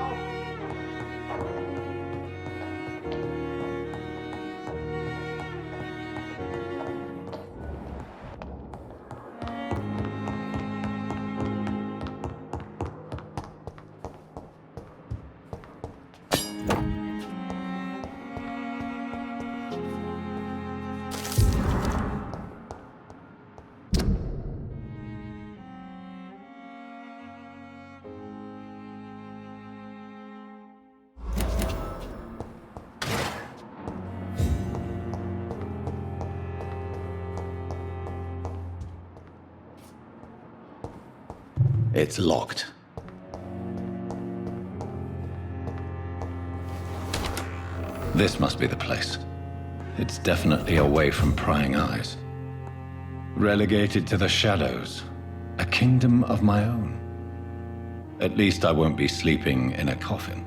It's locked. This must be the place. It's definitely away from prying eyes. Relegated to the shadows. A kingdom of my own. At least I won't be sleeping in a coffin.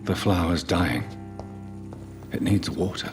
The flower's dying. It needs water.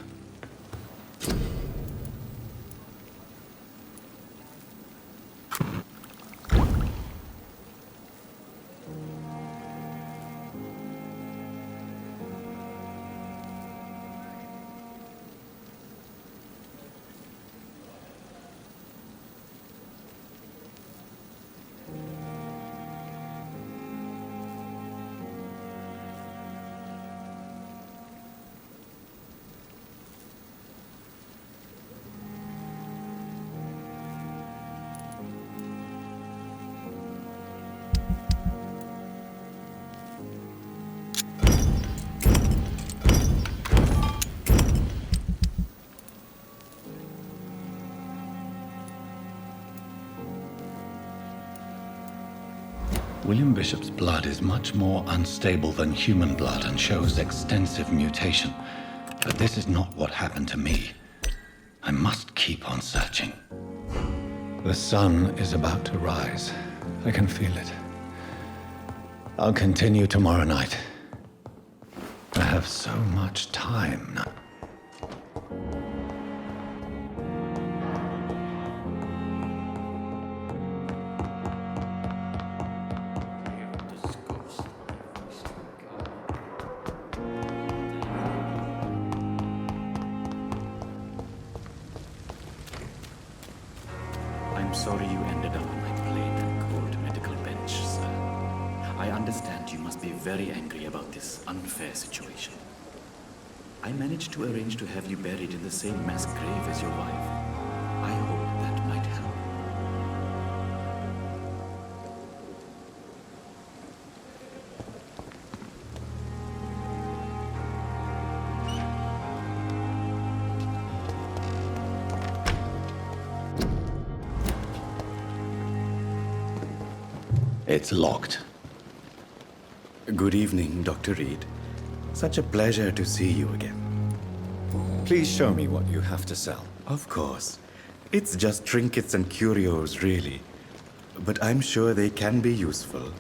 William Bishop's blood is much more unstable than human blood and shows extensive mutation. But this is not what happened to me. I must keep on searching. The sun is about to rise. I can feel it. I'll continue tomorrow night. I have so much time now.
I'm sorry you ended up on my plain and cold medical bench, sir. I understand you must be very angry about this unfair situation. I managed to arrange to have you buried in the same mass grave as your wife. I hope that might help.
It's locked.
Good evening, Dr. Reed. Such a pleasure to see you again. Please show me what you have to sell. Of course. It's just trinkets and curios, really. But I'm sure they can be useful.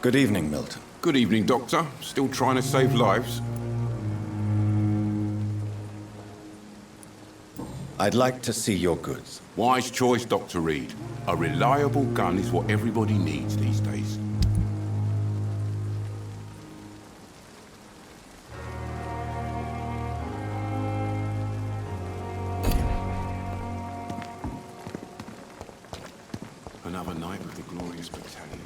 Good evening, Milton.
Good evening, Doctor. Still trying to save lives?
I'd like to see your goods.
Wise choice, Dr. Reed. A reliable gun is what everybody needs these days. Another night with the glorious battalion.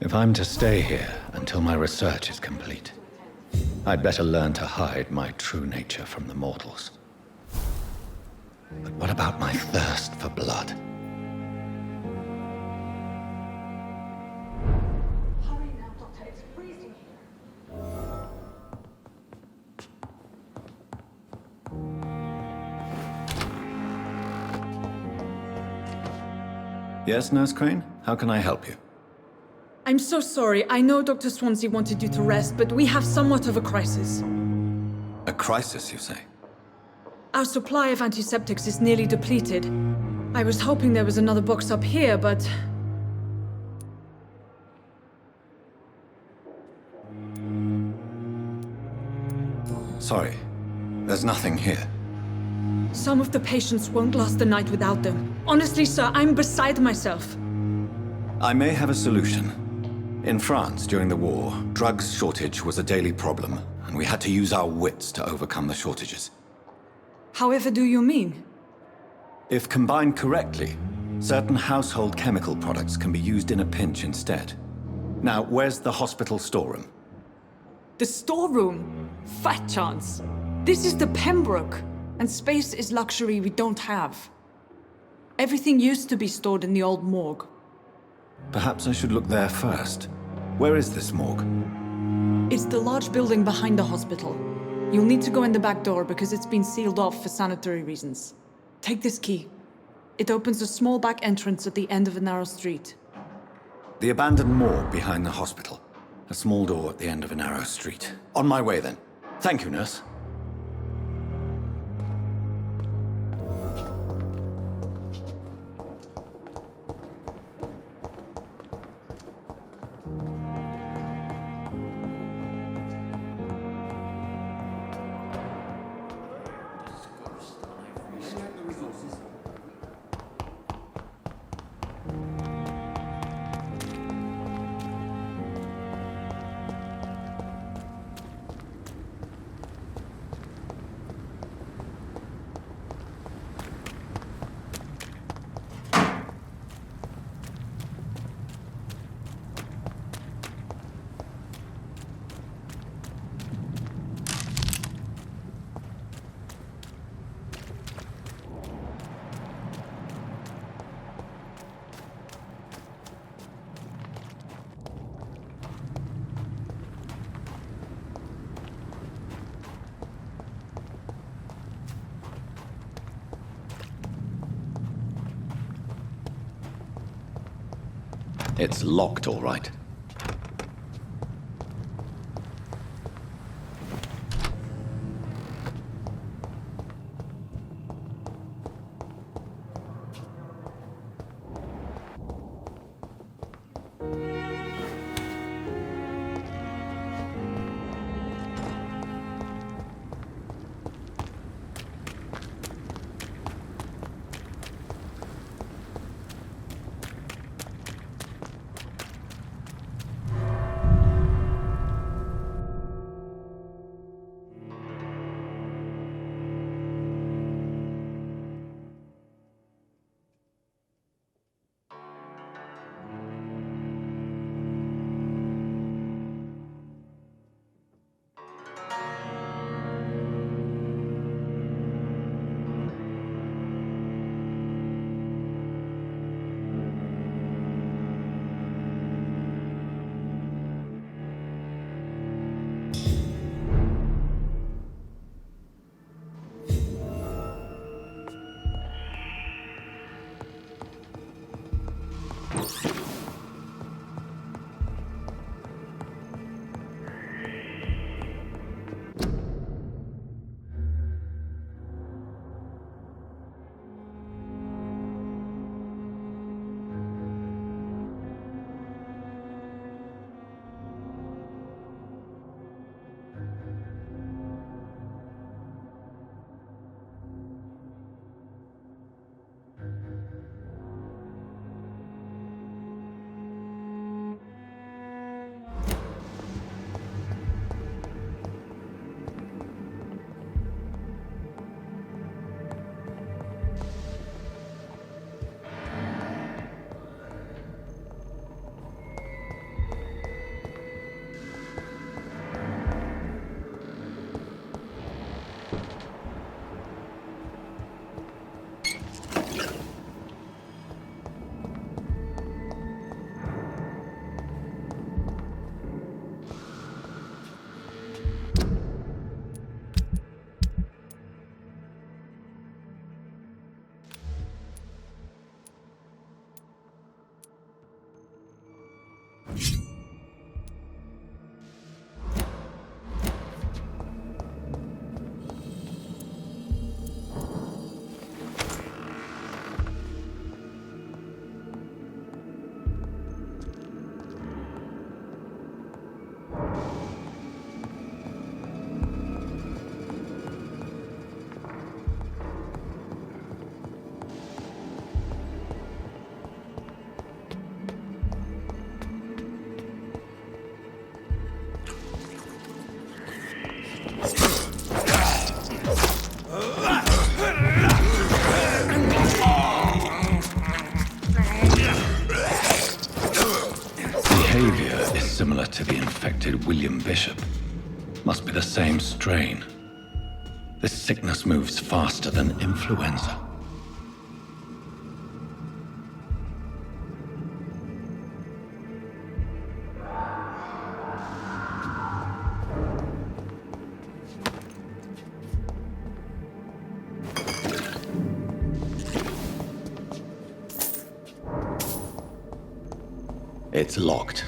If I'm to stay here until my research is complete, I'd better learn to hide my true nature from the mortals. But what about my thirst for blood?
Hurry now, Doctor. It's freezing here.
Yes, Nurse Crane? How can I help you?
I'm so sorry. I know Dr. Swansea wanted you to rest, but we have somewhat of a crisis.
A crisis, you say?
Our supply of antiseptics is nearly depleted. I was hoping there was another box up here, but...
Sorry. There's nothing here.
Some of the patients won't last the night without them. Honestly, sir, I'm beside myself.
I may have a solution. In France, during the war, drugs shortage was a daily problem, and we had to use our wits to overcome the shortages.
However do you mean?
If combined correctly, certain household chemical products can be used in a pinch instead. Now, where's the hospital storeroom?
The storeroom? Fat chance. This is the Pembroke, and space is luxury we don't have. Everything used to be stored in the old morgue.
Perhaps I should look there first. Where is this morgue?
It's the large building behind the hospital. You'll need to go in the back door because it's been sealed off for sanitary reasons. Take this key. It opens a small back entrance at the end of a narrow street.
The abandoned morgue behind the hospital. A small door at the end of a narrow street. On my way then. Thank you, nurse. It's locked, all right. similar to the infected William Bishop. Must be the same strain. This sickness moves faster than influenza. It's locked.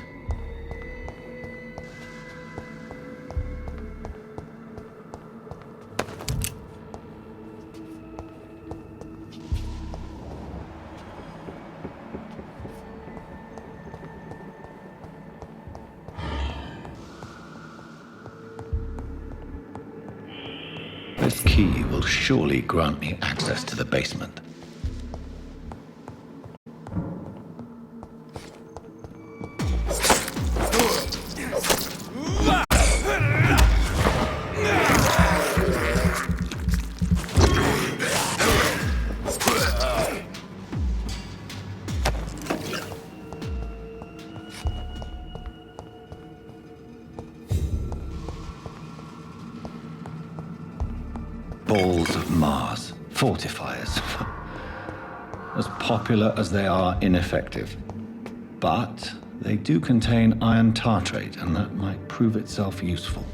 This key will surely grant me access to the basement. Balls of Mars, fortifiers. As popular as they are ineffective. But they do contain iron tartrate, and that might prove itself useful.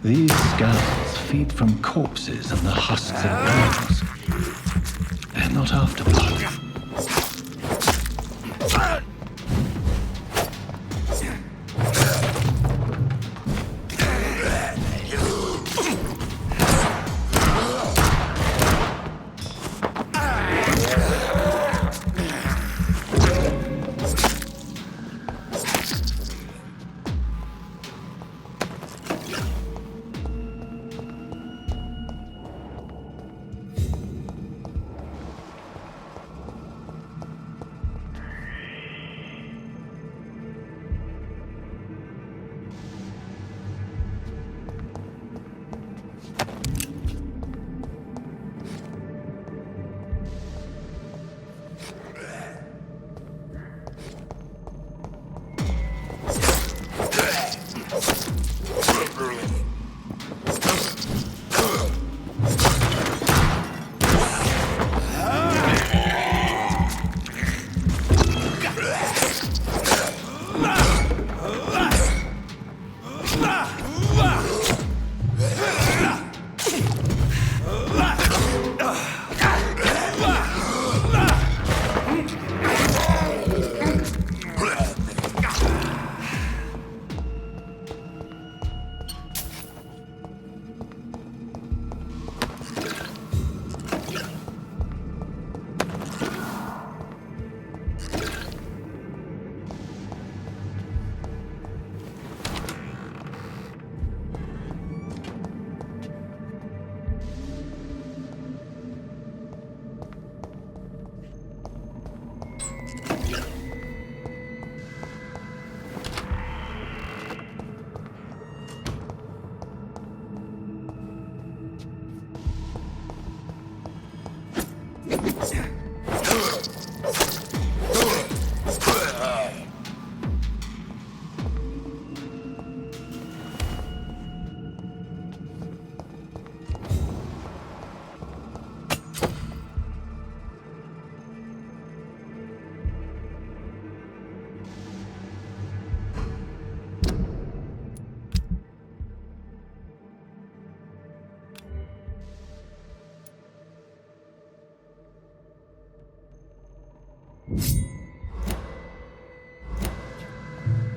These scales feed from corpses and the husks of animals. They're not after blood.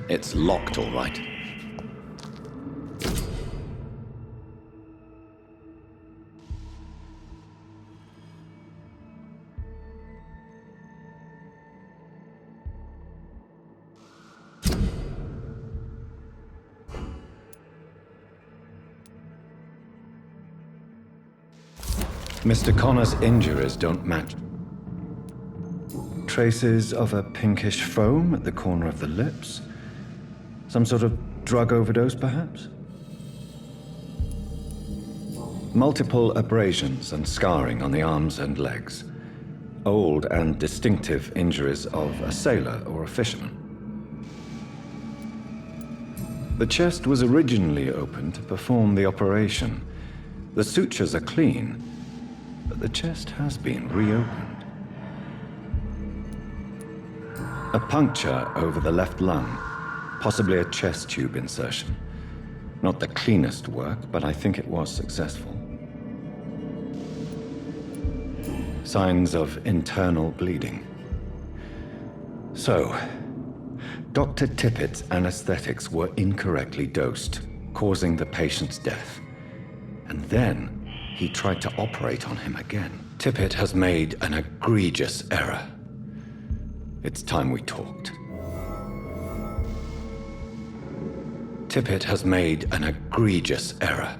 It's locked, all right. Mr. Connor's injuries don't match. Traces of a pinkish foam at the corner of the lips. Some sort of drug overdose, perhaps? Multiple abrasions and scarring on the arms and legs. Old and distinctive injuries of a sailor or a fisherman. The chest was originally opened to perform the operation. The sutures are clean, but the chest has been reopened. A puncture over the left lung, possibly a chest tube insertion. Not the cleanest work, but I think it was successful. Signs of internal bleeding. So, Dr. Tippett's anesthetics were incorrectly dosed, causing the patient's death. And then he tried to operate on him again. Tippett has made an egregious error. It's time we talked. Tippett has made an egregious error.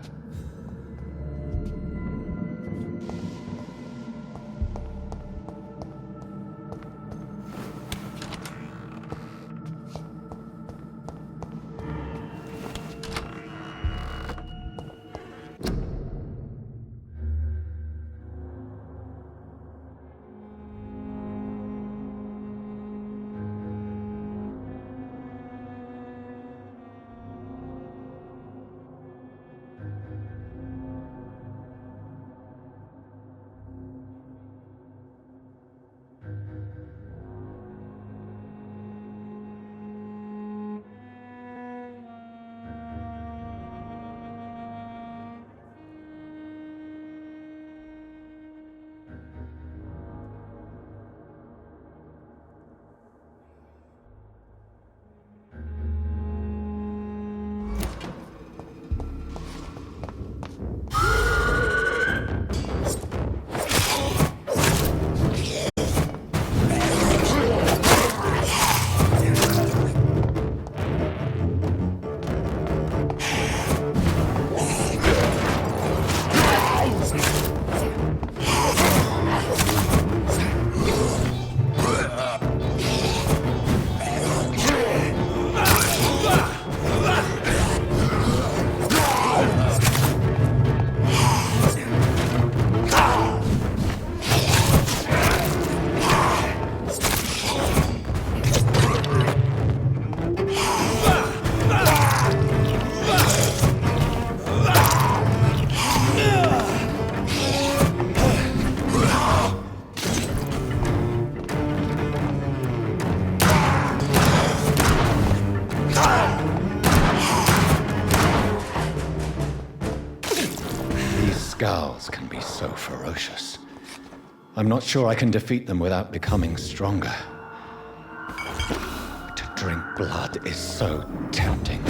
Scowls can be so ferocious. I'm not sure I can defeat them without becoming stronger. To drink blood is so tempting.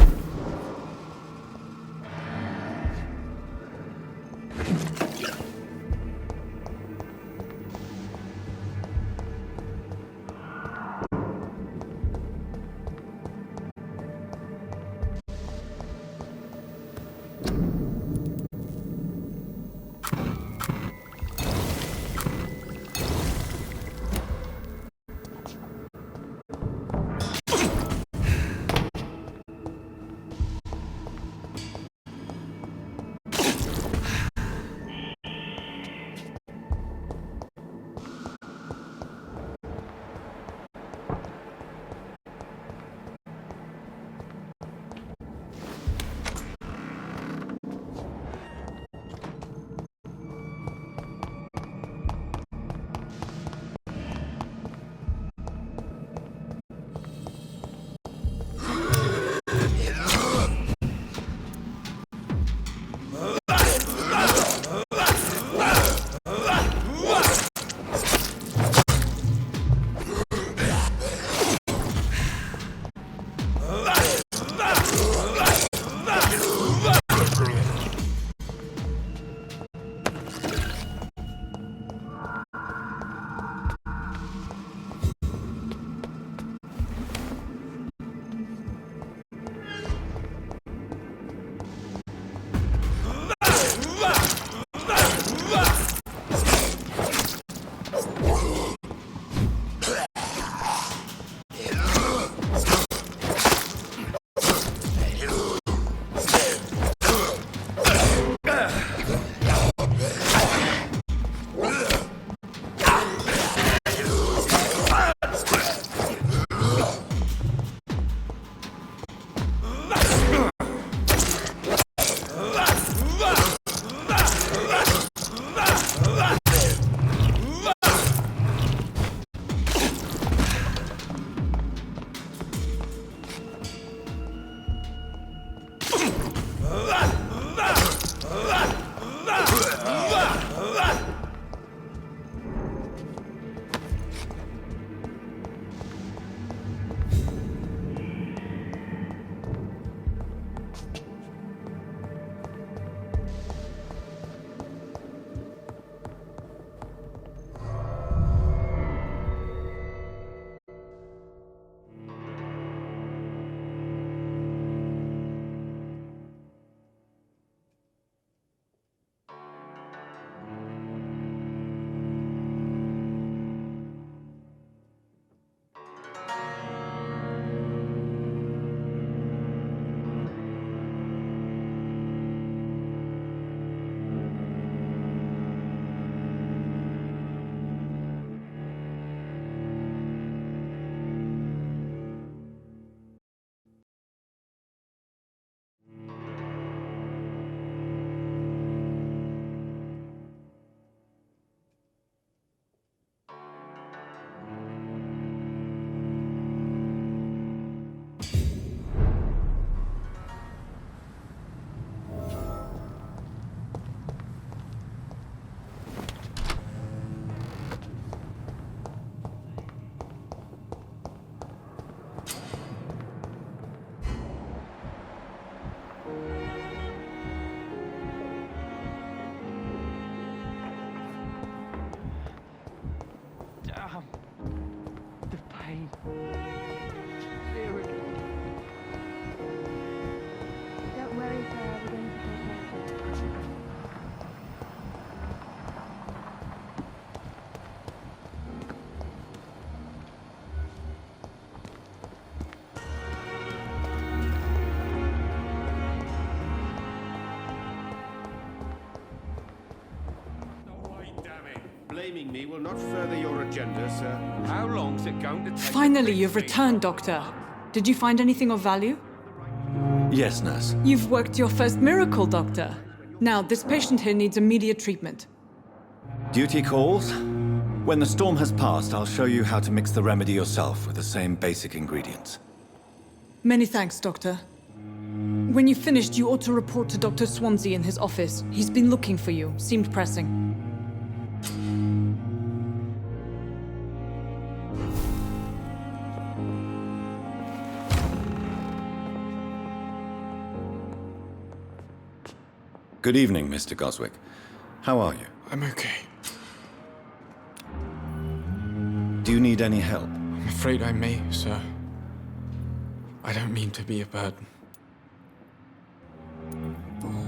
blaming me will not further your agenda, sir. How long's it going to take?
Finally, you've returned, Doctor. Did you find anything of value?
Yes, nurse.
You've worked your first miracle, Doctor. Now, this patient here needs immediate treatment.
Duty calls. When the storm has passed, I'll show you how to mix the remedy yourself with the same basic ingredients.
Many thanks, Doctor. When you've finished, you ought to report to Dr. Swansea in his office. He's been looking for you. Seemed pressing.
Good evening, Mr. Goswick. How are you?
I'm okay.
Do you need any help?
I'm afraid I may, sir. I don't mean to be a burden.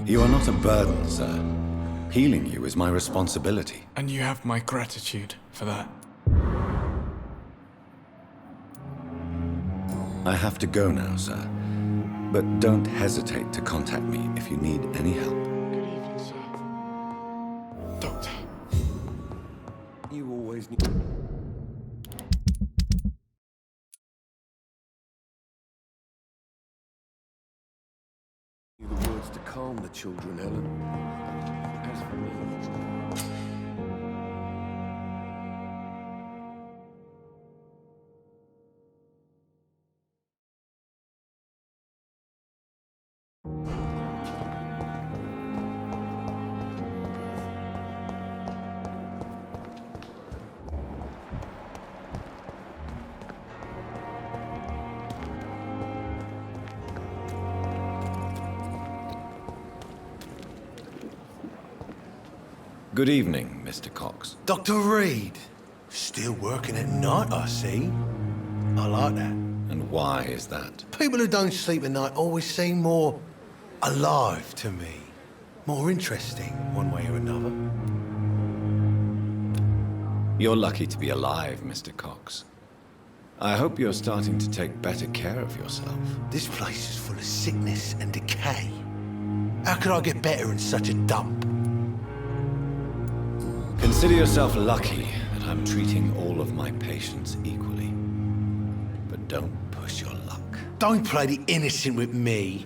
You are not a burden, sir. Healing you is my responsibility.
And you have my gratitude for that.
I have to go now, sir. But don't hesitate to contact me if you need any help.
Good evening, sir. Doctor.
You always need... the words to calm the children, Helen. As for me...
Good evening, Mr. Cox.
Dr. Reed. Still working at night, I see. I like that.
And why is that?
People who don't sleep at night always seem more alive to me. More interesting, one way or another.
You're lucky to be alive, Mr. Cox. I hope you're starting to take better care of yourself.
This place is full of sickness and decay. How could I get better in such a dump?
Consider yourself lucky that I'm treating all of my patients equally. But don't push your luck.
Don't play the innocent with me.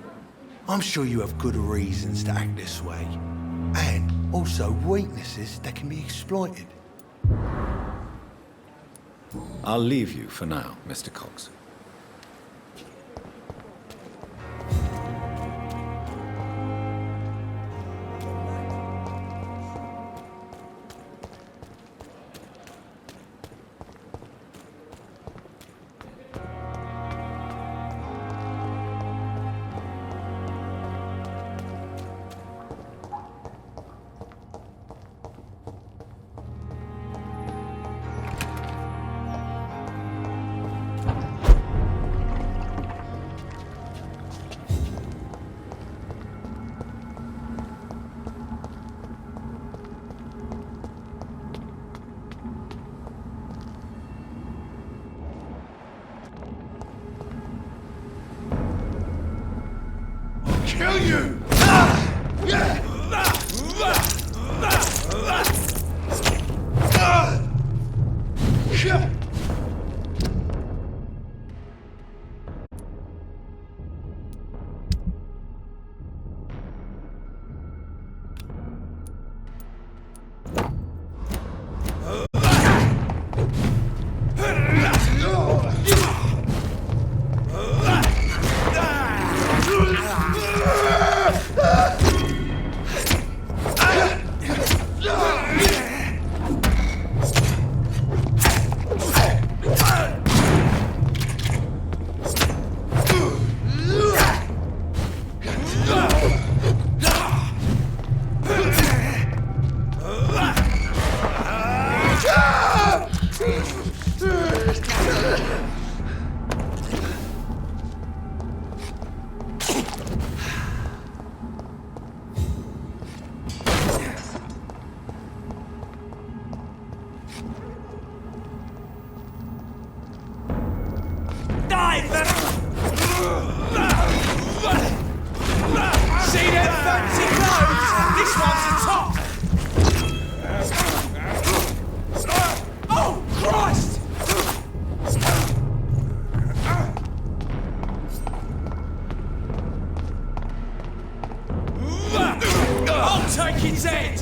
I'm sure you have good reasons to act this way. And also weaknesses that can be exploited.
I'll leave you for now, Mr. Cox.
take his head!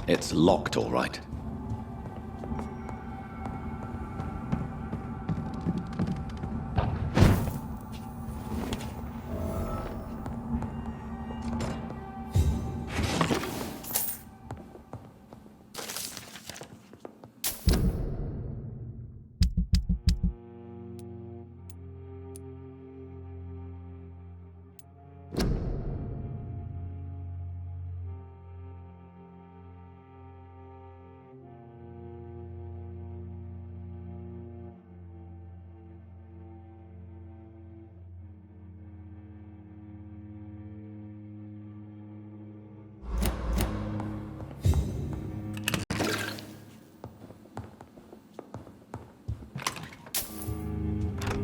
It's locked, all right.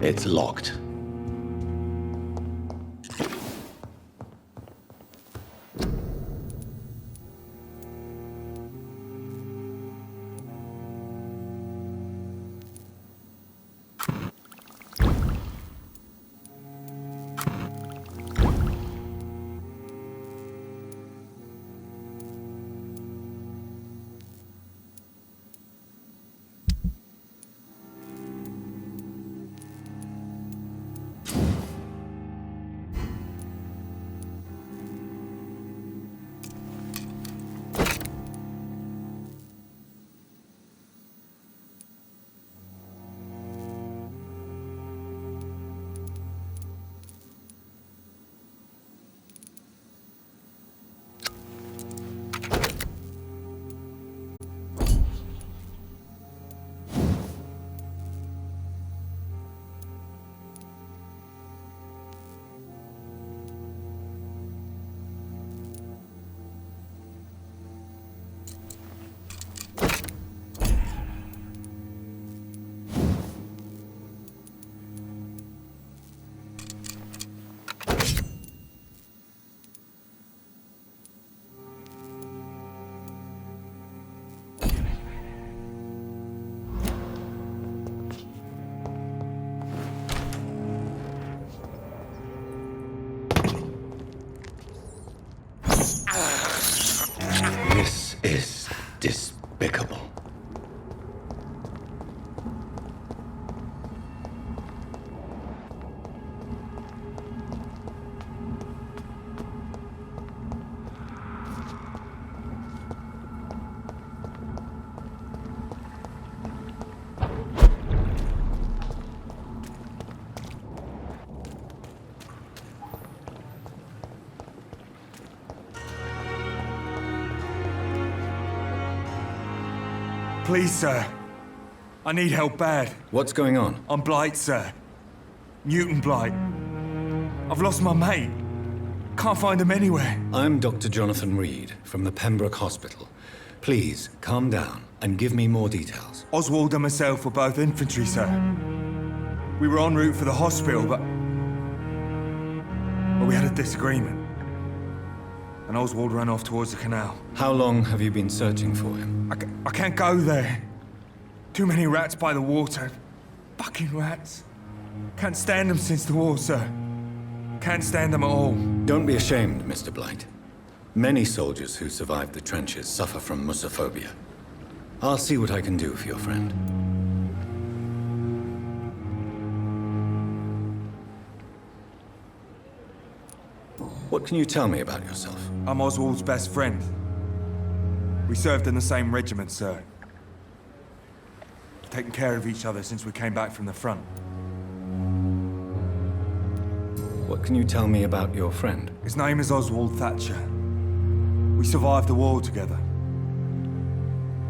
It's locked. This is despicable.
Please, sir. I need help bad.
What's going on?
I'm Blight, sir. Newton Blight. I've lost my mate. Can't find him anywhere.
I'm Dr. Jonathan Reed from the Pembroke Hospital. Please, calm down And give me more details.
Oswald and myself were both infantry, sir. We were en route for the hospital, but we had a disagreement. And Oswald ran off towards the canal.
How long have you been searching for him?
I can't go there. Too many rats by the water. Fucking rats. Can't stand them since the war, sir. Can't stand them at all.
Don't be ashamed, Mr. Blight. Many soldiers who survived the trenches suffer from musophobia. I'll see what I can do for your friend. What can you tell me about yourself?
I'm Oswald's best friend. We served in the same regiment, sir. Taken care of each other since we came back from the front.
What can you tell me about your friend?
His name is Oswald Thatcher. We survived the war together.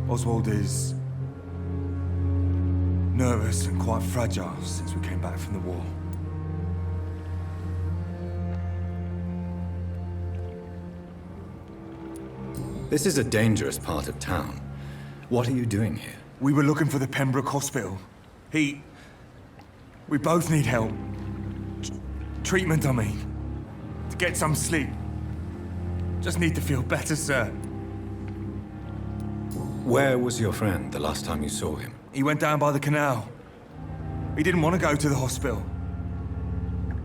Oswald is nervous and quite fragile since we came back from the war.
This is a dangerous part of town. What are you doing here?
We were looking for the Pembroke Hospital. We both need help. Treatment, I mean. To get some sleep. Just need to feel better, sir.
Where was your friend the last time you saw him?
He went down by the canal. He didn't want to go to the hospital.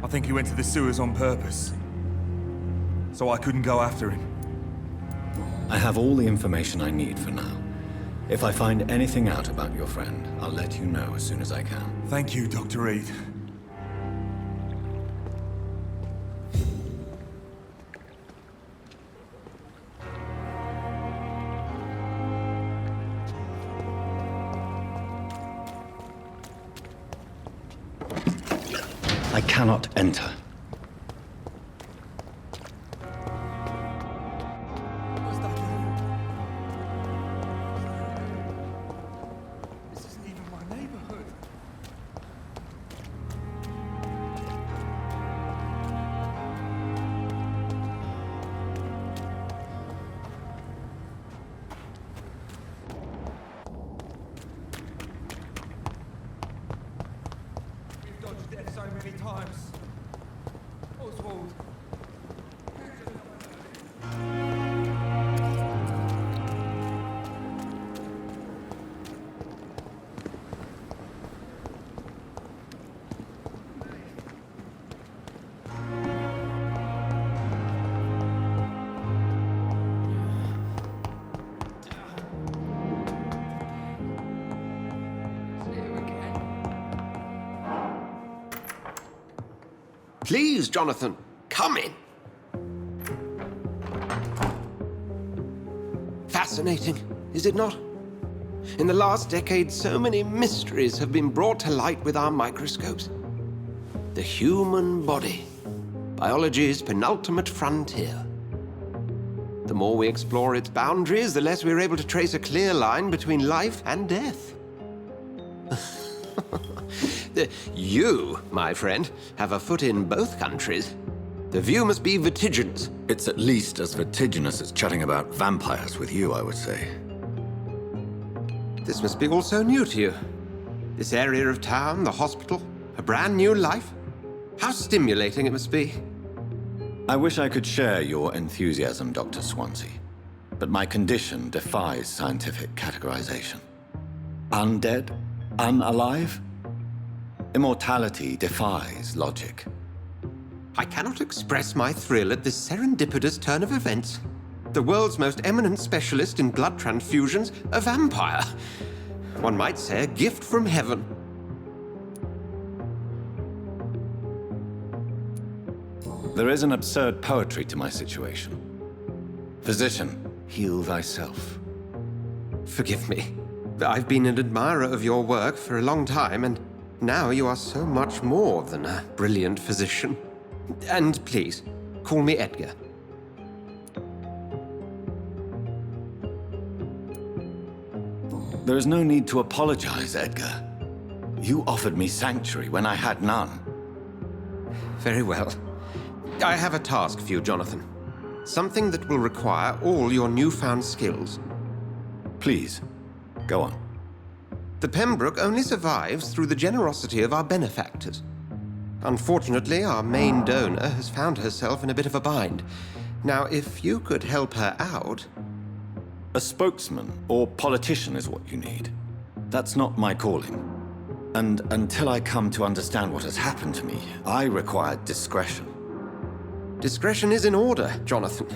I think he went to the sewers on purpose. So I couldn't go after him.
I have all the information I need for now. If I find anything out about your friend, I'll let you know as soon as I can.
Thank you, Dr. Reed.
I cannot enter.
So many times. Oswald.
Please, Jonathan, come in. Fascinating, is it not? In the last decade, so many mysteries have been brought to light with our microscopes. The human body, biology's penultimate frontier. The more we explore its boundaries, the less we're able to trace a clear line between life and death. You, my friend, have a foot in both countries. The view must be vertiginous.
It's at least as vertiginous as chatting about vampires with you, I would say.
This must be all so new to you. This area of town, the hospital, a brand new life. How stimulating it must be.
I wish I could share your enthusiasm, Dr. Swansea, but my condition defies scientific categorization. Undead? Unalive? Immortality defies logic.
I cannot express my thrill at this serendipitous turn of events. The world's most eminent specialist in blood transfusions, a vampire. One might say a gift from heaven.
There is an absurd poetry to my situation. Physician, heal thyself.
Forgive me. I've been an admirer of your work for a long time, and now you are so much more than a brilliant physician. And please, call me Edgar.
There is no need to apologize, Edgar. You offered me sanctuary when I had none.
Very well. I have a task for you, Jonathan. Something that will require all your newfound skills.
Please. Go on.
The Pembroke only survives through the generosity of our benefactors. Unfortunately, our main donor has found herself in a bit of a bind. Now, if you could help her out...
A spokesman or politician is what you need. That's not my calling. And until I come to understand what has happened to me, I require discretion.
Discretion is in order, Jonathan.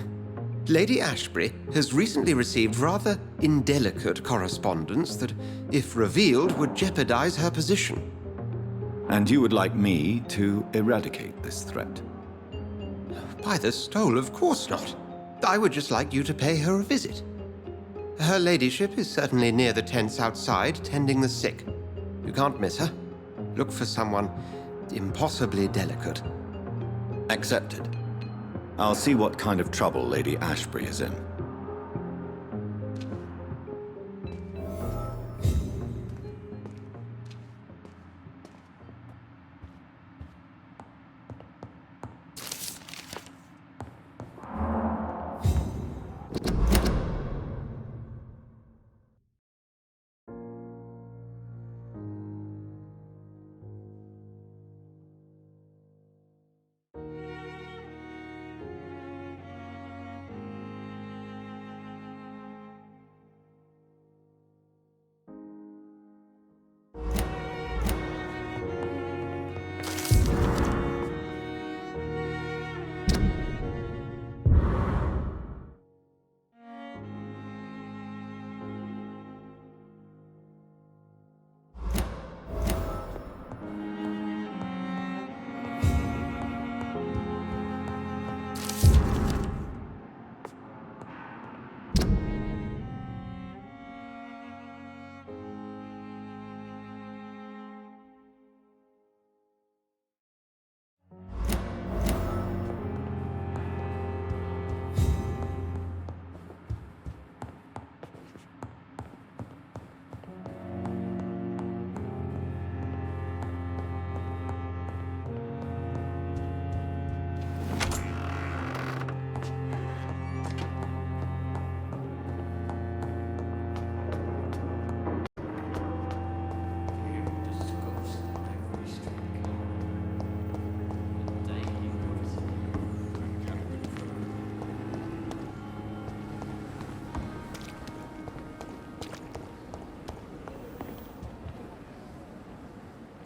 Lady Ashbury has recently received rather indelicate correspondence that, if revealed, would jeopardize her position.
And you would like me to eradicate this threat?
By the stole, of course not. I would just like you to pay her a visit. Her ladyship is certainly near the tents outside, tending the sick. You can't miss her. Look for someone impossibly delicate.
Accepted. I'll see what kind of trouble Lady Ashbury is in.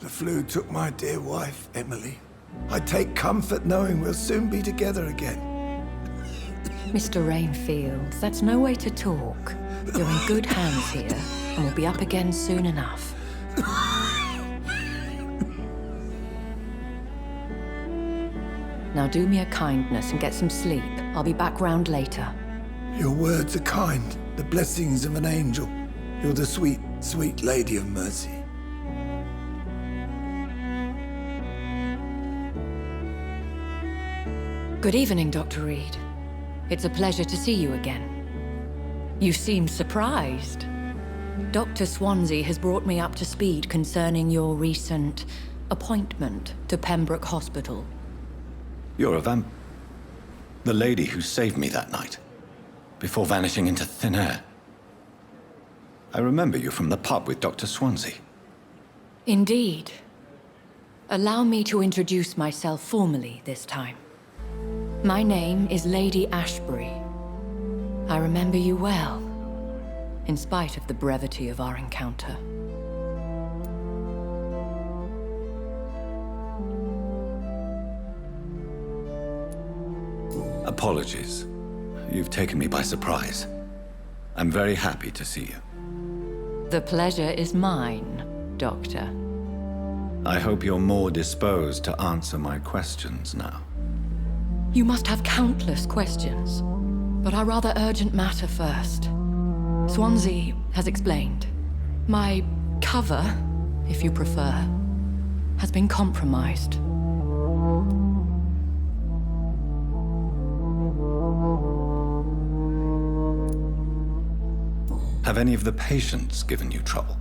The flu took my dear wife, Emily. I take comfort knowing we'll soon be together again.
Mr. Rainfield, that's no way to talk. You're in good hands here, and we'll be up again soon enough. Now do me a kindness and get some sleep. I'll be back round later.
Your words are kind, the blessings of an angel. You're the sweet, sweet Lady of Mercy.
Good evening, Dr. Reed. It's a pleasure to see you again. You seem surprised. Dr. Swansea has brought me up to speed concerning your recent appointment to Pembroke Hospital.
You're a the lady who saved me that night, before vanishing into thin air. I remember you from the pub with Dr. Swansea.
Indeed. Allow me to introduce myself formally this time. My name is Lady Ashbury. I remember you well, in spite of the brevity of our encounter.
Apologies. You've taken me by surprise. I'm very happy to see you.
The pleasure is mine, Doctor.
I hope you're more disposed to answer my questions now.
You must have countless questions, but our rather urgent matter first. Swansea has explained. My cover, if you prefer, has been compromised.
Have any of the patients given you trouble?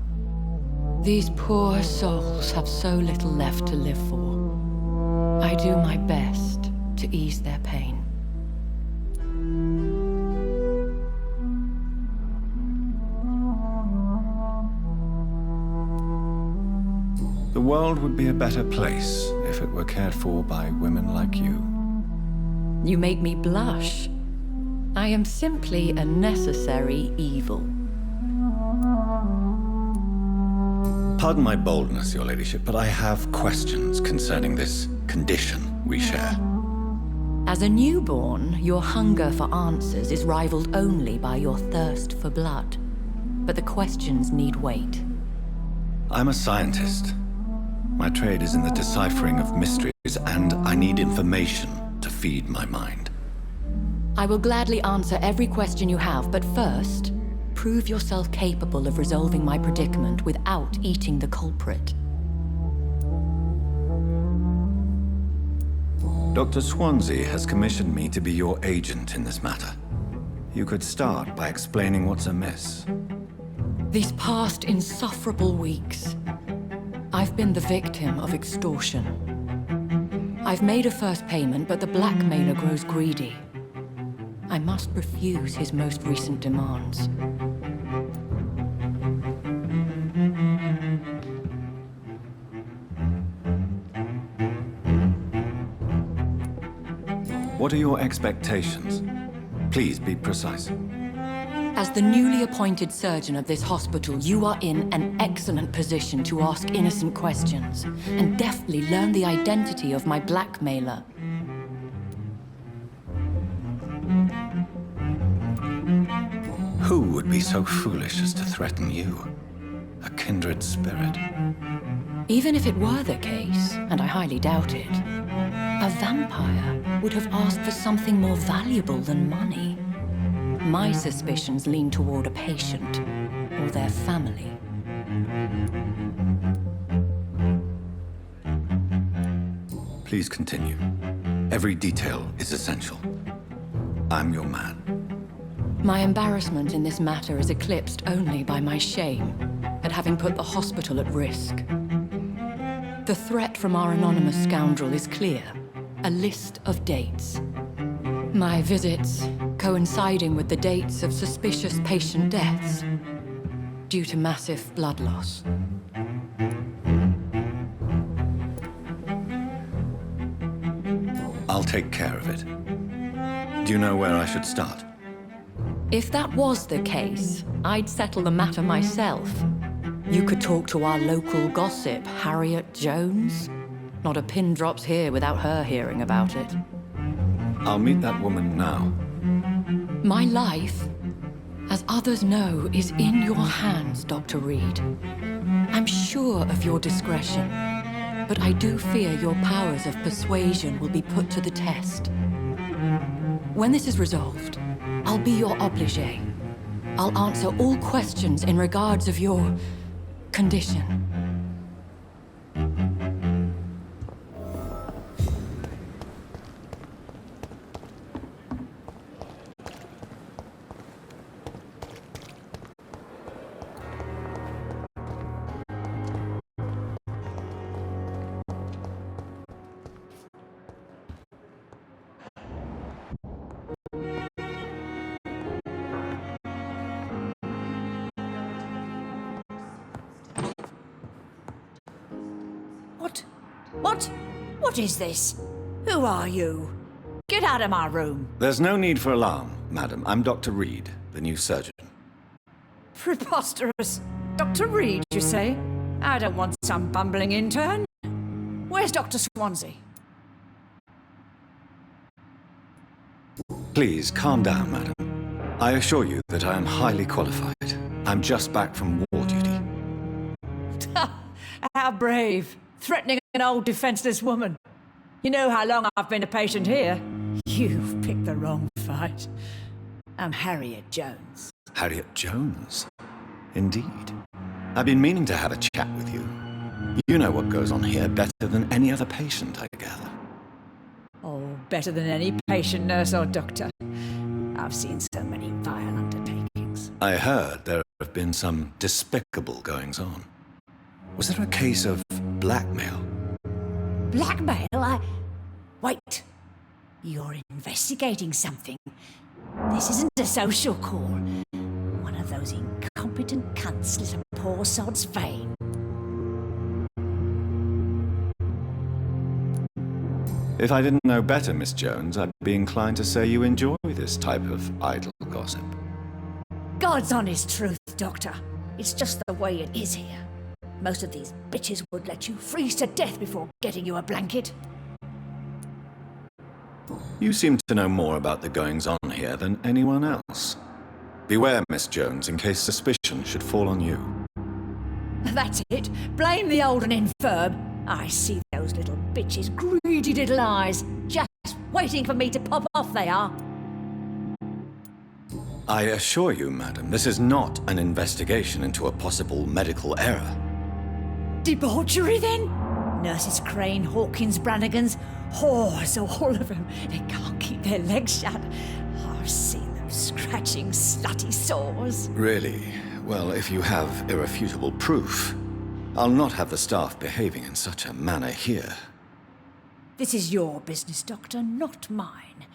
These poor souls have so little left to live for. I do my best to ease their pain.
The world would be a better place if it were cared for by women like you.
You make me blush. I am simply a necessary evil.
Pardon my boldness, Your Ladyship, but I have questions concerning this condition we share.
As a newborn, your hunger for answers is rivaled only by your thirst for blood. But the questions need wait.
I'm a scientist. My trade is in the deciphering of mysteries, and I need information to feed my mind.
I will gladly answer every question you have, but first, prove yourself capable of resolving my predicament without eating the culprit.
Dr. Swansea has commissioned me to be your agent in this matter. You could start by explaining what's amiss.
These past insufferable weeks, I've been the victim of extortion. I've made a first payment, but the blackmailer grows greedy. I must refuse his most recent demands.
What are your expectations? Please be precise.
As the newly appointed surgeon of this hospital, you are in an excellent position to ask innocent questions and deftly learn the identity of my blackmailer.
Who would be so foolish as to threaten you? A kindred spirit.
Even if it were the case, and I highly doubt it, a vampire would have asked for something more valuable than money. My suspicions lean toward a patient or their family.
Please continue. Every detail is essential. I'm your man.
My embarrassment in this matter is eclipsed only by my shame at having put the hospital at risk. The threat from our anonymous scoundrel is clear. A list of dates. My visits coinciding with the dates of suspicious patient deaths due to massive blood loss.
I'll take care of it. Do you know where I should start?
If that was the case, I'd settle the matter myself. You could talk to our local gossip, Harriet Jones. Not a pin drops here without her hearing about it.
I'll meet that woman now.
My life, as others know, is in your hands, Dr. Reed. I'm sure of your discretion, but I do fear your powers of persuasion will be put to the test. When this is resolved, I'll be your obligé. I'll answer all questions in regards of your condition.
What is this? Who are you? Get out of my room.
There's no need for alarm, madam. I'm Dr. Reed, the new surgeon.
Preposterous. Dr. Reed, you say? I don't want some bumbling intern. Where's Dr. Swansea?
Please, calm down, madam. I assure you that I am highly qualified. I'm just back from war duty.
How brave. Threatening an old defenseless woman. You know how long I've been a patient here? You've picked the wrong fight. I'm Harriet Jones.
Harriet Jones? Indeed. I've been meaning to have a chat with you. You know what goes on here better than any other patient, I gather.
Oh, better than any patient, nurse or doctor. I've seen so many vile undertakings.
I heard there have been some despicable goings-on. Was there a case of blackmail?
Blackmail? Wait. You're investigating something. This isn't a social call. One of those incompetent cunts lit a poor sod's vein.
If I didn't know better, Miss Jones, I'd be inclined to say you enjoy this type of idle gossip.
God's honest truth, Doctor. It's just the way it is here. Most of these bitches would let you freeze to death before getting you a blanket.
You seem to know more about the goings-on here than anyone else. Beware, Miss Jones, in case suspicion should fall on you.
That's it. Blame the old and infirm. I see those little bitches' greedy little eyes, just waiting for me to pop off they are.
I assure you, madam, this is not an investigation into a possible medical error.
Debauchery, then? Nurses Crane, Hawkins, Brannigans, whores, all of them. They can't keep their legs shut. I've seen them scratching slutty sores.
Really? Well, if you have irrefutable proof, I'll not have the staff behaving in such a manner here.
This is your business, Doctor, not mine.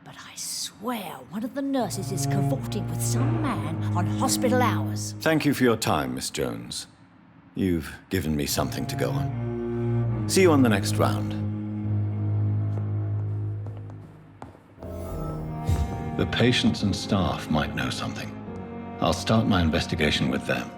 But I swear one of the nurses is cavorting with some man on hospital hours.
Thank you for your time, Miss Jones. You've given me something to go on. See you on the next round. The patients and staff might know something. I'll start my investigation with them.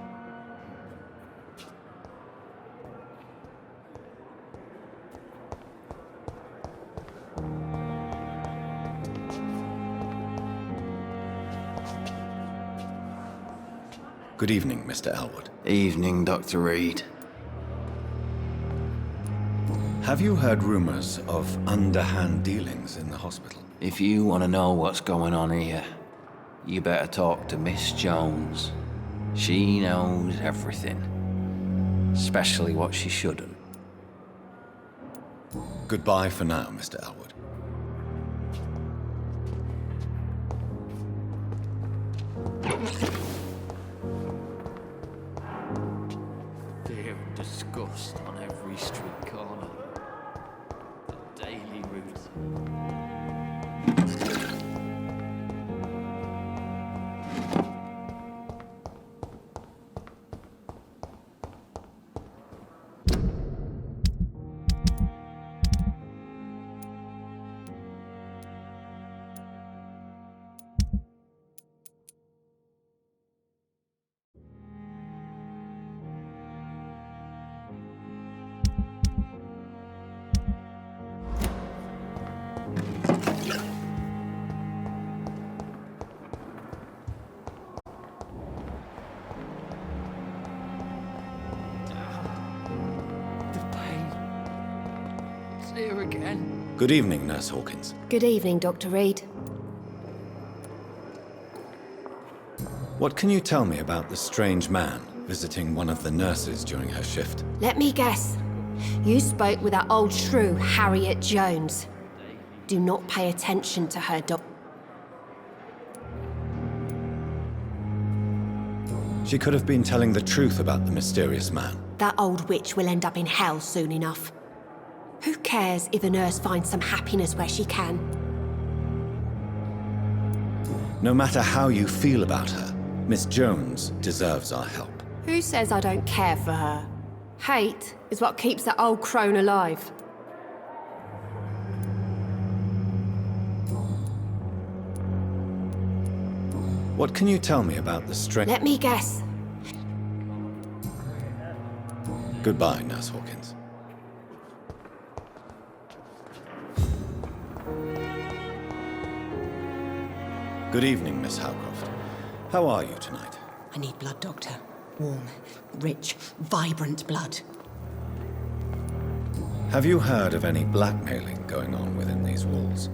Good evening, Mr. Elwood.
Evening, Dr. Reed.
Have you heard rumors of underhand dealings in the hospital?
If you want to know what's going on here, you better talk to Miss Jones. She knows everything. Especially what she shouldn't.
Goodbye for now, Mr. Elwood.
Fear and disgust on every street corner. The daily routine. Here again.
Good evening, Nurse Hawkins.
Good evening, Dr. Reed.
What can you tell me about the strange man visiting one of the nurses during her shift?
Let me guess. You spoke with that old shrew, Harriet Jones. Do not pay attention to her, Doc.
She could have been telling the truth about the mysterious man.
That old witch will end up in hell soon enough. Who cares if a nurse finds some happiness where she can?
No matter how you feel about her, Miss Jones deserves our help.
Who says I don't care for her? Hate is what keeps that old crone alive.
What can you tell me about the strange...
Let me guess.
Goodbye, Nurse Hawkins. Good evening, Miss Howcroft. How are you tonight?
I need blood, Doctor. Warm, rich, vibrant blood.
Have you heard of any blackmailing going on within these walls?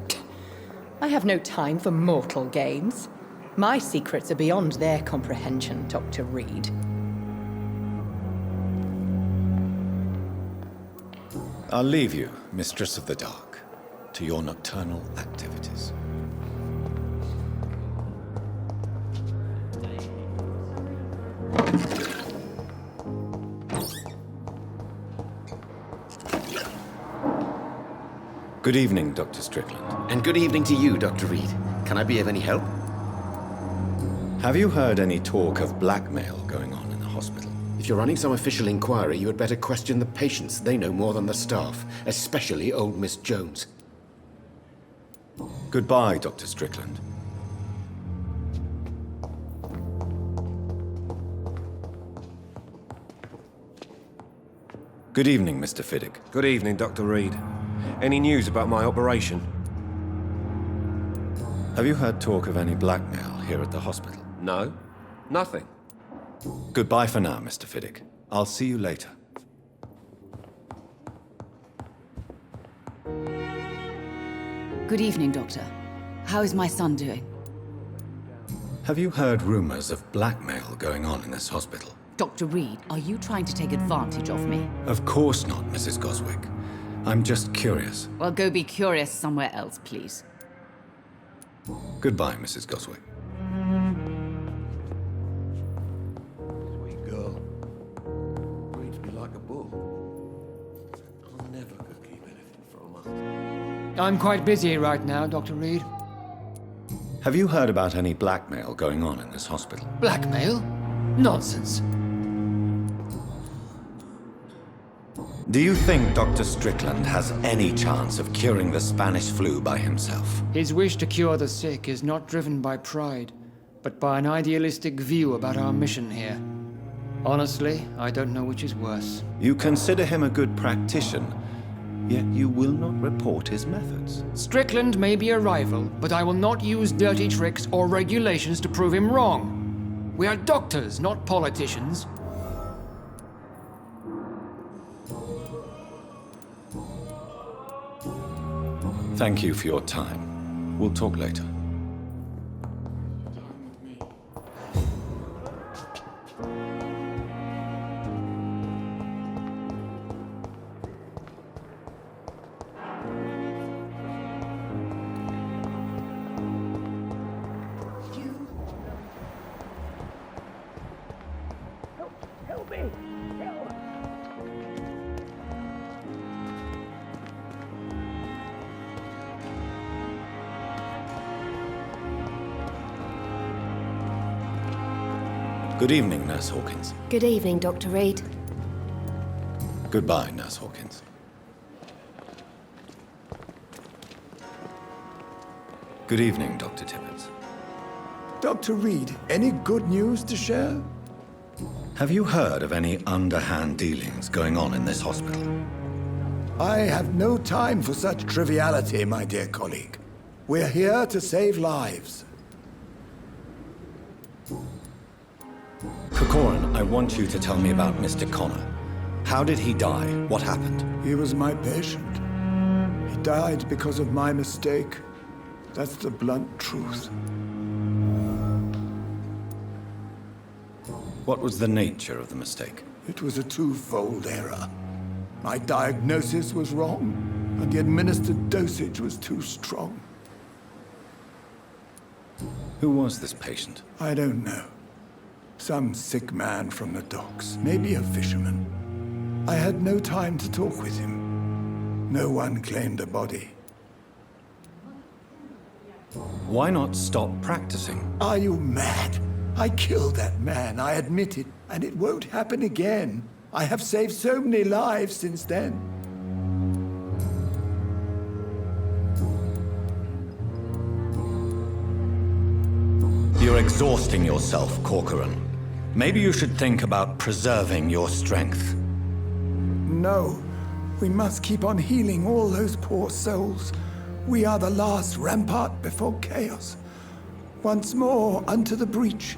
I have no time for mortal games. My secrets are beyond their comprehension, Dr. Reed.
I'll leave you, Mistress of the Dark, to your nocturnal activities. Good evening, Dr. Strickland.
And good evening to you, Dr. Reed. Can I be of any help?
Have you heard any talk of blackmail going on in the hospital?
If you're running some official inquiry, you had better question the patients. They know more than the staff, especially old Miss Jones.
Goodbye, Dr. Strickland. Good evening, Mr. Fiddick.
Good evening, Dr. Reed. Any news about my operation?
Have you heard talk of any blackmail here at the hospital?
No, nothing.
Goodbye for now, Mr. Fiddick. I'll see you later.
Good evening, Doctor. How is my son doing?
Have you heard rumors of blackmail going on in this hospital?
Dr. Reed, are you trying to take advantage of me?
Of course not, Mrs. Goswick. I'm just curious.
Well, go be curious somewhere else, please.
Goodbye, Mrs. Goswick.
Sweet girl. Reads me like a book. I never could keep anything from her.
I'm quite busy right now, Dr. Reed.
Have you heard about any blackmail going on in this hospital?
Blackmail? Nonsense.
Do you think Dr. Strickland has any chance of curing the Spanish flu by himself?
His wish to cure the sick is not driven by pride, but by an idealistic view about our mission here. Honestly, I don't know which is worse.
You consider him a good practitioner, yet you will not report his methods.
Strickland may be a rival, but I will not use dirty tricks or regulations to prove him wrong. We are doctors, not politicians.
Thank you for your time. We'll talk later.
Help me! Help!
Good evening, Nurse Hawkins.
Good evening, Dr. Reed.
Goodbye, Nurse Hawkins. Good evening, Dr. Tibbets.
Dr. Reed, any good news to share?
Have you heard of any underhand dealings going on in this hospital?
I have no time for such triviality, my dear colleague. We're here to save lives.
Corcoran, I want you to tell me about Mr. Connor. How did he die? What happened?
He was my patient. He died because of my mistake. That's the blunt truth.
What was the nature of the mistake?
It was a twofold error. My diagnosis was wrong, and the administered dosage was too strong.
Who was this patient?
I don't know. Some sick man from the docks, maybe a fisherman. I had no time to talk with him. No one claimed a body.
Why not stop practicing?
Are you mad? I killed that man, I admit it, and it won't happen again. I have saved so many lives since then.
You're exhausting yourself, Corcoran. Maybe you should think about preserving your strength.
No, we must keep on healing all those poor souls. We are the last rampart before chaos. Once more, unto the breach.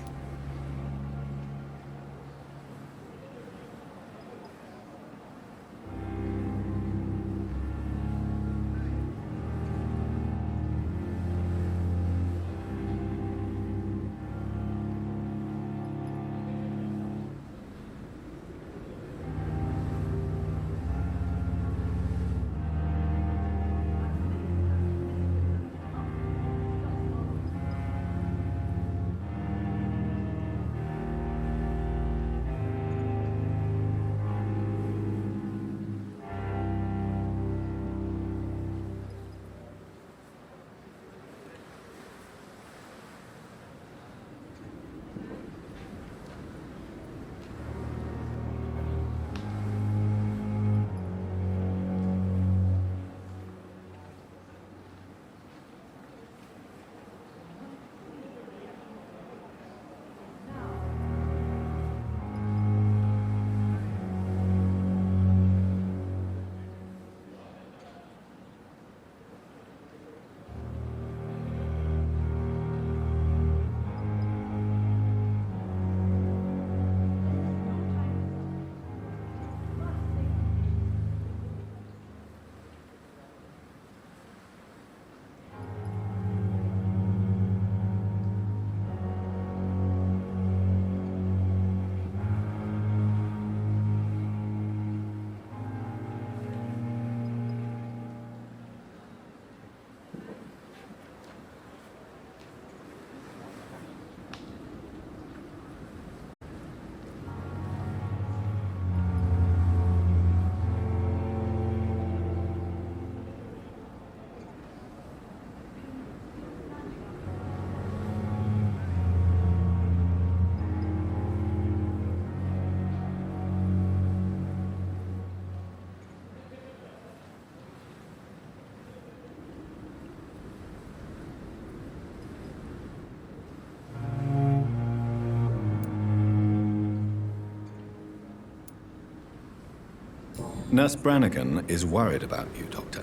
Nurse Brannigan is worried about you, Doctor.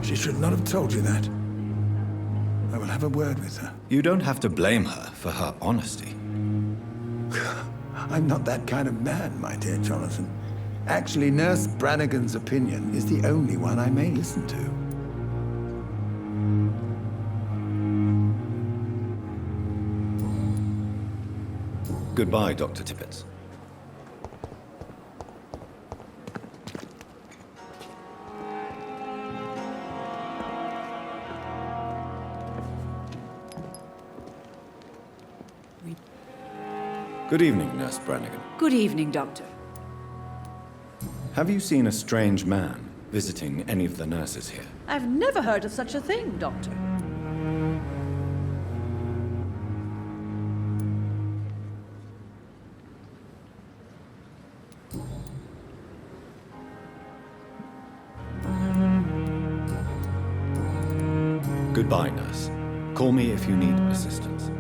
She should not have told you that. I will have a word with her.
You don't have to blame her for her honesty.
I'm not that kind of man, my dear Jonathan. Actually, Nurse Brannigan's opinion is the only one I may listen to.
Goodbye, Dr. Tippett. Good evening, Nurse Brannigan.
Good evening, Doctor.
Have you seen a strange man visiting any of the nurses here?
I've never heard of such a thing, Doctor.
Goodbye, nurse. Call me if you need assistance.